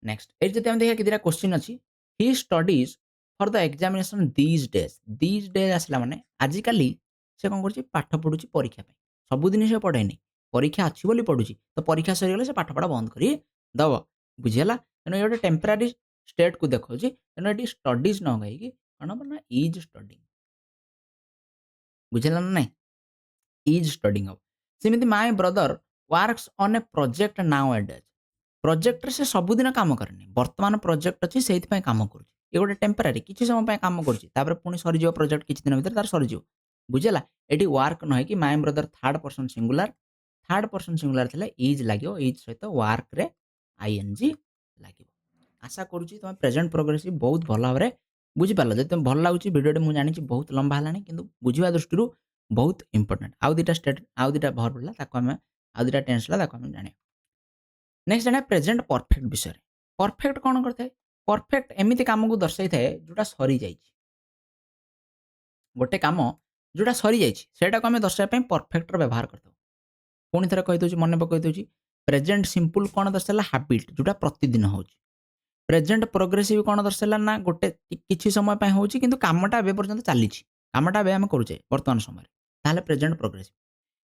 ନେକ୍ସଟ ଏଇଠି ଯଦି ଆମେ ଦେଖିବା କିଛିଟା କୋଶ୍ଚିନ୍ ଅଛି। He studies for the examination these days. These days ଆସିଲା ମାନେ ଆଜିକାଲି ସେ କଣ କରୁଛି? ପାଠ ପଢୁଛି ପରୀକ୍ଷା ପାଇଁ। ସବୁଦିନ ସେ ପଢେନି। ପରୀକ୍ଷା ଅଛି ବୋଲି ପଢୁଛି। ତ ପରୀକ୍ଷା ସରିଗଲେ ସେ ପାଠପଢା ବନ୍ଦ କରି ଦବ। ବୁଝିହେଲା? ତେଣୁ ଏ ଗୋଟେ ଟେମ୍ପରାରୀ ଷ୍ଟେଟକୁ ଦେଖଉଛି। ତେଣୁ ଏଠି ଷ୍ଟଡିଜ୍ ନ କହିକି କଣ ହବ? ନା ଇଜ୍ ଷ୍ଟଡିଂ। ବୁଝିହେଲା ନା ନାଇଁ? ଇଜ୍ ଷ୍ଟଡିଂ ହବ। ସେମିତି my brother works on a project nowadays. ପ୍ରୋଜେକ୍ଟରେ ସେ ସବୁଦିନ କାମ କରେନି। ବର୍ତ୍ତମାନ ପ୍ରୋଜେକ୍ଟ ଅଛି ସେଇଥିପାଇଁ କାମ କରୁଛି। ଏ ଗୋଟେ ଟେମ୍ପରାରୀ କିଛି ସମୟ ପାଇଁ କାମ କରୁଛି। ତାପରେ ପୁଣି ସରିଯିବ ପ୍ରୋଜେକ୍ଟ କିଛି ଦିନ ଭିତରେ ତାର ସରିଯିବ। ବୁଝିହେଲା? ଏଠି ୱାର୍କ ନ ହେଇକି my brother third person singular. Third person singular ଥିଲେ ଇଜ୍ ଲାଗିବ। ଇଜ୍ ସହିତ ୱାର୍କରେ ଆଇଏନଜି ଲାଗିବ। ଆଶା କରୁଛି ତମେ ପ୍ରେଜେଣ୍ଟ ପ୍ରୋଗ୍ରେସିଭ ବହୁତ ଭଲ ଭାବରେ ବୁଝିପାରିଲ। ଯଦି ତମେ ଭଲ ଲାଗୁଛି ଭିଡ଼ିଓଟି ମୁଁ ଜାଣିଛି ବହୁତ ଲମ୍ବା ହେଲାଣି କିନ୍ତୁ ବୁଝିବା ଦୃଷ୍ଟିରୁ ବହୁତ ଇମ୍ପୋର୍ଟାଣ୍ଟ। ଆଉ ଦିଟା ଷ୍ଟେଟ୍ ଆଉ ଦିଟା ଭର୍ବ ରହିଲା ତାକୁ ଆମେ ଆଉ ଦିଟା ଟେନ୍ସ ହେଲା ତାକୁ ଆମେ ଜାଣିବା। ନେକ୍ସଟ ଜାଣିବା ପ୍ରେଜେଣ୍ଟ ପରଫେକ୍ଟ ବିଷୟରେ। ପରଫେକ୍ଟ କଣ କରିଥାଏ? ପରଫେକ୍ଟ ଏମିତି କାମକୁ ଦର୍ଶାଇଥାଏ ଯୋଉଟା ସରିଯାଇଛି। ଗୋଟେ କାମ ଯୋଉଟା ସରିଯାଇଛି ସେଇଟାକୁ ଆମେ ଦର୍ଶାଇବା ପାଇଁ ପରଫେକ୍ଟର ବ୍ୟବହାର କରିଥାଉ। ପୁଣି ଥରେ କହିଦଉଛି, ମନେ ପକେଇ ଦଉଛି। ପ୍ରେଜେଣ୍ଟ ସିମ୍ପୁଲ କଣ ଦର୍ଶାଇଲା? ହାବିଟ ଯୋଉଟା ପ୍ରତିଦିନ ହଉଛି। ପ୍ରେଜେଣ୍ଟ ପ୍ରୋଗ୍ରେସିଭ କଣ ଦର୍ଶାଇଲା? ନା ଗୋଟେ କିଛି ସମୟ ପାଇଁ ହଉଛି କିନ୍ତୁ କାମଟା ଏବେ ପର୍ଯ୍ୟନ୍ତ ଚାଲିଛି। କାମଟା ଏବେ ଆମେ କରୁଛେ ବର୍ତ୍ତମାନ ସମୟରେ। ତାହେଲେ ପ୍ରେଜେଣ୍ଟ ପ୍ରୋଗ୍ରେସିଭ।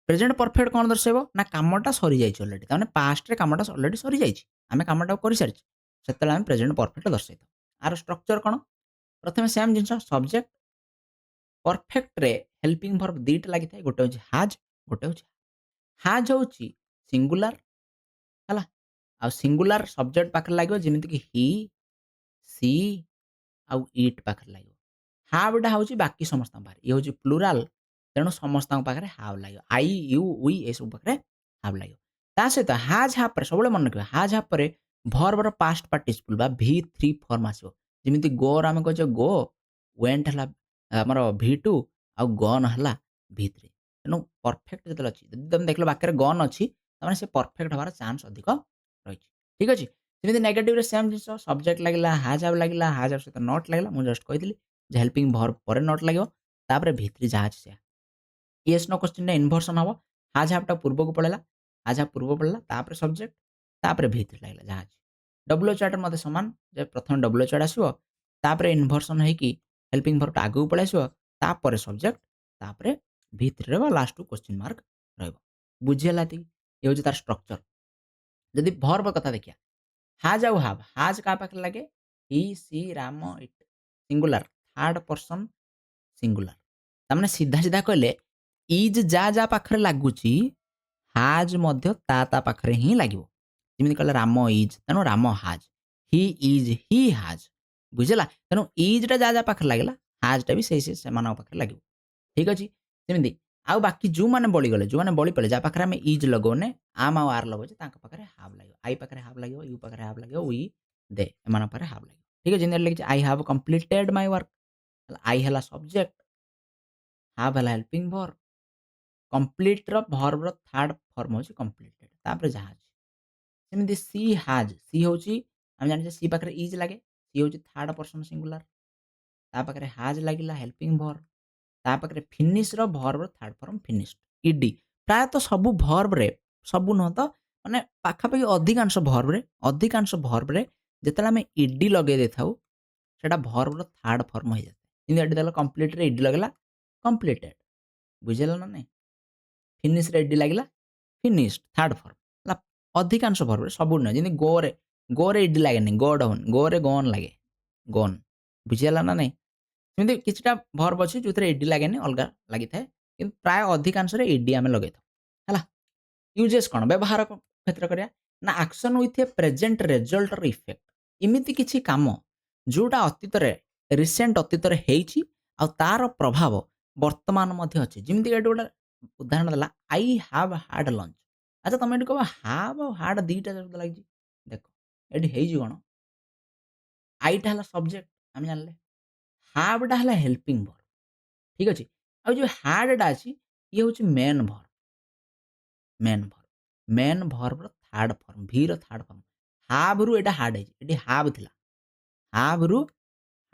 ପ୍ରେଜେଣ୍ଟ ପରଫେକ୍ଟ କଣ ଦର୍ଶାଇବ? ନା କାମଟା ସରିଯାଇଛି ଅଲରେଡି। ତାମାନେ ପାଷ୍ଟରେ କାମଟା ଅଲରେଡି ସରିଯାଇଛି। ଆମେ କାମଟାକୁ କରିସାରିଛେ। ସେତେବେଳେ ଆମେ ପ୍ରେଜେଣ୍ଟ ପରଫେକ୍ଟ ଦର୍ଶାଇଥାଉ। ଆର ଷ୍ଟ୍ରକ୍ଚର କଣ? ପ୍ରଥମେ ସେମ୍ ଜିନିଷ ସବଜେକ୍ଟ। ପରଫେକ୍ଟରେ ହେଲ୍ପିଂ ଭର୍ବ ଦିଟା ଲାଗିଥାଏ। ଗୋଟେ ହଉଛି ହାଜ୍, ଗୋଟେ ହଉଛି ହାଜ୍ ହଉଛି ସିଙ୍ଗୁଲାର। ହେଲା? ଆଉ ସିଙ୍ଗୁଲାର ସବଜେକ୍ଟ ପାଖରେ ଲାଗିବ ଯେମିତିକି ହି, ସି ଆଉ ଇଟ୍ ପାଖରେ ଲାଗିବ। ହାଭ୍‌ଟା ହଉଛି ବାକି ସମସ୍ତଙ୍କ ପାଖରେ। ଇଏ ହଉଛି ପ୍ଲୁରାଲ। ତେଣୁ ସମସ୍ତଙ୍କ ପାଖରେ ହାଭ୍ ଲାଗିବ। ଆଇ, ୟୁ, ୱି ଏସବୁ ପାଖରେ ହାଭ୍ ଲାଗିବ। ତା ସହିତ ହାଜ୍ ହାଭ୍ ପରେ ସବୁବେଳେ ମନେ ରଖିବା ହାଜ୍ ହାଭ୍ ପରେ ଭର୍ବର ପାଷ୍ଟ ପାର୍ଟିସିପଲ ବା V3 ଫର୍ମ ଆସିବ। ଯେମିତି ଗୋର ଆମେ କହୁଛେ ଗୋ, ୱେଣ୍ଟ ହେଲା ଆମର V2 ଆଉ ଗନ୍ ହେଲା V3। ତେଣୁ ପରଫେକ୍ଟ ଯେତେବେଳେ ଅଛି ଯଦି ତମେ ଦେଖିଲ ବାକ୍ୟରେ ଗନ୍ ଅଛି ତାମାନେ ସେ ପରଫେକ୍ଟ ହବାର ଚାନ୍ସ ଅଧିକ ରହିଛି। ଠିକ୍ ଅଛି? ସେମିତି ନେଗେଟିଭରେ ସେମ୍ ଜିନିଷ ସବଜେକ୍ଟ ଲାଗିଲା, ହାଜ୍ ହାଭ୍ ଲାଗିଲା, ହାଜ୍ ହାଭ୍ ସହିତ ନଟ୍ ଲାଗିଲା। ମୁଁ ଜଷ୍ଟ କହିଥିଲି ଯେ ହେଲ୍ପିଂ ଭର୍ବ ପରେ ନଟ୍ ଲାଗିବ। ତାପରେ V3 ଯାହା ଅଛି ସେଇଆ। ୟେସ୍ ନୋ କ୍ୱେଶ୍ଚିନ୍‌ରେ ଇନଭର୍ସନ ହବ। ହାଜ୍ ହାଭ୍‌ଟା ପୂର୍ବକୁ ପଳେଇଲା। ହାଜ୍ ହାଭ୍ ପୂର୍ବକୁ ପଳେଇଲା। ତାପରେ ସବଜେକ୍ଟ, ତାପରେ V3 ଲାଗିଲା ଯାହା ଅଛି। WH ୱାର୍ଡ ମଧ୍ୟ ସମାନ ଯେ ପ୍ରଥମେ WH ୱାର୍ଡ ଆସିବ, ତାପରେ ଇନଭର୍ସନ ହେଇକି ହେଲ୍ପିଂ ଭର୍ବଟା ଆଗକୁ ପଳେଇ ଆସିବ, ତାପରେ ସବଜେକ୍ଟ, ତାପରେ V3 ବା ଲାଷ୍ଟକୁ କ୍ୱେଶ୍ଚିନ୍ ମାର୍କ ରହିବ। ବୁଝିହେଲା ଏତିକି? ଇଏ ହଉଛି ତାର ଷ୍ଟ୍ରକ୍ଚର। ଯଦି ଭର୍ବ କଥା ଦେଖିବା ହାଜ୍ ଆଉ ହାଭ୍। ହାଜ୍ କାହା ପାଖରେ ଲାଗେ? ହି, ସି, ରାମ, ଇଟ୍ ସିଙ୍ଗୁଲାର ଥାର୍ଡ ପର୍ସନ ସିଙ୍ଗୁଲାର। ତାମାନେ ସିଧା ସିଧା କହିଲେ ଇଜ୍ ଯା ପାଖରେ ଲାଗୁଛି ହାଜ୍ ମଧ୍ୟ ତା ପାଖରେ ହିଁ ଲାଗିବ। ଯେମିତି କହିଲେ ରାମ ଇଜ୍ ତେଣୁ Ram has, he is he has ବୁଝିଲା। ତେଣୁ ଇଜ୍‌ଟା ଯା ପାଖରେ ଲାଗିଲା ହାଜ୍‌ଟା ବି ସେମାନଙ୍କ ପାଖରେ ଲାଗିବ। ଠିକ୍ ଅଛି। ସେମିତି ଆଉ ବାକି ଯୋଉମାନେ ବଳିଗଲେ, ଯୋଉମାନେ ବଳି ପଡ଼ିଲେ ଯାହା ପାଖରେ ଆମେ ଇଜ୍ ଲଗଉନେ ଆମ୍ ଆଉ ଆର୍ ଲଗଉଛେ ତାଙ୍କ ପାଖରେ ହାଭ୍ ଲାଗିବ। ଆଇ ପାଖରେ ହାଭ୍ ଲାଗିବ, ୟୁ ପାଖରେ ହାଭ୍ ଲାଗିବ, ୱି, ଦେ ଏମାନଙ୍କ ପାଖରେ ହାଭ୍ ଲାଗିବ। ଠିକ୍ ଅଛି। ଯେମିତି ଲେଖିଛି I have completed my work. I ହେଲା ସବଜେକ୍ଟ, ହାଭ୍ ହେଲା ହେଲ୍ପିଂ ଭର୍ବ, କମ୍ପ୍ଲିଟର ଭର୍ବର ଥାର୍ଡ ଫର୍ମ ହଉଛି କମ୍ପ୍ଲିଟେଡ୍। ତାପରେ ଯାହା ଅଛି। ସେମିତି ସି ହାଜ୍, ସି ହଉଛି ଆମେ ଜାଣିଛେ ସି ପାଖରେ ଇଜ୍ ଲାଗେ, ସି ହଉଛି ଥାର୍ଡ ପର୍ସନ ସିଙ୍ଗୁଲାର। ତା ପାଖରେ ହାଜ୍ ଲାଗିଲା ହେଲ୍ପିଂ ଭର୍ବ। ତା ପାଖରେ ଫିନିଶ୍‌ର ଭର୍ବର ଥାର୍ଡ ଫର୍ମ ଫିନିଶ୍‌ଡ, ଇଡି। ପ୍ରାୟତଃ ସବୁ ଭର୍ବରେ, ସବୁ ନୁହଁ ତ ମାନେ ପାଖାପାଖି ଅଧିକାଂଶ ଭର୍ବରେ ଯେତେବେଳେ ଆମେ ଇଡି ଲଗେଇ ଦେଇଥାଉ ସେଟା ଭର୍ବର ଥାର୍ଡ ଫର୍ମ ହେଇଯାଇଥାଏ। କିନ୍ତୁ ଏଠି ଦେଖ କମ୍ପ୍ଲିଟରେ ଇଡି ଲଗେଇଲା କମ୍ପ୍ଲିଟେଡ୍। ବୁଝିହେଲା ନା ନାଇଁ? ଫିନିଶ୍‌ରେ ଇଡି ଲାଗିଲା ଫିନିଶ୍‌ଡ ଥାର୍ଡ ଫର୍ମ ହେଲା। ଅଧିକାଂଶ ଭର୍ବରେ, ସବୁ ନୁହେଁ। ଯେମିତି ଗୋରେ ଇଡି ଲାଗେନି, ଗୋ ଡାଉନ୍, ଗୋରେ ଗନ୍ ଲାଗେ, ଗନ୍। ବୁଝିହେଲା ନା ନାଇଁ? ସେମିତି କିଛିଟା ଭର୍ବ ଅଛି ଯୋଉଥିରେ ଇଡି ଲାଗେନି, ଅଲଗା ଲାଗିଥାଏ। କିନ୍ତୁ ପ୍ରାୟ ଅଧିକାଂଶରେ ଇଡି ଆମେ ଲଗେଇଥାଉ ହେଲା। ୟୁଜେସ୍ କ'ଣ? ବ୍ୟବହାର କ୍ଷେତ୍ରରେ କରିବା ନା ଆକ୍ସନ୍ ୱିଥ୍ ଏ ପ୍ରେଜେଣ୍ଟ ରେଜଲ୍ଟର ଇଫେକ୍ଟ। ଏମିତି କିଛି କାମ ଯୋଉଟା ରିସେଣ୍ଟ ଅତୀତରେ ହେଇଛି ଆଉ ତାର ପ୍ରଭାବ ବର୍ତ୍ତମାନ ମଧ୍ୟ ଅଛି। ଯେମିତିକି ଏଠି ଗୋଟେ ଉଦାହରଣ ଦେଲା ଆଇ ହାଭ୍ ହାଡ୍ ଲଞ୍ଚ। ଆଚ୍ଛା ତମେ ଏଠି କହିବ ହାଭ୍ ଆଉ ହାଡ୍ 2ଟା ଶବ୍ଦ ଲାଗିଛି। ଦେଖ ଏଠି ହେଇଛି କ'ଣ? ଆଇଟା ହେଲା ସବଜେକ୍ଟ ଆମେ ଜାଣିଲେ। ହାଭ୍‌ଟା ହେଲା ହେଲ୍ପିଂ ଭର୍ବ। ଠିକ୍ ଅଛି। ଆଉ ଯୋଉ ହାଡ୍‌ଟା ଅଛି ଇଏ ହଉଛି main verb. Main verb. Main ଭର୍ବର ଥାର୍ଡ ଫର୍ମ, ଭି ର ଥାର୍ଡ ଫର୍ମ। ହାଭ୍‌ରୁ ଏଇଟା ହାଡ୍ ହେଇଛି। ଏଠି ହାଭ୍ ଥିଲା। ହାଭ୍‌ରୁ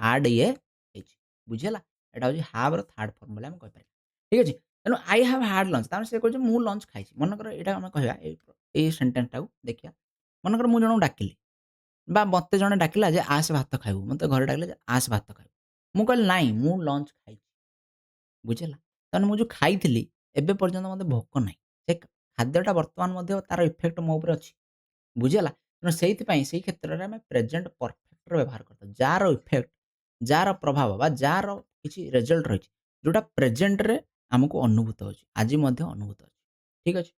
ହାଡ୍ ଇଏ ହେଇଛି। ବୁଝିହେଲା? ଏଟା ହଉଛି ହାଭ୍‌ର ଥାର୍ଡ ଫର୍ମ ବୋଲି ଆମେ କହିପାରିବା। ଠିକ୍ ଅଛି। ତେଣୁ ଆଇ ହାଭ୍ ହାଡ୍ ଲଞ୍ଚ ତାମାନେ ସେ କହୁଛି ମୁଁ ଲଞ୍ଚ ଖାଇଛି। ମନେକର ଏଇଟା ଆମେ କହିବା ଏଇ ସେଣ୍ଟେନ୍ସଟାକୁ ଦେଖିବା। ମନେକର ମୁଁ ଜଣଙ୍କୁ ଡାକିଲି ବା ମତେ ଜଣେ ଡାକିଲା ଯେ ଆସେ ଭାତ ଖାଇବୁ। ମତେ ଘରେ ଡାକିଲେ ଯେ ଆସେ ଭାତ ଖାଇବୁ। ମୁଁ କହିଲି ନାଇଁ ମୁଁ ଲଞ୍ଚ ଖାଇଛି। ବୁଝିହେଲା? ତାମାନେ ମୁଁ ଯୋଉ ଖାଇଥିଲି ଏବେ ପର୍ଯ୍ୟନ୍ତ ମତେ ଭୋକ ନାହିଁ। ସେ ଖାଦ୍ୟଟା ବର୍ତ୍ତମାନ ମଧ୍ୟ ତାର ଇଫେକ୍ଟ ମୋ ଉପରେ ଅଛି। ବୁଝିହେଲା? ତେଣୁ ସେଇଥିପାଇଁ ସେଇ କ୍ଷେତ୍ରରେ ଆମେ ପ୍ରେଜେଣ୍ଟ ପରଫେକ୍ଟର ବ୍ୟବହାର କରିଥାଉ। ଯାହାର ଇଫେକ୍ଟ, ଯାହାର ପ୍ରଭାବ ବା ଯାହାର କିଛି ରେଜଲ୍ଟ ରହିଛି ଯୋଉଟା ପ୍ରେଜେଣ୍ଟରେ ଆମକୁ ଅନୁଭୂତ ହଉଛି। ଆଜି ମଧ୍ୟ ଅନୁଭୂତ ଅଛି। ଠିକ୍ ଅଛି?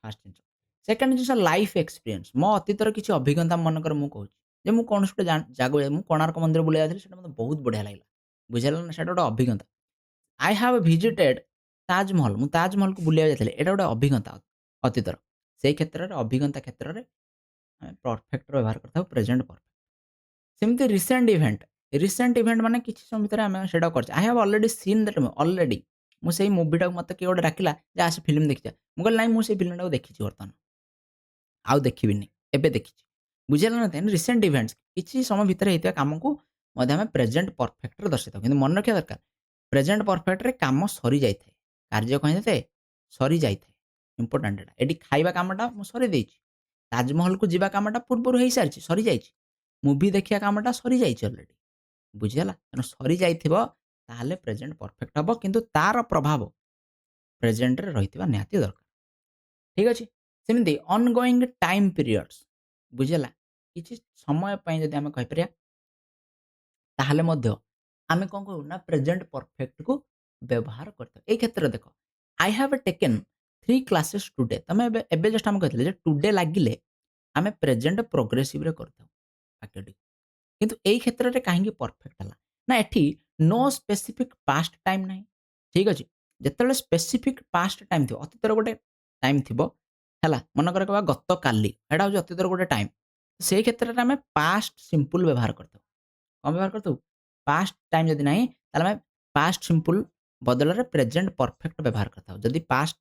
ଫାର୍ଷ୍ଟ ଜିନିଷ। ସେକେଣ୍ଡ ଜିନିଷ ଲାଇଫ୍ ଏକ୍ସପିରିଏନ୍ସ। ମୋ ଅତୀତର କିଛି ଅଭିଜ୍ଞତା ମନେକର ମୁଁ କହୁଛି ଯେ ମୁଁ କୌଣସି ଗୋଟେ ଜାଗାକୁ ମୁଁ କୋଣାର୍କ ମନ୍ଦିର ବୁଲିବାକୁ ଯାଇଥିଲି ସେଟା ମତେ ବହୁତ ବଢିଆ ଲାଗିଲା। ବୁଝିହେଲା ନା? ସେଟା ଗୋଟେ ଅଭିଜ୍ଞତା। I have visited Taj Mahal. ମୁଁ ତାଜମହଲକୁ ବୁଲିବାକୁ ଯାଇଥିଲି। ଏଟା ଗୋଟେ ଅଭିଜ୍ଞତା ଅତୀତର। ସେଇ କ୍ଷେତ୍ରରେ ଅଭିଜ୍ଞତା କ୍ଷେତ୍ରରେ ଆମେ ପରଫେକ୍ଟର ବ୍ୟବହାର କରିଥାଉ ପ୍ରେଜେଣ୍ଟ ପରଫେକ୍ଟ। ସେମିତି ରିସେଣ୍ଟ ଇଭେଣ୍ଟ ମାନେ କିଛି ସମୟ ଭିତରେ ଆମେ ସେଇଟାକୁ କରିଛେ। I have already seen that movie. Already ମୁଁ ସେଇ ମୁଭିଟାକୁ ମତେ କିଏ ଗୋଟେ ଡାକିଲା ଯେ ଆସେ ଫିଲ୍ମ ଦେଖିଯିବା। ମୁଁ କହିଲି ନାଇଁ ମୁଁ ସେଇ ଫିଲ୍ମଟାକୁ ଦେଖିଛି ବର୍ତ୍ତମାନ। ଆଉ ଦେଖିବିନି। ଏବେ ଦେଖିଛି। ବୁଝିହେଲା ନା ନାଇଁ? ରିସେଣ୍ଟ ଇଭେଣ୍ଟସ୍ କିଛି ସମୟ ଭିତରେ ହେଇଥିବା କାମକୁ ମଧ୍ୟ ଆମେ ପ୍ରେଜେଣ୍ଟ ପରଫେକ୍ଟରେ ଦର୍ଶାଇଥାଉ। କିନ୍ତୁ ମନେ ରଖିବା ଦରକାର ପ୍ରେଜେଣ୍ଟ ପରଫେକ୍ଟରେ କାମ ସରିଯାଇଥାଏ। କାର୍ଯ୍ୟ କ'ଣ ହେଇଯାଇଥାଏ? ସରିଯାଇଥାଏ। ଇମ୍ପୋର୍ଟାଣ୍ଟ ଏଟା। ଏଠି ଖାଇବା କାମଟା ମୁଁ ସରେଇ ଦେଇଛି। ତାଜମହଲକୁ ଯିବା କାମଟା ପୂର୍ବରୁ ହେଇସାରିଛି, ସରିଯାଇଛି। ମୁଭି ଦେଖିବା କାମଟା ସରିଯାଇଛି ଅଲରେଡି। ବୁଝିହେଲା? ତେଣୁ ସରିଯାଇଥିବ ତାହେଲେ ପ୍ରେଜେଣ୍ଟ ପରଫେକ୍ଟ ହବ। କିନ୍ତୁ ତାର ପ୍ରଭାବ ପ୍ରେଜେଣ୍ଟରେ ରହିଥିବା ନିହାତି ଦରକାର। ଠିକ୍ ଅଛି? ସେମିତି ଅନଗୋଇଂ ଟାଇମ୍ ପିରିୟଡ୍ସ। ବୁଝିହେଲା? କିଛି ସମୟ ପାଇଁ ଯଦି ଆମେ କହିପାରିବା ତାହେଲେ ମଧ୍ୟ ଆମେ କ'ଣ କରୁ ନା ପ୍ରେଜେଣ୍ଟ ପରଫେକ୍ଟକୁ ବ୍ୟବହାର କରିଥାଉ। ଏଇ କ୍ଷେତ୍ରରେ ଦେଖ I have taken 3 classes today. ତମେ ଏବେ ଜଷ୍ଟ ଆମେ କହିଥିଲେ ଯେ ଟୁଡେ ଲାଗିଲେ ଆମେ ପ୍ରେଜେଣ୍ଟ ପ୍ରୋଗ୍ରେସିଭରେ କରିଥାଉ ବାକ୍ୟଟିକୁ। କିନ୍ତୁ ଏଇ କ୍ଷେତ୍ରରେ କାହିଁକି ପରଫେକ୍ଟ ହେଲା? ନା ଏଠି ନୋ ସ୍ପେସିଫିକ୍ ପାଷ୍ଟ ଟାଇମ୍ ନାହିଁ। ଠିକ୍ ଅଛି? ଯେତେବେଳେ ସ୍ପେସିଫିକ୍ ପାଷ୍ଟ ଟାଇମ୍ ଥିବ, ଅତୀତର ଗୋଟେ ଟାଇମ୍ ଥିବ ହେଲା। ମନେକର କହିବା ଗତକାଲି, ଏଟା ହଉଛି ଅତୀତର ଗୋଟେ ଟାଇମ୍। ସେଇ କ୍ଷେତ୍ରରେ ଆମେ ପାଷ୍ଟ ସିମ୍ପଲ୍ ବ୍ୟବହାର କରିଥାଉ। କ'ଣ ବ୍ୟବହାର କରିଥାଉ? ପାଷ୍ଟ ଟାଇମ୍ ଯଦି ନାହିଁ ତାହେଲେ ଆମେ ପାଷ୍ଟ ସିମ୍ପଲ୍ ବଦଳରେ ପ୍ରେଜେଣ୍ଟ ପରଫେକ୍ଟ ବ୍ୟବହାର କରିଥାଉ। ଯଦି ପାଷ୍ଟ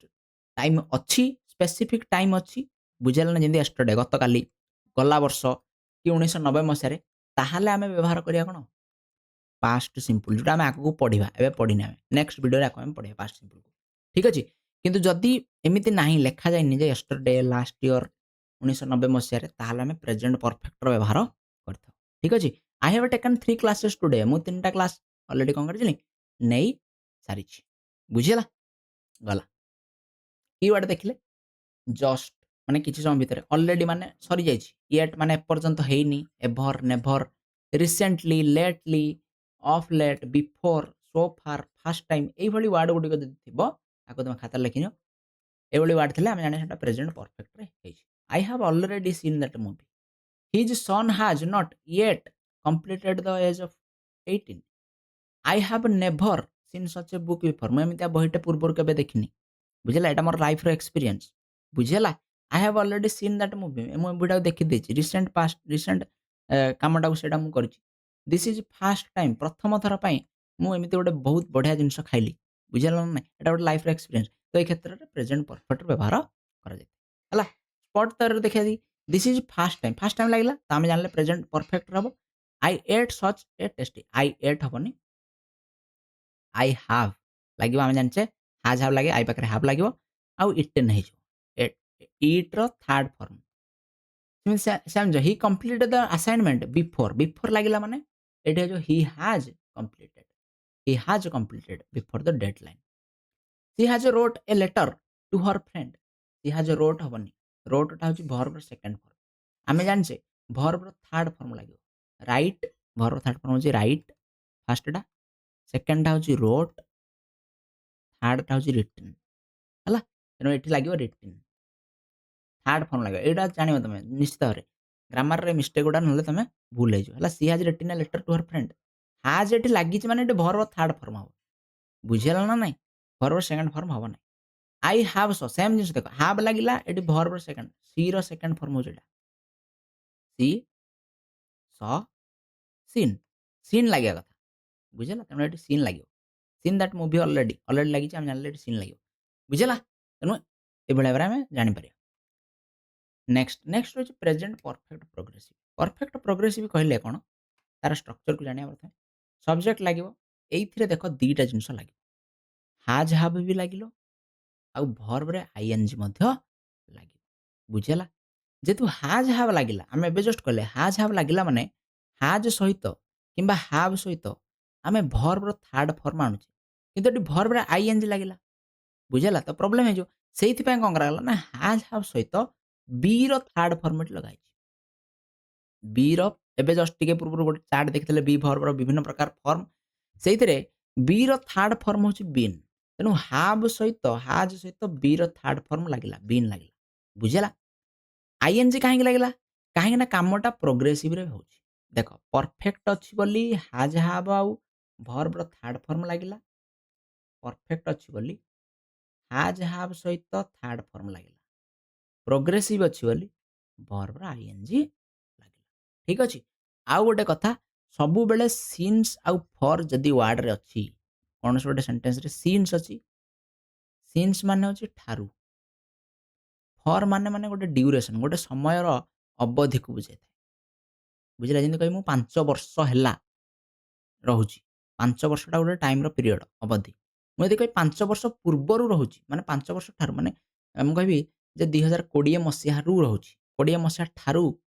ଟାଇମ୍ ଅଛି, ସ୍ପେସିଫିକ୍ ଟାଇମ୍ ଅଛି, ବୁଝିହେଲା ନା? ଯେମିତି ୟେଷ୍ଟରଡେ ଗତକାଲି, ଗଲା ବର୍ଷ କି 1990 ମସିହାରେ, ତାହେଲେ ଆମେ ବ୍ୟବହାର କରିବା କ'ଣ? ପାଷ୍ଟ ସିମ୍ପଲ୍ ଯୋଉଟା ଆମେ ଆଗକୁ ପଢିବା। ଏବେ ପଢିନେ ଆମେ। ନେକ୍ସଟ ଭିଡିଓରେ ଆକୁ ଆମେ ପଢିବା ପାଷ୍ଟ ସିମ୍ପଲକୁ। ଠିକ୍ ଅଛି? କିନ୍ତୁ ଯଦି ଏମିତି ନାହିଁ ଲେଖାଯାଇନି ଯେ ୟେଷ୍ଟରଡେ, ଲାଷ୍ଟ ଇୟର, 1990 ମସିହାରେ, ତାହେଲେ ଆମେ ପ୍ରେଜେଣ୍ଟ ପରଫେକ୍ଟର ବ୍ୟବହାର କରିଥାଉ। ଠିକ୍ ଅଛି? I have taken 3 classes today. ମୁଁ 3ଟା କ୍ଲାସ୍ ଅଲରେଡି କ'ଣ କରିଥିଲି? ନେଇ ସାରିଛି। ବୁଝିହେଲା? ଗଲା। କିୱାର୍ଡ ଦେଖିଲେ ଜଷ୍ଟ ମାନେ କିଛି ସମୟ ଭିତରେ, ଅଲରେଡି ମାନେ ସରିଯାଇଛି, ୟେଟ୍ ମାନେ ଏପର୍ଯ୍ୟନ୍ତ ହେଇନି, ever, never, recently, lately, of late, before, so far, first time ଏଇଭଳି ୱାର୍ଡ ଗୁଡ଼ିକ ଯଦି ଥିବ ତାକୁ ତମେ ଖାତାରେ ଲେଖିନିଅ। ଏଇଭଳି ୱାର୍ଡ ଥିଲେ ଆମେ ଜାଣିବା ସେଟା ପ୍ରେଜେଣ୍ଟ ପରଫେକ୍ଟରେ ହେଇଛି। I have already seen that movie. His son has not yet completed the age of 18। I have never seen such a book before. ମୁଁ ଏମିତିଆ ବହିଟେ ପୂର୍ବରୁ କେବେ ଦେଖିନି। ବୁଝିଲା? ଏଇଟା ମୋର ଲାଇଫ୍‌ର ଏକ୍ସପିରିଏନ୍ସ। ବୁଝିହେଲା? I have already seen that movie. ମୁଁ ଏ ମୁଭିଟାକୁ ଦେଖିଦେଇଛି। ରିସେଣ୍ଟ କାମଟାକୁ ସେଇଟା ମୁଁ କରିଛି। ଦିସ୍ ଇଜ୍ ଫାର୍ଷ୍ଟ ଟାଇମ୍ ପ୍ରଥମ ଥର ପାଇଁ ମୁଁ ଏମିତି ଗୋଟେ ବହୁତ ବଢ଼ିଆ ଜିନିଷ ଖାଇଲି। ବୁଝିହେଲା ନା ନାଇଁ? ଏଟା ଗୋଟେ ଲାଇଫ୍‌ର ଏକ୍ସପିରିଏନ୍ସ। ତ ଏଇ କ୍ଷେତ୍ରରେ ପ୍ରେଜେଣ୍ଟ ପରଫେକ୍ଟର ବ୍ୟବହାର କରାଯାଇଥାଏ। ହେଲା? ସ୍ପଟ୍ ତାରରେ ଦେଖିବା ଯଦି this is first time. First time ଲାଗିଲା ତ ଆମେ ଜାଣିଲେ ପ୍ରେଜେଣ୍ଟ ପରଫେକ୍ଟରେ ହବ। I ate such a tasty. I ate ହବନି। ଆଇ ହାଭ୍ ଲାଗିବ ଆମେ ଜାଣିଛେ ହାଜ୍ ଲାଗେ ଆଇ ପାଖରେ ହାଭ୍ ଲାଗିବ ଆଉ ଇଟେନ୍ ହେଇଯିବ। ଇଟ୍‌ର third form. Same he completed the assignment before ଲାଗିଲା ମାନେ ଏଠି ହେଇଯିବ he has completed. He has completed before the deadline. She has wrote a letter to her friend. She has wrote ହବନି। ରୋଟ୍‌ଟା ହଉଛି ଭର୍ବର ସେକେଣ୍ଡ ଫର୍ମ। ଆମେ ଜାଣିଛେ ଭର୍ବର ଥାର୍ଡ ଫର୍ମ ଲାଗିବ। ରାଇଟ୍ ଭର୍ବର ଥାର୍ଡ ଫର୍ମ ହଉଛି ରାଇଟ୍ ଫାର୍ଷ୍ଟଟା, ସେକେଣ୍ଡଟା ହଉଛି ରୋଟ୍, ଥାର୍ଡଟା ହଉଛି ରିଟନ୍। ହେଲା? ତେଣୁ ଏଠି ଲାଗିବ ରିଟିନ୍। ଥାର୍ଡ ଫର୍ମ ଲାଗିବ। ଏଇଟା ଜାଣିବ ତମେ ନିଶ୍ଚିତ ଭାବରେ। ଗ୍ରାମାରରେ ମିଷ୍ଟେକ୍ ଗୁଡ଼ା ନହେଲେ ତମେ ଭୁଲ ହେଇଯିବ। ହେଲା? She has written a letter to her friend. Has ଏଠି ଲାଗିଛି ମାନେ ଏଠି ଭର୍ବର ଥାର୍ଡ ଫର୍ମ ହବ। ବୁଝିହେଲା ନା ନାଇଁ? ଭର୍ବର ସେକେଣ୍ଡ ଫର୍ମ ହବ ନାହିଁ। ଆଇ ହାଭ୍ ସେମ୍ ଜିନିଷ ଦେଖ। ହାଭ୍ ଲାଗିଲା ଏଠି ଭର୍ବର ସେକେଣ୍ଡ। ସିର ସେକେଣ୍ଡ ଫର୍ମ ହଉଛି ଏଇଟା। ସି, ସ, ସିନ୍। ସିନ୍ ଲାଗିବା କଥା। ବୁଝିହେଲା? ତେଣୁ ଏଠି ସିନ୍ ଲାଗିବ। ସିନ୍ ଦ୍ୟାଟ୍ ମୁଭି ଅଲରେଡି ଲାଗିଛି ଆମେ ଜାଣିଲେ ଏଠି ସିନ୍ ଲାଗିବ। ବୁଝିହେଲା? ତେଣୁ ଏଭଳି ଭାବରେ ଆମେ ଜାଣିପାରିବା। ନେକ୍ସଟ ହଉଛି present perfect progressive. Perfect progressive କହିଲେ କ'ଣ? ତାର ଷ୍ଟ୍ରକ୍ଚରକୁ ଜାଣିବା ପ୍ରଥମେ। ସବଜେକ୍ଟ ଲାଗିବ। ଏଇଥିରେ ଦେଖ ଦିଟା ଜିନିଷ ଲାଗିବ। ହାଜ୍ ହାଭ୍ ବି ଲାଗିବ ଆଉ ଭର୍ବରେ ଆଇଏନଜି ମଧ୍ୟ ଲାଗିବ। ବୁଝିହେଲା? ଯେହେତୁ ହାଜ୍ ହାଭ୍ ଲାଗିଲା ଆମେ ଏବେ ଜଷ୍ଟ କହିଲେ ହାଜ୍ ହାଭ୍ ଲାଗିଲା ମାନେ ହାଜ୍ ସହିତ କିମ୍ବା ହାଭ୍ ସହିତ ଆମେ ଭର୍ବର ଥାର୍ଡ ଫର୍ମ ଆଣୁଛେ। କିନ୍ତୁ ଏଠି ଭର୍ବରେ ଆଇଏନଜି ଲାଗିଲା। ବୁଝିହେଲା? ତ ପ୍ରୋବ୍ଲେମ୍ ହେଇଯିବ। ସେଇଥିପାଇଁ କ'ଣ କରାଗଲା ନା ହାଜ୍ ହାଭ୍ ସହିତ ବିର ଥାର୍ଡ ଫର୍ମ ଏଠି ଲଗାହେଇଛି। ବିର ଏବେ ଜଷ୍ଟ ଟିକେ ପୂର୍ବରୁ ଗୋଟେ ଚାର୍ଟ ଦେଖିଥିଲେ ବି ଭର୍ବର ବିଭିନ୍ନ ପ୍ରକାର ଫର୍ମ। ସେଇଥିରେ ବିର ଥାର୍ଡ ଫର୍ମ ହଉଛି ବିନ୍। ତେଣୁ ହାଜ୍ ସହିତ ବିର ଥାର୍ଡ ଫର୍ମ ଲାଗିଲା, ବିନ୍ ଲାଗିଲା। ବୁଝିହେଲା? ଆଇଏନଜି କାହିଁକି ଲାଗିଲା? କାହିଁକି ନା କାମଟା ପ୍ରୋଗ୍ରେସିଭରେ ହଉଛି। ଦେଖ ପରଫେକ୍ଟ ଅଛି ବୋଲି ହାଜ୍ ହାଭ୍ ଆଉ ଭର୍ବର ଥାର୍ଡ ଫର୍ମ ଲାଗିଲା। ପରଫେକ୍ଟ ଅଛି ବୋଲି ହାଜ୍ ହାଭ୍ ସହିତ ଥାର୍ଡ ଫର୍ମ ଲାଗିଲା। ପ୍ରୋଗ୍ରେସିଭ୍ ଅଛି ବୋଲି ଭର୍ବର ଆଇଏନଜି ଲାଗିଲା। ଠିକ୍ ଅଛି? ଆଉ ଗୋଟେ କଥା ସବୁବେଳେ ସିନ୍ସ ଆଉ ଫର୍ ଯଦି ୱାର୍ଡରେ ଅଛି, କୌଣସି ଗୋଟେ ସେଣ୍ଟେନ୍ସରେ ସିନ୍ସ ଅଛି, ସିନ୍ସ ମାନେ ହଉଛି ଠାରୁ। ଫର୍ ମାନେ ଗୋଟେ ଡ୍ୟୁରେସନ୍, ଗୋଟେ ସମୟର ଅବଧିକୁ ବୁଝାଇଥାଏ। ବୁଝିଲା? ଯେମିତି କହିବି ମୁଁ 5 ବର୍ଷ ହେଲା ରହୁଛି। 5 ବର୍ଷଟା ଗୋଟେ ଟାଇମ୍‌ର ପିରିୟଡ଼, ଅବଧି। ମୁଁ ଯଦି କହିବି 5 ବର୍ଷ ପୂର୍ବରୁ ରହୁଛି, ମାନେ 5 ବର୍ଷ ଠାରୁ ମାନେ ମୁଁ କହିବି ଯେ 2020 ମସିହାରୁ ରହୁଛି, 20 ମସିହା ଠାରୁ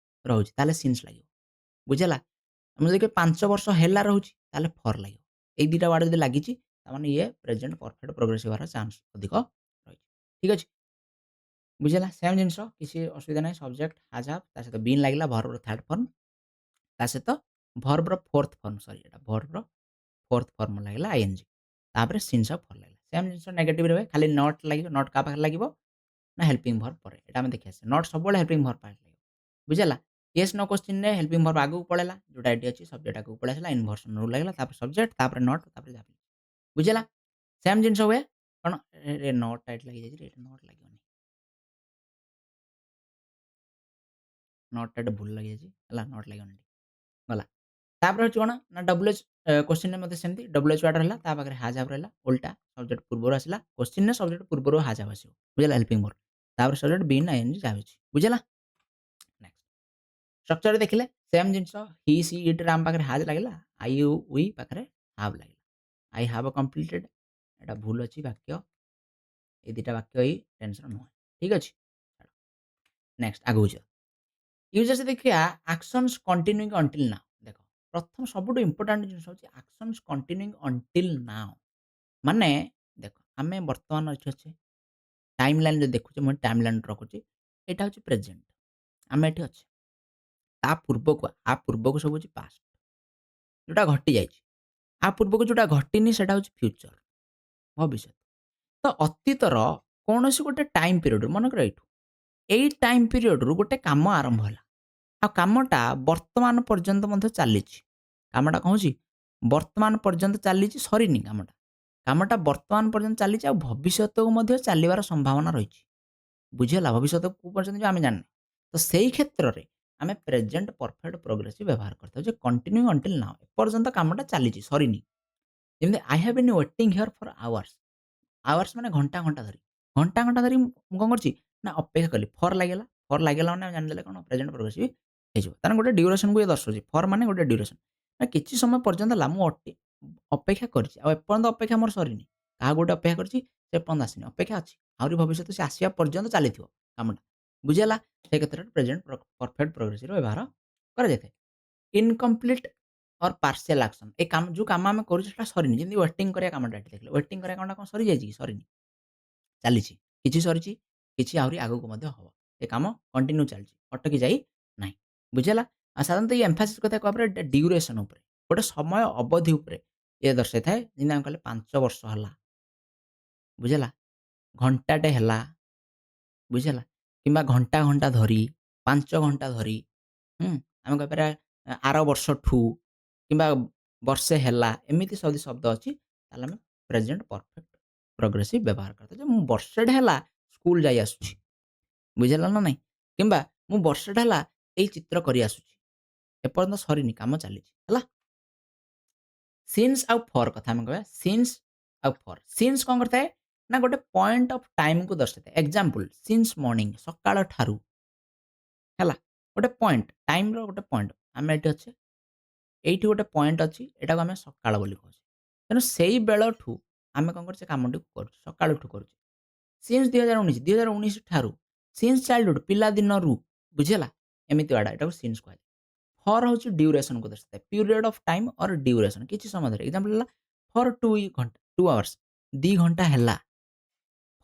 ରହୁଛି, ତାହେଲେ ସିନ୍ସ ଲାଗିବ। ବୁଝିହେଲା? ମୁଁ ଯଦି କହିବି 5 ବର୍ଷ ହେଲା ରହୁଛି, ତାହେଲେ ଫର୍ ଲାଗିବ। ଏଇ 2ଟା ୱାର୍ଡ ଯଦି ଲାଗିଛି, ତାମାନେ ଇଏ ପ୍ରେଜେଣ୍ଟ ପରଫେକ୍ଟ ପ୍ରୋଗ୍ରେସିଭ ହବାର ଚାନ୍ସ ଅଧିକ ରହିଛି। ଠିକ୍ ଅଛି? ବୁଝିହେଲା? ସେମ୍ ଜିନିଷ କିଛି ଅସୁବିଧା ନାହିଁ। ସବଜେକ୍ଟ ହାଜ୍ ହାଭ୍ ତା ସହିତ ବିନ୍ ଲାଗିଲା ଭର୍ବର ଥାର୍ଡ ଫର୍ମ। ତା ସହିତ ଭର୍ବର ଫୋର୍ଥ ଫର୍ମ ଏଟା ଭର୍ବର ଫୋର୍ଥ ଫର୍ମ ଲାଗିଲା ଆଇଏନଜି। ତାପରେ ସିନ୍ସ ଅଫ୍ ଫର୍ ଲାଗିଲା। ସେମ୍ ଜିନିଷ ନେଗେଟିଭରେ ହୁଏ। ଖାଲି ନଟ୍ ଲାଗିବ। ନଟ୍ କାହା ପାଖରେ ଲାଗିବ? ନା ହେଲ୍ପିଂ ଭର୍ବ ପରେ। ଏଟା ଆମେ ଦେଖି ଆସିବା। ନଟ୍ ସବୁବେଳେ ହେଲ୍ପିଂ ଭର୍ବ ପାଖରେ ଲାଗିବ। ବୁଝିହେଲା? ୟେସ୍ ନୋ କ୍ୱେଶ୍ଚିନ୍‌ରେ ହେଲ୍ପିଂ ଭର୍ବ ଆଗକୁ ପଳେଇଲା। ଯୋଉଟା ଏଠି ଅଛି ସବଜେକ୍ଟ ଆଗକୁ ପଳେଇ ଆସିଲା। ଇନଭର୍ସନ ରୁଲ୍ ଲାଗିଲା। ତାପରେ ସବଜେକ୍ଟ, ତାପରେ ନଟ୍, ତାପରେ ଯାହା ବି। ବୁଝିହେଲା? ସେମ୍ ଜିନିଷ ହୁଏ। କ'ଣ ନଟ୍‌ଟା ଏଠି ଲାଗିଯାଇଛି ରେ। ଏଠି ନଟ୍ ଲାଗିବନି। ନଟ୍‌ଟା ଏଠି ଭୁଲ ଲାଗିଯାଇଛି। ହେଲା? ନଟ୍ ଲାଗିବନି ଏଠି। ଗଲା। ତାପରେ ହଉଛି କ'ଣ ନା ଡବ୍ଲ୍ୟୁଏଚ୍ କ୍ୱେଶ୍ଚିନ୍‌ରେ ମଧ୍ୟ ସେମିତି ଡବ୍ଲ୍ୟୁଏଚ୍ ୱାର୍ଡ ରହିଲା। ତା ପାଖରେ ହାଜ୍ ହାଭ୍ ରହିଲା। ଓଲଟା ସବଜେକ୍ଟ ପୂର୍ବରୁ ଆସିଲା। କ୍ୱେଶ୍ଚିନ୍‌ରେ ସବଜେକ୍ଟ ପୂର୍ବରୁ ହାଜ୍ ହାଭ୍ ଆସିବ। ବୁଝିହେଲା? Helping verb. ତାପରେ ସବଜେକ୍ଟ ବିନ୍, ଆଇଏନଜି ଯାହା ବି ଅଛି। ବୁଝିହେଲା? ନେକ୍ସଟ୍ ଷ୍ଟ୍ରକ୍ଚର ଦେଖିଲେ ସେମ୍ ଜିନିଷ ହି, ସି, ଇଟ୍‌ରେ ଆମ ପାଖରେ ହାଜ୍ ଲାଗିଲା। ଆଇ, ୱି ପାଖରେ ହାଭ୍ ଲାଗିଲା। ଆଇ ହାଭ୍ କମ୍ପ୍ଲିଟେଡ୍ ଏଟା ଭୁଲ ଅଛି ବାକ୍ୟ। ଏଇ 2ଟା ବାକ୍ୟ ଏଇ ଟେନ୍ସର ନୁହେଁ। ଠିକ୍ ଅଛି? ନେକ୍ସଟ୍ ଆଗକୁ ଯିବା। ୟୁଜର୍ସ ଦେଖିବା ଆକ୍ସନ୍ସ କଣ୍ଟିନ୍ୟୁଇଂ ଅନ୍ଟିଲ୍ ନାଓ। ଦେଖ ପ୍ରଥମ ସବୁଠୁ ଇମ୍ପୋର୍ଟାଣ୍ଟ ଜିନିଷ ହଉଛି ଆକ୍ସନ୍ସ କଣ୍ଟିନ୍ୟୁଇଂ ଅନ୍ଟିଲ୍ ନାଓ। ମାନେ ଦେଖ ଆମେ ବର୍ତ୍ତମାନ ଏଠି ଅଛେ। ଟାଇମଲାଇନ୍ ଯଦି ଦେଖୁଛେ ମୁଁ ଟାଇମଲାଇନ୍ ରଖୁଛି। ଏଇଟା ହଉଛି ପ୍ରେଜେଣ୍ଟ। ଆମେ ଏଠି ଅଛେ। ତା ପୂର୍ବକୁ ସବୁ ହଉଛି ପାଷ୍ଟ। जोटा घटी जाइछि आ पूर्वक जोटा घटिनी सेटा होछि फ्यूचर भविष्यत। तो अतीतर कौनसी गोटे टाइम पीरियड मनकर एइठु एई टाइम पीरियड रु गोटे काम आरंभ होला आ कामटा वर्तमान पर्यंत मध्य चलीछि कामटा कौन होछि वर्तमान पर्यंत चलीछि सरीनी कामटा कामटा वर्तमान पर्यंत चलीछि आ भविष्यत को मध्य चलिबार संभावना रहिछि बुझिला भविष्यत को पर्यंत जो आमे जानने तो सेही क्षेत्र रे आमे प्रेजेंट परफेक्ट प्रोग्रेसिव व्यवहार करथौ जे कंटिन्यू अंटिल नाउ पर्यंत कामटा चलीछि सरीनी जेमति I have been waiting here for hours hours माने घंटा घंटा धरी घंटा घंटा धरी मु कोन करछि ना अपेक्षा कली फॉर लागेला माने जानि देले कोन प्रेजेंट प्रोग्रेसिव हेजिबो तार गोटे ड्यूरेशन को ये दर्शाउछि फॉर माने गोटे ड्यूरेशन ना किछि समय पर्यंत ला मु अपेक्षा करछि आ एपर्यंत अपेक्षा मोर सरीनी काहा गोटे अपेक्षा करछि से पर्यंत आसीनी अपेक्षा अछि आहुरी भविष्यत से आसिया पर्यंत चलीथिबो कामटा बुझिला से क्षेत्र प्रेजेंट परफेक्ट प्रोग्रेसिव रो व्यवहार करा जायते इनकम्प्लीट और पार्शियल एक्शन ए काम जो काम आमे करू सेटा सरीनी जेमति वेटिंग करिया कामटा एठी देखले वेटिंग करिया कामटा कोन सरी जायछि कि सरीनी ଚାଲିଛି କିଛି ସରିଛି କିଛି ଆହୁରି ଆଗକୁ ମଧ୍ୟ ହବ ଏ କାମ କଣ୍ଟିନ୍ୟୁ ଚାଲିଛି ଅଟକି ଯାଇ ନାହିଁ ବୁଝିଲା ଆଉ ସାଧାରଣତଃ ଏଇ ଏମ୍ଫାସିସ୍ କଥା କହିବା ପରେ ଡ୍ୟୁରେସନ୍ ଉପରେ ଗୋଟେ ସମୟ ଅବଧି ଉପରେ ଇଏ ଦର୍ଶାଇଥାଏ ଯେମିତି ଆମେ କହିଲେ 5 ବର୍ଷ ହେଲା ବୁଝିଲା ଘଣ୍ଟାଟେ ହେଲା ବୁଝିଲା କିମ୍ବା ଘଣ୍ଟା ଘଣ୍ଟା ଧରି 5 ଘଣ୍ଟା ଧରି ଆମେ କହିପାରିବା ଆର ବର୍ଷଠୁ କିମ୍ବା ବର୍ଷେ ହେଲା ଏମିତି ଯଦି ଶବ୍ଦ ଅଛି ତାହେଲେ ଆମେ ପ୍ରେଜେଣ୍ଟ ପରଫେକ୍ଟ ପ୍ରୋଗ୍ରେସିଭ ବ୍ୟବହାର କରିଥାଉ ଯେ ମୁଁ ବର୍ଷେଟେ ହେଲା ସ୍କୁଲ ଯାଇ ଆସୁଛି ବୁଝିଲା ନା ନାଇଁ କିମ୍ବା ମୁଁ ବର୍ଷେଟେ ହେଲା ଏଇ ଚିତ୍ର କରି ଆସୁଛି ଏପର୍ଯ୍ୟନ୍ତ ସରିନି କାମ ଚାଲିଛି ହେଲା ସିନ୍ସ ଆଉ ଫର୍ କଥା ଆମେ କହିବା ସିନ୍ସ ଆଉ ଫର୍ ସିନ୍ସ କ'ଣ କରିଥାଏ ନା ଗୋଟେ ପଏଣ୍ଟ ଅଫ୍ ଟାଇମକୁ ଦର୍ଶାଇଥାଏ ଏକ୍ଜାମ୍ପଲ ସିନ୍ସ ମର୍ଣ୍ଣିଂ ସକାଳ ଠାରୁ ହେଲା ଗୋଟେ ପଏଣ୍ଟ ଟାଇମର ଗୋଟେ ପଏଣ୍ଟ ଆମେ ଏଠି ଅଛେ ଏଇଠି ଗୋଟେ ପଏଣ୍ଟ ଅଛି ଏଟାକୁ ଆମେ ସକାଳ ବୋଲି କହୁଛେ ତେଣୁ ସେଇ ବେଳଠୁ ଆମେ କ'ଣ କରୁଛେ କାମଟିକୁ କରୁଛେ ସକାଳୁଠୁ କରୁଛେ ସିନ୍ସ 2019 ଠାରୁ ସିନ୍ସ ଚାଇଲ୍ଡହୁଡ୍ ପିଲାଦିନରୁ ବୁଝିହେଲା ଏମିତି ୱାର୍ଡ ଏଟାକୁ ସିନ୍ସ କୁହାଯାଏ ଫର୍ ହେଉଛି ଡ୍ୟୁରେସନକୁ ଦର୍ଶାଇଥାଏ period of time or duration କିଛି ସମୟ ଧରି ଏକ୍ଜାମ୍ପଲ ହେଲା ଫର୍ 2 ଆୱାର୍ସ 2 ଘଣ୍ଟା ହେଲା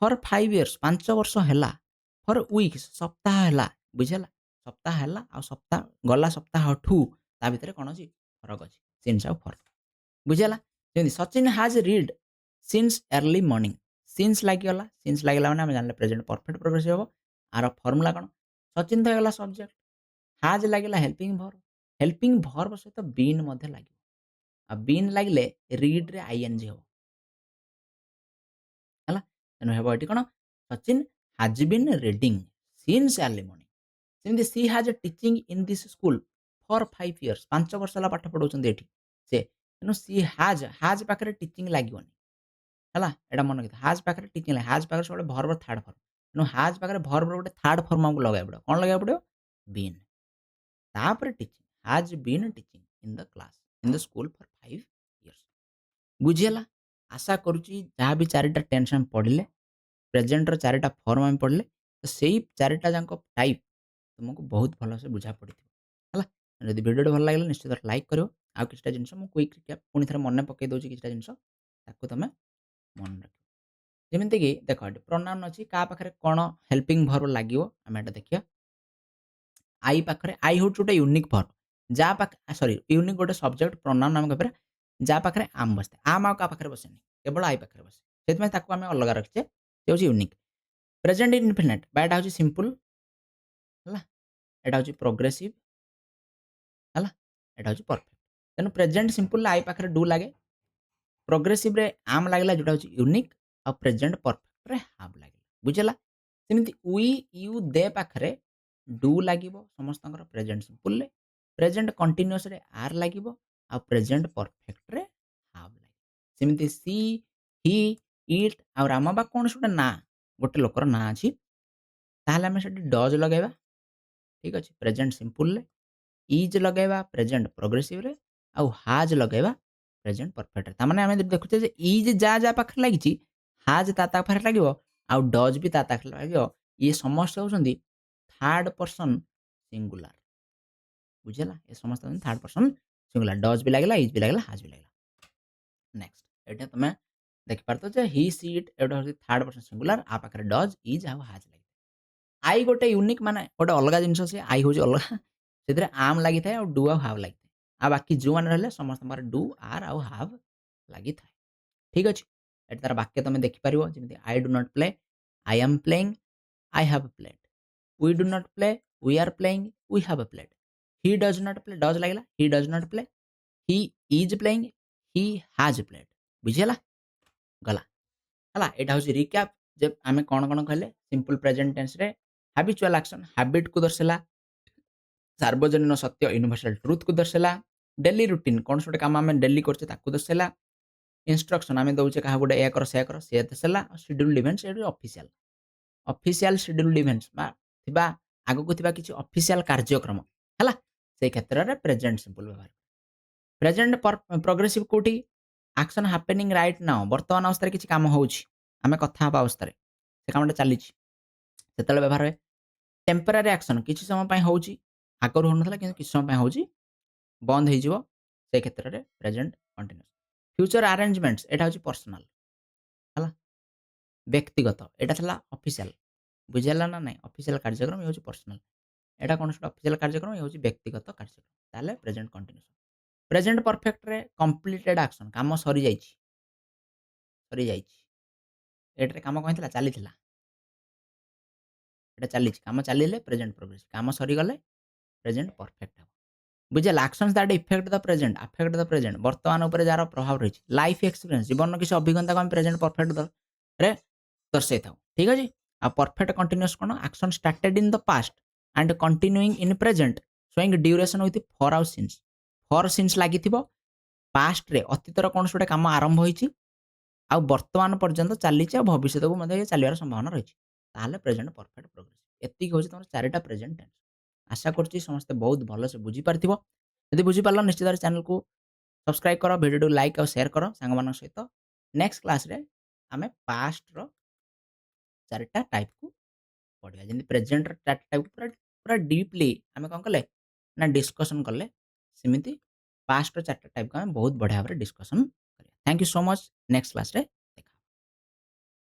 ଫର୍ 5 ଇୟର୍ସ 5 ବର୍ଷ ହେଲା ଫର୍ ୱିକ୍ସ ସପ୍ତାହ ହେଲା ବୁଝିହେଲା ସପ୍ତାହ ହେଲା ଆଉ ସପ୍ତାହ ଗଲା ସପ୍ତାହଠୁ ତା ଭିତରେ କ'ଣ ଅଛି ଫରକ ଅଛି ସିନ୍ସ ଆଉ ଫର୍ ବୁଝିହେଲା ଯେମିତି Sachin has read since early morning since ଲାଗିଲା ମାନେ ଆମେ ଜାଣିଲେ ପ୍ରେଜେଣ୍ଟ ପରଫେକ୍ଟ ପ୍ରୋଗ୍ରେସିଭ ହେବ ଆର ଫର୍ମୁଲା କ'ଣ ସଚିନ ତ ହେଇଗଲା ସବଜେକ୍ଟ ହାଜ୍ ଲାଗିଲା ହେଲ୍ପିଂ ଭର୍ବ ସହିତ ବିନ୍ ମଧ୍ୟ ଲାଗିବ ଆଉ ବିନ୍ ଲାଗିଲେ ରିଡ୍ରେ ଆଇଏନ୍ଜି ହେବ ହେଲା ତେଣୁ ହେବ ଏଠି କ'ଣ Sachin has been reading since early morning ସେମିତି she has teaching in this school for 5 years 5 ବର୍ଷ ହେଲା ପାଠ ପଢ଼ାଉଛନ୍ତି ଏଠି ସେ ତେଣୁ ସି ହାଜ୍ ପାଖରେ ଟିଚିଂ ଲାଗିବନି ହେଲା ଏଟା ମନେ ରଖିଥା ହାଜ୍ ପାଖରେ ଟିଚିଂ ଲାଗେ ହାଜ୍ ପାଖରେ ସବୁବେଳେ ଭର୍ବର ଥାର୍ଡ ଫର୍ମ ତେଣୁ ହାଜ୍ ପାଖରେ ଭର୍ବର ଗୋଟେ ଥାର୍ଡ ଫର୍ମ ଆମକୁ ଲଗାଇବାକୁ ପଡ଼ିବ କ'ଣ ଲଗାଇବାକୁ ପଡ଼ିବ ବିନ୍ ତାପରେ teaching has been teaching in the class in the school for 5 years ବୁଝିହେଲା ଆଶା କରୁଛି ଯାହା ବି ଚାରିଟା ଟେନ୍ସ ଆମେ ପଢ଼ିଲେ ପ୍ରେଜେଣ୍ଟର ଚାରିଟା ଫର୍ମ ଆମେ ପଢ଼ିଲେ ତ ସେଇ ଚାରିଟା ଯାକ ଟାଇପ୍ ତୁମକୁ ବହୁତ ଭଲସେ ବୁଝା ପଡ଼ିଥିବ ହେଲା ଯଦି ଭିଡ଼ିଓଟି ଭଲ ଲାଗିଲା ନିଶ୍ଚିତ ଲାଇକ୍ କରିବ ଆଉ କିଛିଟା ଜିନିଷ ମୁଁ କୁଇକ୍ ରିକ୍ୟାପ୍ ପୁଣି ଥରେ ମନେ ପକାଇ ଦେଉଛି କିଛିଟା ଜିନିଷ ତାକୁ ତୁମେ ମନେ ରଖିବ ଯେମିତିକି ଦେଖ ଏଠି ପ୍ରୋନାଉନ୍ ଅଛି କାହା ପାଖରେ କ'ଣ ହେଲ୍ପିଂ ଭର୍ବ ଲାଗିବ ଆମେ ଏଟା ଦେଖିବା ଆଇ ପାଖରେ ଆଇ ହେଉଛି ଗୋଟେ ୟୁନିକ୍ ଭର୍ବ ଯାହା ପାଖରେ ସରି ୟୁନିକ୍ ଗୋଟେ ସବଜେକ୍ଟ ପ୍ରୋନାଉନ୍ ଆମେ କହିପାରିବା ଯାହା ପାଖରେ ଆମ୍ ବସିଥାଏ ଆମ୍ ଆଉ କାହା ପାଖରେ ବସେନି କେବଳ ଆଇ ପାଖରେ ବସେ ସେଥିପାଇଁ ତାକୁ ଆମେ ଅଲଗା ରଖିଛେ ସେ ହେଉଛି ୟୁନିକ୍ ପ୍ରେଜେଣ୍ଟ ଇନଫିନିଟ୍ ବା ଏଟା ହେଉଛି ସିମ୍ପଲ୍ ହେଲା ଏଟା ହେଉଛି ପ୍ରୋଗ୍ରେସିଭ୍ ହେଲା ଏଟା ହେଉଛି ପରଫେକ୍ଟ ତେଣୁ ପ୍ରେଜେଣ୍ଟ ସିମ୍ପଲ୍ରେ ଆଇ ପାଖରେ ଡୁ ଲାଗେ ପ୍ରୋଗ୍ରେସିଭ୍ରେ ଆମ୍ ଲାଗିଲା ଯେଉଁଟା ହେଉଛି ୟୁନିକ୍ ଆଉ ପ୍ରେଜେଣ୍ଟ ପରଫେକ୍ଟରେ ହାଭ୍ ଲାଗିଲା ବୁଝିଲା ସେମିତି ୱି ୟୁ ଦେ ପାଖରେ ଡୁ ଲାଗିବ ସମସ୍ତଙ୍କର ପ୍ରେଜେଣ୍ଟ ସିମ୍ପଲ୍ରେ ପ୍ରେଜେଣ୍ଟ କଣ୍ଟିନ୍ୟୁଅସ୍ରେ ଆର୍ ଲାଗିବ ଆଉ ପ୍ରେଜେଣ୍ଟ ପରଫେକ୍ଟରେ ହାଭ୍ ଲାଗିବ ସେମିତି ସି ହି ଇଟ୍ ଆଉ ରାମ ବା କୌଣସି ଗୋଟେ ନାଁ ଗୋଟେ ଲୋକର ନାଁ ଅଛି ତାହେଲେ ଆମେ ସେଠି ଡଜ୍ ଲଗାଇବା ଠିକ୍ ଅଛି ପ୍ରେଜେଣ୍ଟ ସିମ୍ପଲ୍ରେ ଇଜ୍ ଲଗାଇବା ପ୍ରେଜେଣ୍ଟ ପ୍ରୋଗ୍ରେସିଭ୍ରେ ଆଉ ହାଜ୍ ଲଗାଇବା ପ୍ରେଜେଣ୍ଟ ପରଫେକ୍ଟରେ ତାମାନେ ଆମେ ଦେଖୁଛେ ଯେ ଇଜ୍ ଯାହା ପାଖରେ ଲାଗିଛି ହାଜ୍ ତା ପାଖରେ ଲାଗିବ ଆଉ ଡଜ୍ ବି ତା ପାଖରେ ଲାଗିବ ଇଏ ସମସ୍ତେ ହେଉଛନ୍ତି ଥାର୍ଡ ପର୍ସନ୍ ସିଙ୍ଗୁଲାର ବୁଝିଲା ଏ ସମସ୍ତେ ହେଉଛନ୍ତି ଥାର୍ଡ ପର୍ସନ୍ ସିଙ୍ଗୁଲାର ଡଜ୍ ବି ଲାଗିଲା ଇଜ୍ ବି ଲାଗିଲା ହାଜ୍ ବି ଲାଗିଲା ନେକ୍ସଟ ଏଇଟା ତୁମେ ଦେଖିପାରୁଛ ଯେ ହି ସି ଇଟ୍ ଏଇଟା ହେଉଛି ଥାର୍ଡ ପର୍ସନ୍ ସିଙ୍ଗୁଲାର ଆ ପାଖରେ ଡଜ୍ ଇଜ୍ ଆଉ ହାଜ୍ ଲାଗିଥାଏ ଆଇ ଗୋଟେ ୟୁନିକ୍ ମାନେ ଗୋଟେ ଅଲଗା ଜିନିଷ ସେ ଆଇ ହେଉଛି ଅଲଗା ସେଥିରେ ଆମ୍ ଲାଗିଥାଏ ଆଉ ଡୁ ଆଉ ହାଭ୍ ଲାଗିଥାଏ आ बाकी जो मैंने रहिले समस्त डू आर आउ हाव लगी थाए ठीक अच्छे एट तार वाक्य तुम देखिपर जमी I do not play I am playing I have played we do not play we are playing we have played he does not play does लगला he does not play he is playing he has played बुझीगला गला है यहाँ हूँ recap जे आम कौन कौन कहले सिंपल प्रेजेंट टेंस रे हैबिचुअल एक्शन हैबिट को दर्शाला सार्वजनीन सत्य यूनिवर्सल ट्रुथ को दर्शाला डेली रुटीन कौन से काम आम डेली करते दर्शाला इंस्ट्रक्शन आम दौचे क्या गोटे या कर से कर सी दर्शाला शेड्यूल्ड इवेंट्स ये ऑफिशियल ऑफिशियल शेड्यूल्ड इवेंट्स आग को किसी ऑफिशियल कार्यक्रम है से क्षेत्र में प्रेजेंट सिंपल व्यवहार प्रेजेंट प्रोग्रेसिव कोटी एक्शन हैपेनिंग राइट नाउ वर्तमान अवस्था किसी काम होमें कथा अवस्था से कमटा चली व्यवहार हुए टेम्परारी एक्शन किसी समय हो आगर हो ना कि किसी समय हो बंद हो क्षेत्र में प्रेजेंट कंटिन्यूस फ्यूचर अरेंजमेंट्स यहाँ हूँ पर्सनाल है व्यक्तिगत यहाँ ऑफिशियल बुझेगा ना ना ऑफिशियल कार्यक्रम ये पर्सनाल यहाँ कौन से ऑफिशियल कार्यक्रम ये व्यक्तिगत कार्यक्रम ताले प्रेजेंट कंटिन्यूस प्रेजेंट परफेक्ट रे कंप्लीटेड एक्शन काम सरी जाइए काम कौन चली चली कम चलिए प्रेजेंट प्रोग्रेस कम सरीगले प्रेजेंट परफेक्ट हम बुझे actions that effect the present affect the present वर्तमान उपर जार प्रभाव रही लाइफ एक्सपीरियंस जीवन किसी अभिज्ञता को हम प्रेजेंट परफेक्ट रे दर्शाई था ठीक अच्छे आ परफेक्ट कंटिन्यूस कौन action started in the past and continuing in present showing duration with for since लगी पास्ट रे अतीतर कौन से कम आरंभ होती आ वर्तमान पर्यंत चली भविष्य को चलवार संभावना रही ताहले प्रेजेंट परफेक्ट प्रोग्रेस एतिक हूँ तुम चारिटा प्रेजेंट टेंस आशा करुँच समस्ते बहुत भलसे बुझीपार यदि बुझीपार निश्चित भाव चैनल को सब्सक्राइब कर भिडियो लाइक और शेयर कर सांग सहित नेक्स्ट क्लास रे आम पास्ट रो चारिटा टाइप को पढ़ा जमी प्रेजेंट चार्ट टाइप पूरा पूरा डीपली आम कौन कले ना डिस्कसन कले सेमती पास्ट चार्ट टाइप को आम बहुत बढ़िया भाव डिस्कसन करें thank you so much next class रे